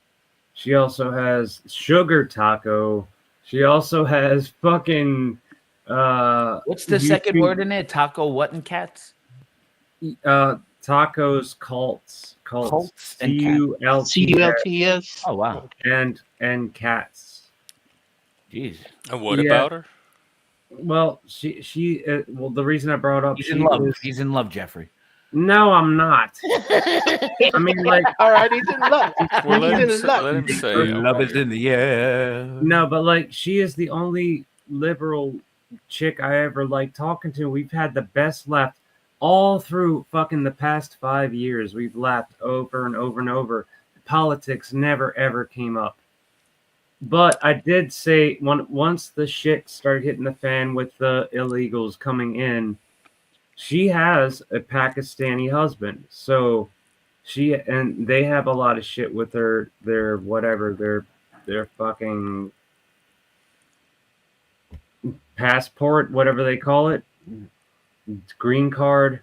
she also has Sugar Taco. She also has fucking What's the second YouTube word in it? Taco what and cats? tacos, cults, Cults and cats. CULT, CULTS. Oh wow. and cats. Jeez. And what Yeah. about her? Well, well, the reason I brought up He's she in love. is He's in love, Jeffrey. no, I'm not. I mean, like, All right, he's in luck. Well, He's in luck. let him say. I Love wanna is hear. in the air. no, but like, she is the only liberal chick I ever like talking to. We've had the best laugh all through fucking the past 5 years. We've laughed over and over and over. Politics never ever came up. But I did say once the shit started hitting the fan with the illegals coming in, she has a Pakistani husband. So and they have a lot of shit with their whatever, their fucking passport, whatever they call it, green card.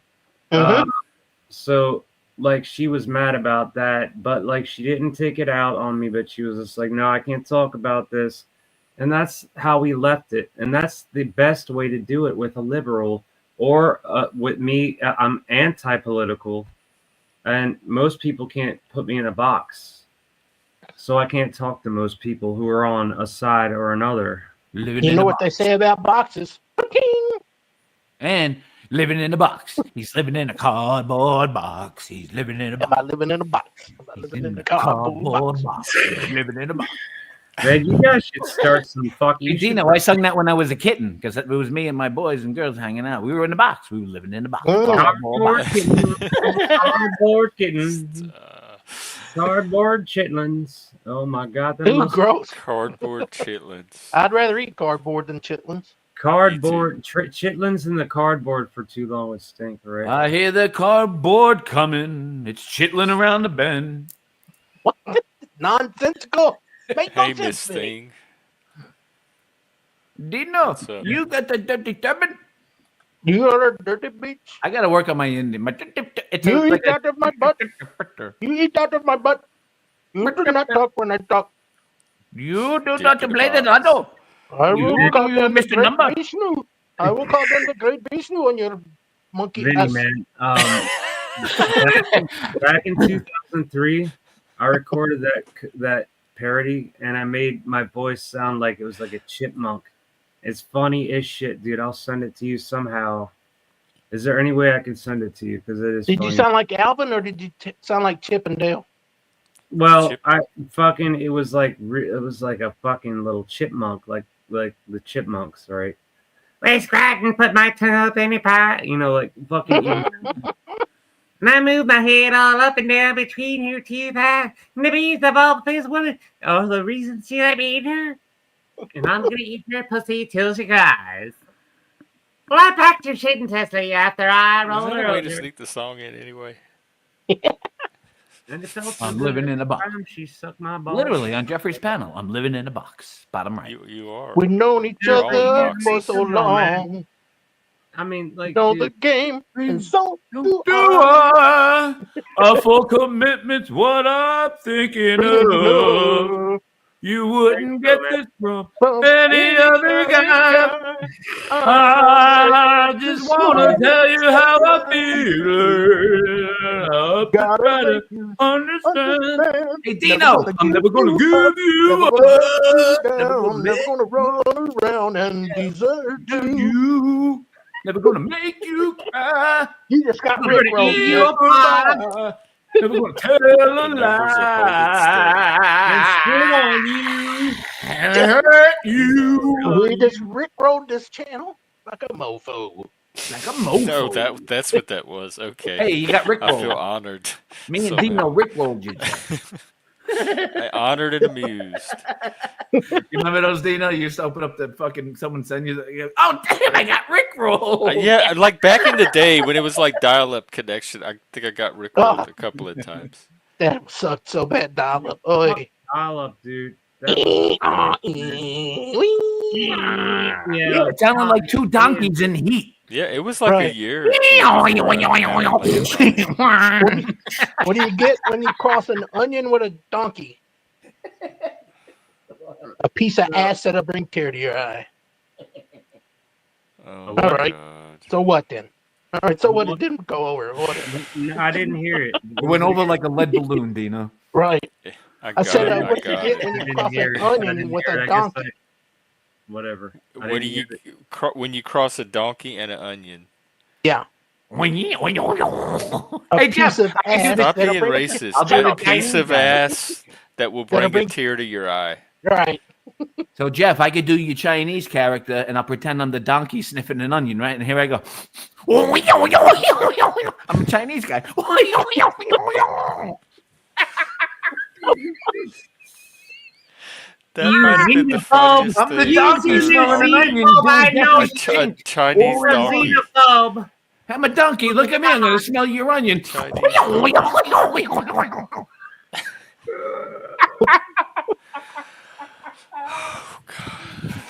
Mhm. So like she was mad about that, but like she didn't take it out on me, but she was just like, no, I can't talk about this. And that's how we left it. And that's the best way to do it with a liberal or with me. I'm anti-political, and most people can't put me in a box. So I can't talk to most people who are on a side or another. Living You in know a what box. they say about boxes? And living in a box. He's living in a cardboard box. He's living in a Am box. I living in a box? Am I He's living in in a a cardboard box? box. He's living in a box. Man, you guys should start some fuck. Hey, You should. Dino, I sung that when I was a kitten because it was me and my boys and girls hanging out. We were in a box. We were living in a box. Mm. Cardboard box. Cardboard kitten. Uh, Cardboard chitlins. Oh my god, that Ooh, must gross. Cardboard chitlins. I'd rather eat cardboard than chitlins. cardboard chitlins in the cardboard for too long would stink, right? I hear the cardboard coming. It's chitlin' around the bend. What? Nonsensical. Make no Hey, sense Miss to me. Thing. Dino, What's up? you got the dirty tubbin? You are a dirty bitch. I got to work on my Indian. It's You like eat out of my butt. You eat out of my butt. You do not talk when I talk. You do Dick not in a play the box. lotto. I You will call them the Mr. great Number. Vishnu. I will call them the great Vishnu on your monkey Vinny, ass. man. Back in 2003, I recorded that parody, and I made my voice sound like it was like a chipmunk. It's funny as shit, dude. I'll send it to you somehow. Is there any way I can send it to you? Because it is Did funny. you sound like Alvin or did you sound like Chip and Dale? Well, Chip- it was like a fucking little chipmunk, like the chipmunks, right? Let's crack and put my tongue up in the pie, like fucking. And I move my head all up and down between your teeth, and the bees of all things woman. Oh, the reason she let me eat her, and I'm gonna eat her pussy till she cries. Well, I packed your shit and Tesla after I Is rolled there her a way to over. sneak the song in anyway? And it felt so I'm good living every in a box. time she sucked my balls. Literally on Jeffrey's panel. I'm living in a box. Bottom right. You are. We've known each You're all other boxes. for so Come on, man. long. I mean, like, Know dude, the game, and so do Do I. I? A full commitment's what I'm thinking of. You wouldn't There you get go, this from From any other guy. I just want to tell you how I feel. Up to Gotta try to make you understand. understand. Hey, Dino, I'm never going to give you Never up. gonna let you Never down. going to Never gonna run around and desert do you. you. Never going to make you cry. You just got Never Rick going to eat Roll. your pie. Never going to tell a numbers are holding and lie. spit on you. And hurt you. We just Rick rolled this channel like a mofo. Like a mofo. No, that's what that was. Okay. Hey, you got Rick I feel rolled. honored. Me and somehow. Dino Rick rolled you. Honored and amused. You remember those, Dino? You used to open up the fucking, someone send you, oh, damn, I got Rick rolled. Yeah, like back in the day when it was like dial-up connection, I think I got rickrolled a couple of times. That sucked so bad, Dollar. Oh, Dial up, dude. That was Yeah, it sounded like two donkeys in heat. Yeah, it was like a Right. year or two before I found like a donkey. What do you get when you cross an onion with a donkey? A piece of ass that'll bring tear to your eye. Oh All my right. God. So what then? All right. So what? It didn't go over. What? No, I didn't hear it. It went over like a lead balloon, Dino. Right. I I said, got it. I what do you got get it. when you I didn't cross hear an it. I onion didn't with hear a it. I guess donkey? whatever. I What do didn't you hear it. when you cross a donkey and an onion? Yeah. Hey, A Jeff, piece of I can do ass Stop that'll being bring racist. I'll do A the piece Chinese of guy. ass that will That'll bring a bring- tear to your eye. Right. So, Jeff, I could do your Chinese character, and I'll pretend I'm the donkey sniffing an onion, right? And here I go. I'm a Chinese guy. That might have been the funniest I'm the thing donkey I've smelling heard. an onion. I know A Chinese You're a donkey. xenophobe. I'm a donkey. Look at me. I'm going to smell your onion. Chinese.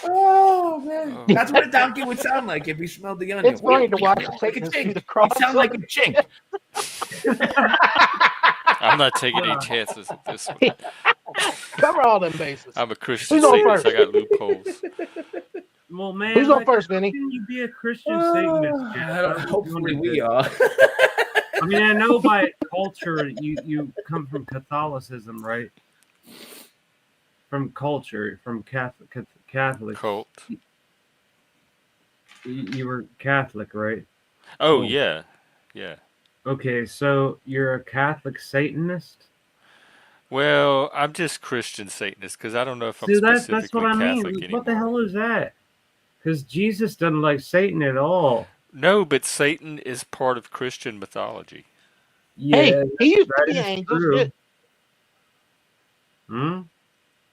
Oh, man. That's what a donkey would sound like if he smelled the onion. It's funny to watch like a Satan's do chink. the cross. He sound like a chink. I'm not taking any chances with this one. Cover all them bases. I'm a Christian Who's on Satanist. first? I got loopholes. Well, man, Who's on like, first, how Vinny? can you be a Christian Satanist? Jeff? Hopefully we are. I mean, I know by culture you come from Catholicism, right? From culture, from Catholic. Cult. You were Catholic, right? Oh yeah, yeah. Okay, so you're a Catholic Satanist? Well, I'm just Christian Satanist because I don't know if I'm See, specifically that's what I Catholic mean. anymore. What the hell is that? Because Jesus doesn't like Satan at all. No, but Satan is part of Christian mythology. Yeah, Hey, he used to that be is an angel. true. Shit. Hmm?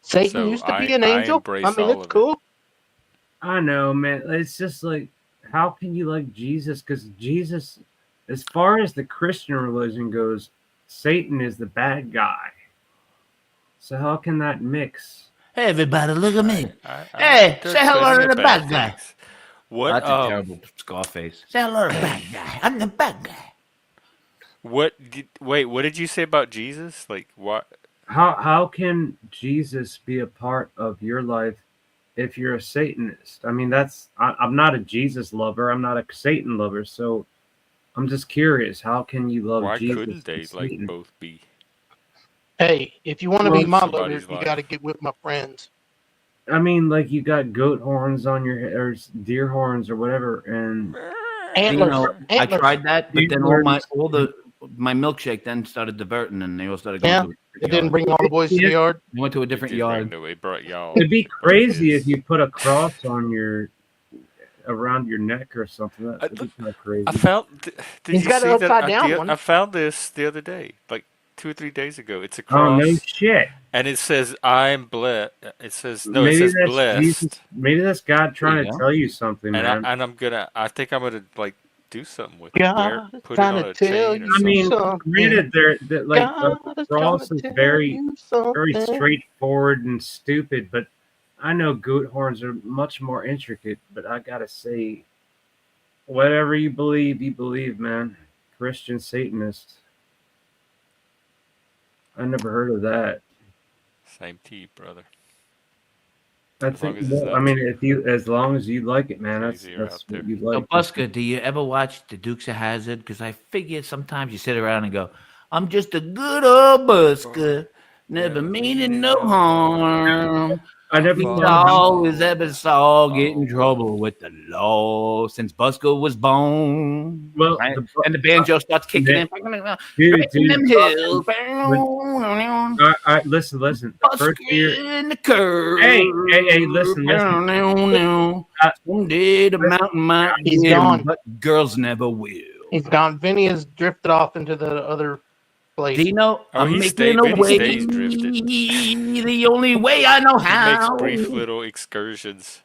Satan So used to be I an angel. embrace I mean, all it's of it. cool. I know, man. It's just like, how can you like Jesus? Because Jesus, as far as the Christian religion goes, Satan is the bad guy. So how can that mix? Hey, everybody, look at me. Hey, say hello to the bad guy. What? That's a terrible Scarface. Say hello to the bad guy. I'm the bad guy. Wait, what did you say about Jesus? Like what? How can Jesus be a part of your life if you're a Satanist? I mean, I'm not a Jesus lover. I'm not a Satan lover. So I'm just curious. How can you love Why Jesus? couldn't they and like Satan? both be? Hey, if you want to be my lover, Somebody's you life. got to get with my friends. I mean, like you got goat horns on your head or deer horns or whatever, and Antlers. You know, I Antlers. tried that, but You then were- my milkshake then started diverting, and they all started Yeah, going to a It different didn't yard. bring all the boys to the Yeah. yard. They went to a different yard. It brought y'all. it'd be crazy his. if you put a cross on around your neck or something. That'd be kind of crazy. I found. Did He's you got see an that? upside down one. I found this the other day, like 2 or 3 days ago. It's a Oh cross, no shit! and it says "I'm blessed." It says no. Maybe It says that's blessed. Jesus. Maybe that's God trying There to you go. tell you something, And man. I think I'm gonna like do something with it. God is Put it trying on to a tell chain or you I mean, something. granted, like God the is cross trying is to tell very you something. very straightforward and stupid, but I know goat horns are much more intricate. But I gotta say, whatever you believe, man. Christian Satanist. I never heard of that. Same to you, brother. I As long think. as it's Well, not I mean, too as long as you like it, man, that's crazy or out what there. you So, like. Busker, do you ever watch the Dukes of Hazzard? Because I figure sometimes you sit around and go, "I'm just a good old busker, never meaning no harm." I never He's thought about. always ever saw get in Oh, trouble with the law since Busker was born. Well, Right? And the banjo starts kicking in. Dude, In them hills. listen. The Busker first year. in the curve. Hey, listen. Someday the mountain might He's get 'em, gone. but girls never will. He's gone. Vinny has drifted off into the other place. Dino, Oh, I'm he making stayed- a Vinny way stays drifted. the only way I know He makes how. brief little excursions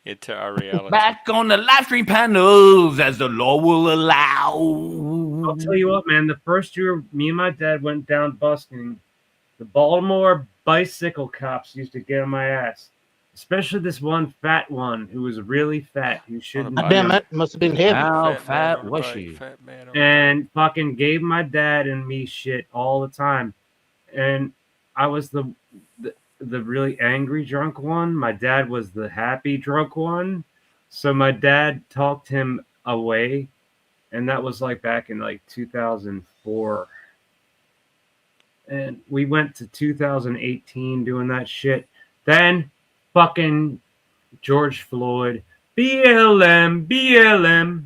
into our reality. Back on the live stream panels as the law will allow. I'll tell you what, man. The first year me and my dad went down busking, The Baltimore bicycle cops used to get on my ass, especially this one fat one who was really fat, who shouldn't bike. be Damn, on, that must have been heavy. How Fat man fat on a was bike. she? Fat man on a and fucking gave my dad and me shit all the time. And I was the really angry drunk one. My dad was the happy drunk one. So my dad talked him away, and that was like back in like 2004. And we went to 2018 doing that shit. Then fucking George Floyd, BLM, BLM.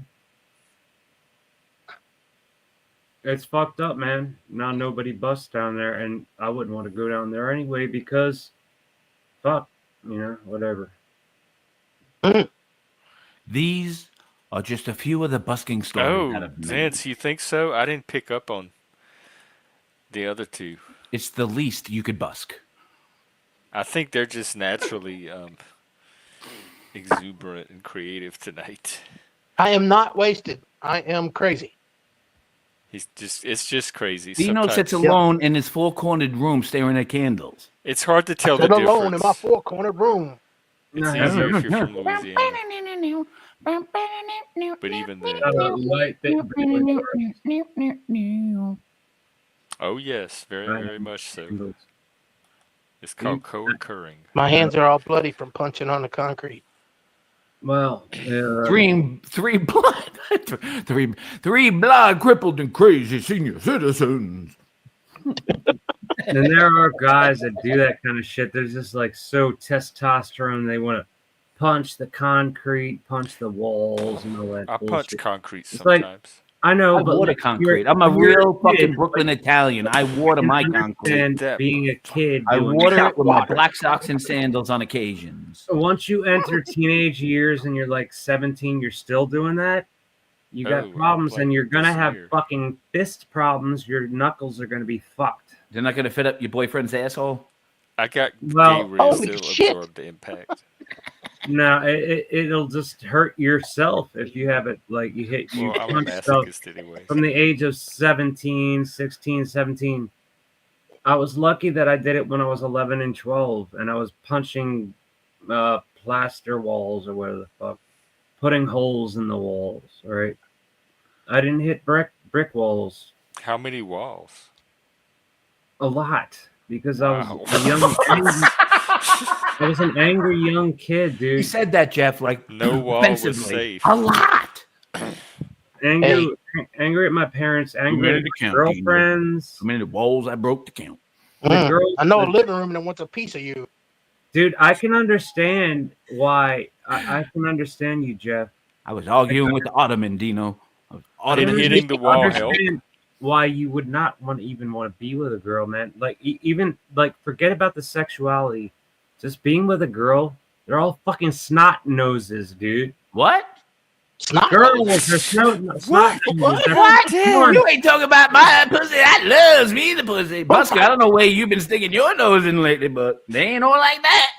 It's fucked up, man. Now nobody busts down there, and I wouldn't want to go down there anyway because, fuck, whatever. These are just a few of the busking stories out Oh, of many. Zance, you think so? I didn't pick up on the other two. It's the least you could busk. I think they're just naturally exuberant and creative tonight. I am not wasted. I am crazy. It's just crazy. Dino Sometimes sits alone in his four-cornered room staring at candles. it's hard to tell the Sit difference. alone in my four-cornered room. It's easier if you're from Louisiana. But even then. Oh yes, very, very much so. It's called co-occurring. My hands are all bloody from punching on the concrete. Well, Three blind, crippled, and crazy senior citizens. and there are guys that do that kind of shit. They're just like so testosterone. They want to punch the concrete, punch the walls, and all that. I bullshit. punch concrete It's like, sometimes. I know, I but water like, concrete. I'm a you're real kid, fucking Brooklyn Italian. I water my concrete. And That being a kid, I doing water that. it with my black socks and sandals on occasions. Once you enter teenage years and you're like 17, you're still doing that. You got Oh, problems, like and you're gonna this have year. fucking fist problems. Your knuckles are gonna be fucked. They're not going to fit up your boyfriend's asshole? I got Well, gay holy still shit. absorb the impact. No, it'll just hurt yourself if you have it. Like you hit, you Well, I'm a punch stuff masochist anyway. from the age of 17, 16, 17. I was lucky that I did it when I was 11 and 12, and I was punching plaster walls or whatever the fuck, putting holes in the walls. All right, I didn't hit brick walls How many walls? a lot because I was Wow. a young. I was an angry young kid, He dude. said that, Jeff, like No wall was offensively. safe. A lot. Angry at my parents, angry at minute my to count, girlfriends. How many walls I broke to count? The girls, I know a living room that wants a piece of you. dude, I can understand why. I can understand you, Jeff. I was arguing with the Ottoman, Dino. I was Did Ottoman. hitting the wall help? Understand why you would not want to be with a girl, man. Like even like forget about the sexuality. Just being with a girl, they're all fucking snot noses, dude. What? Snot. Girls are snot noses. They're What? porn. You ain't talking about my pussy. That loves me, the pussy. Busker, I don't know where you've been sticking your nose in lately, but they ain't all like that.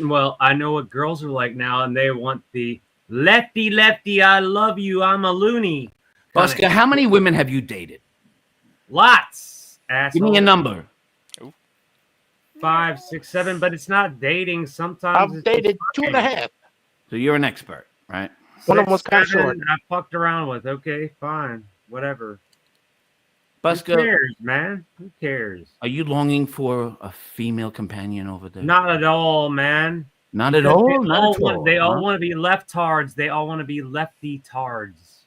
Well, I know what girls are like now, and they want the lefty, lefty, I love you, I'm a loony. Busker, how many women have you dated? Lots, asshole. Give me a number. 5, 6, 7, but it's not dating. Sometimes I've dated 2.5. So you're an expert, right? One of them was kinda 7 short. I fucked around with. Okay, fine, whatever. Who Busker, cares, man? Who cares? are you longing for a female companion over there? Not at all, man. Not at all? Not at all. They all huh? want to be leftards. They all want to be lefty tards.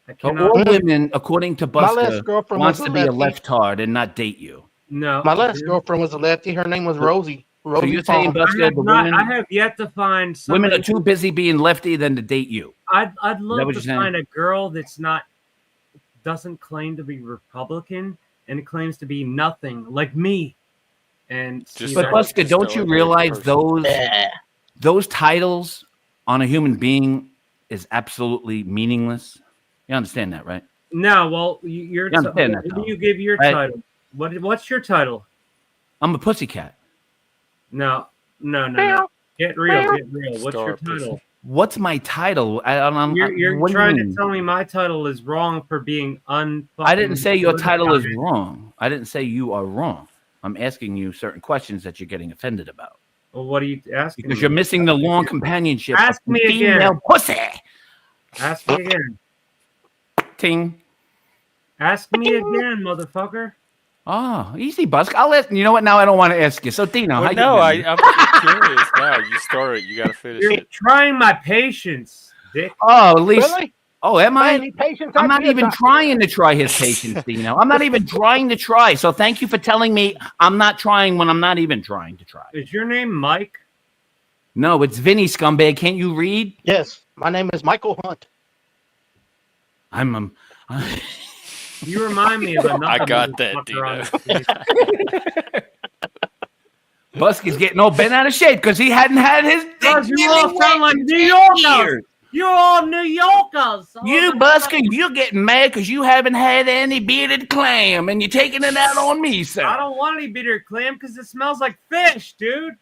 I So cannot. all women, according to My last Busker, girlfriend wants was to a be a lefty. leftard and not date you. No. My last dude. girlfriend was a lefty. Her name was Rosie. So Rosie you're saying, Palmer. Busker, the I have yet to find women somebody. are too busy being lefty than to date you. I'd what love you're to saying? find a girl that's doesn't claim to be Republican and claims to be nothing like me. And Just see But that- Just Busker, don't you ordinary realize person. those titles on a human being is absolutely meaningless? You understand that, right? No, well, you're. Yeah, I'm saying that, What though. do you give your Right. title? What's your title? I'm a pussycat. No. Get real. What's your Star title? What's my title? You're what do you trying to mean? tell me my title is wrong for being I didn't say your title is politicized. wrong. I didn't say you are wrong. I'm asking you certain questions that you're getting offended about. Well, what are you asking Because me? you're missing the long companionship Ask of me female again. pussy. Ask me again. Ting. Ask me again, motherfucker. Oh, easy, Busk. I'll ask. You know what? Now I don't want to ask you. So, Dino, how Well, you no, doing? I'm curious now. You start it. You got to finish You're it. trying my patience, Dick. Oh, at least. Really? Oh, am I? Man, patience. I'm not I'd be a even doctor. trying to try his patience, Dino. I'm not even trying to try. So thank you for telling me I'm not trying when I'm not even trying to try. Is your name Mike? No, it's Vinny, scumbag. Can't you read? Yes, my name is Michael Hunt. I'm You remind me of another I got that, motherfucker on Dino. the street. Busky's getting all bent out of shape because he hadn't had his Because you Thanksgiving all sound like in New 10 Yorkers. years. You're all New Yorkers. You, Busker, you're getting mad because you haven't had any bearded clam and you're taking it out on me, sir. I don't want any bitter clam because it smells like fish, dude.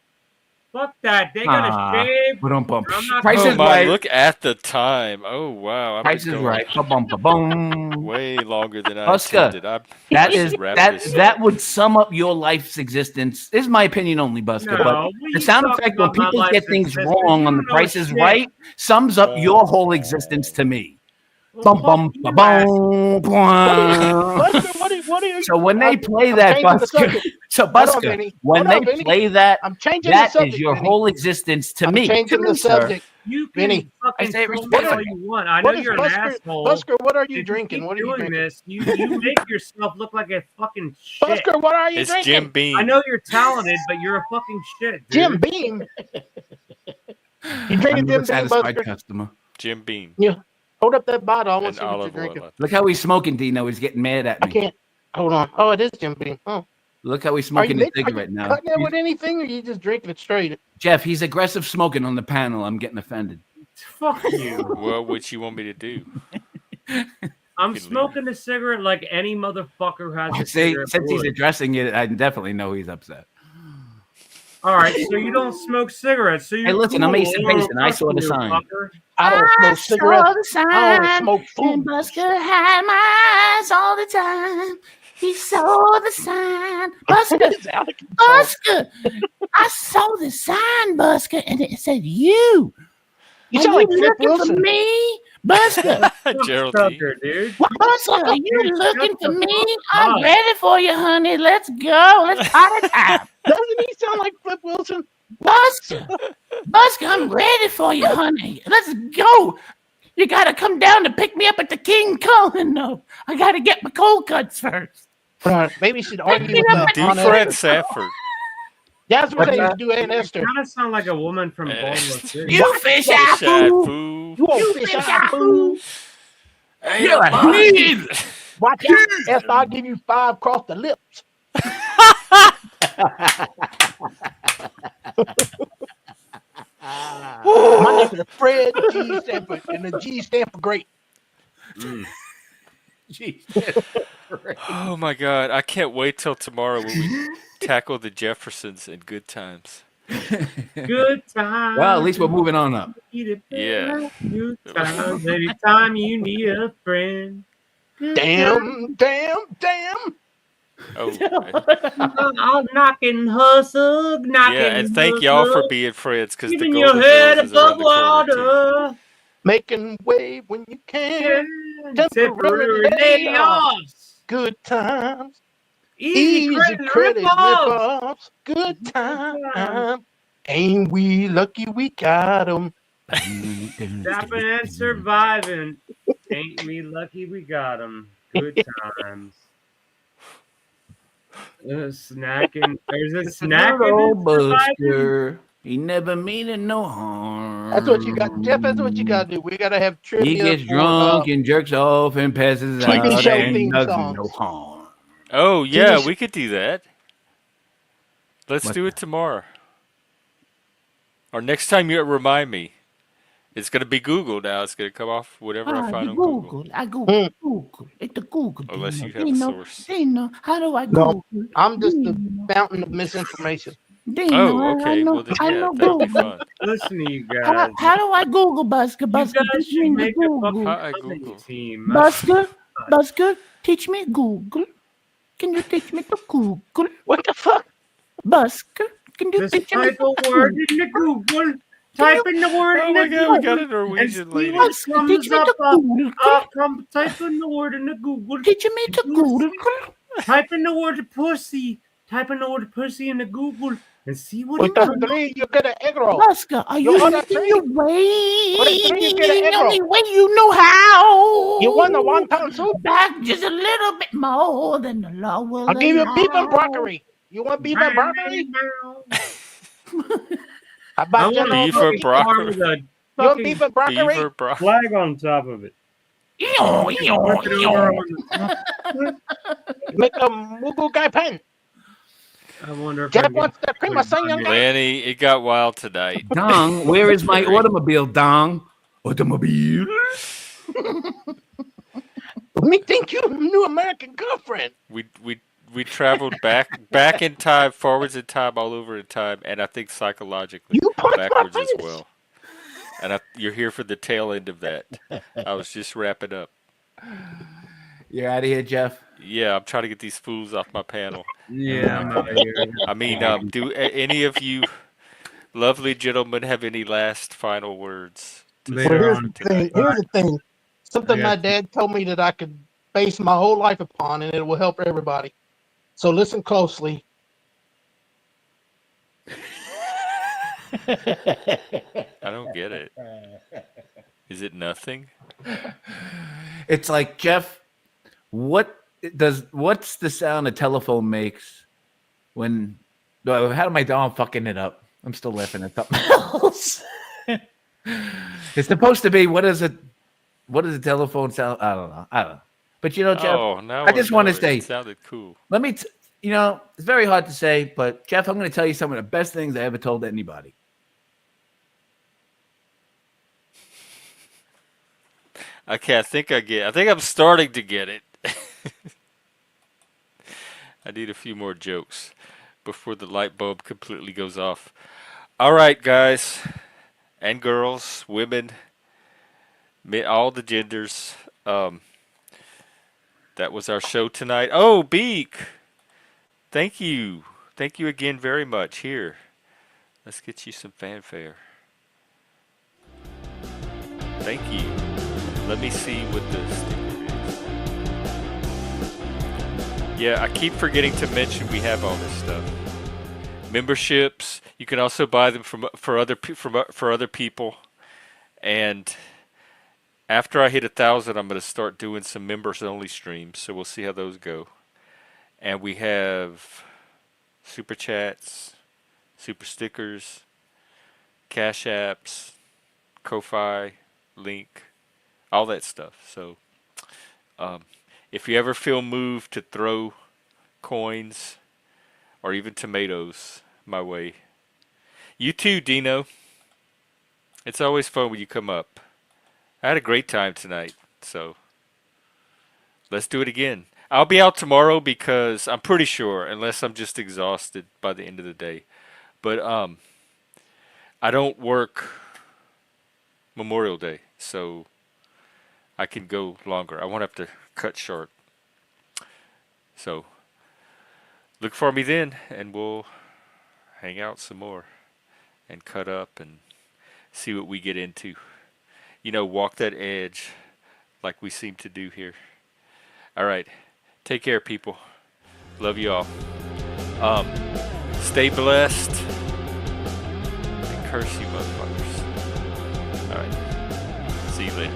Fuck that. They gotta shave. I'm not Price Oh is my! right. Look at the time. Oh wow! I've Price been is going right. Ba-bum, ba-bum. way longer than I Busker, intended. I that should is wrap that this that up. would sum up your life's existence. This is my opinion only, Busker. No, but what the you sound talking effect when about my people life's get things existence? wrong You on the don't know Price is shit. Right sums up your whole existence to me. Well, Bum bum fuck you, ba-bum, bum. Busker, what are you? So when they play I'm that, changing the Busker, subject. so Hold on, Busker, Vinny. when Hold they on, Vinny. play that, I'm changing the that subject. is your Vinny. whole existence to I'm me. changing To the me, sir. subject. You can Vinny, fucking I say it troll me all respectfully. you want. I know what is you're an Busker? asshole. Busker, what are you If drinking? keep What are you doing drinking? this, you make yourself look like a fucking shit. Busker, what are you It's drinking? Jim Beam. I know you're talented, but you're a fucking shit, dude. Jim Beam. You drinking I'm Jim a Beam, satisfied Busker? customer. Jim Beam Yeah. Hold up that bottle. I want and to see what you're olive drinking. oil. Look how he's smoking, Dino. He's getting mad at I me. can't. Hold on. Oh, it is Jim Beam. Oh. Look how he's Are you, smoking his are you cigarette now. cutting it with anything, or you just drinking it straight? Jeff, he's aggressive smoking on the panel. I'm getting offended. Fuck you. Well, what you want me to do? I'm leave. smoking a cigarette like any motherfucker has a See, cigarette. since he's would. addressing it, I definitely know he's upset. All right, so you don't smoke cigarettes. So you're Hey, listen, cool. I'm Ace and Basin. I Fuck saw the you, sign. fucker. I don't smoke cigarettes. the sign, I don't smoke food. and Busker had my eyes all the time. He saw the sign. Busker, It's out of control. Busker. I saw the sign, Busker, and it said you. You Are sound like you Flip looking Wilson. for me? Busker, Geraldine. Sucker, dude. Busker, are you Dude, looking shut for the me? fuck I'm up. ready for you, honey. Let's go. Let's party time. Doesn't he sound like Flip Wilson? Busker, Busker, I'm ready for you, honey. Let's go. You gotta come down to pick me up at the King Cullen. No, I gotta get my cold cuts first. Maybe you should argue with Do Aunt Fred Esther. Sanford. That's what they used to do, Aunt You Esther. kind of sound like a woman from Baltimore City. You fish eye Shad fool. fool. You old fish eye fool. Hey, You're a Bob. heathen. Watch out, Esther. I'll give you 5 across the lips. My name is Fred G. Sanford, and the G stand for great. Oh my God! I can't wait till tomorrow when we tackle the Jeffersons in Good Times. Good times. Well, at least we're moving on up. Yeah. Good times. Anytime you need a friend. Good times. Damn. Oh, I'll knock and hustle, knock yeah, and thank hustle, y'all for being friends because the keeping your Golden head Girls is around above the corner too. water. Making way when you can. Temporary layoffs. Good times. Easy credit rip-offs. rip-offs. Good times. Ain't we lucky we got 'em? Stopping and surviving. Ain't we lucky we got 'em. Good times. Snacking. There's a snacking Little and surviving. Busker. He never meaning no harm. That's what you got, Jeff. That's what you got to do. We got to have trivia. He gets for, drunk and jerks off and passes TV out show and theme does songs. no harm. Oh yeah, TV we could do that. Let's do it tomorrow. Or next time you remind me. It's gonna be Google now. It's gonna come off whatever I find on Google. I Google. Google. It's the Google. Unless you have a Dino, source. Dino, how do I No, Google? I'm just the Dino. fountain of misinformation. Damn, Oh, I okay. know, Well, then, I yeah, know that'll be Google. fun. Listen to you How, guys. how do I Google Busker? You Busker, guys teach me should to make a fucking Google. Hi, comedy Google. team. Busker, Busker, teach me Google. Can you teach me to Google? What the fuck? Busker, can you Just teach me type to a word Google? in the Google. Can Type you, in the word Oh in my the God, we got Google a and Norwegian see lady. what Busker, teach comes me up. to Google. Type in the word in the Google. Teach me to Google. Type in the word pussy. Type in the word pussy in the Google and see what With the comes up. three, you get an egg roll. Busker, are You you order losing three. your way? Order three, you get an egg Only roll. way you know how. You want the wonton soup? Back just a little bit more than the law will I'll give you beef and allow. broccoli. You want beef and broccoli? How I about want a Beef or fucking car broccoli? with a You want fucking beef and broccoli? Beaver, bro. flag on top of it. Ew, Flip it over on the Make a mugu gai pen. I wonder if I Jeff can get wants the cream of son, young guy. Lanny, it got wild tonight. Dong, where is my Very. automobile, Dong? Automobile? Me think you new American girlfriend. We traveled back in time, forwards in time, all over in time, and I think psychologically You punched my backwards as face. well. And you're here for the tail end of that. I was just wrapping up. You're out of here, Jeff. Yeah, I'm trying to get these fools off my panel. Yeah, I'm out of here. I mean, do any of you lovely gentlemen have any last final words to Later say Well, on. for tonight? here's the thing. Something I my got dad told me that I could base my whole life upon, and it will help everybody. So listen closely. I don't get it. Is it nothing? It's like, Jeff, what's the sound a telephone makes when how am I'm fucking it up? I'm still laughing at something else. It's supposed to be what does a telephone sound? I don't know. But you know, Jeff, Oh, now I just want to know it. say, It sounded cool. let me it's very hard to say, but Jeff, I'm going to tell you some of the best things I ever told anybody. Okay, I think I'm starting to get it. I need a few more jokes before the light bulb completely goes off. All right, guys and girls, women, all the genders. That was our show tonight. Oh, Beak! Thank you. Thank you again very much. Here, let's get you some fanfare. Thank you. Let me see what the sticker is. Yeah, I keep forgetting to mention we have all this stuff. Memberships. You can also buy them for other people. And after I hit 1,000, I'm going to start doing some members only streams. So we'll see how those go. And we have super chats, super stickers, cash apps, Ko-fi, link, all that stuff. So if you ever feel moved to throw coins or even tomatoes my way, you too, Dino. It's always fun when you come up. I had a great time tonight, so let's do it again. I'll be out tomorrow because I'm pretty sure, unless I'm just exhausted by the end of the day. But I don't work Memorial Day, so I can go longer. I won't have to cut short. So look for me then, and we'll hang out some more and cut up and see what we get into. You know, walk that edge like we seem to do here. All right. Take care, people. Love you all. Stay blessed. And curse you motherfuckers. All right. See you later.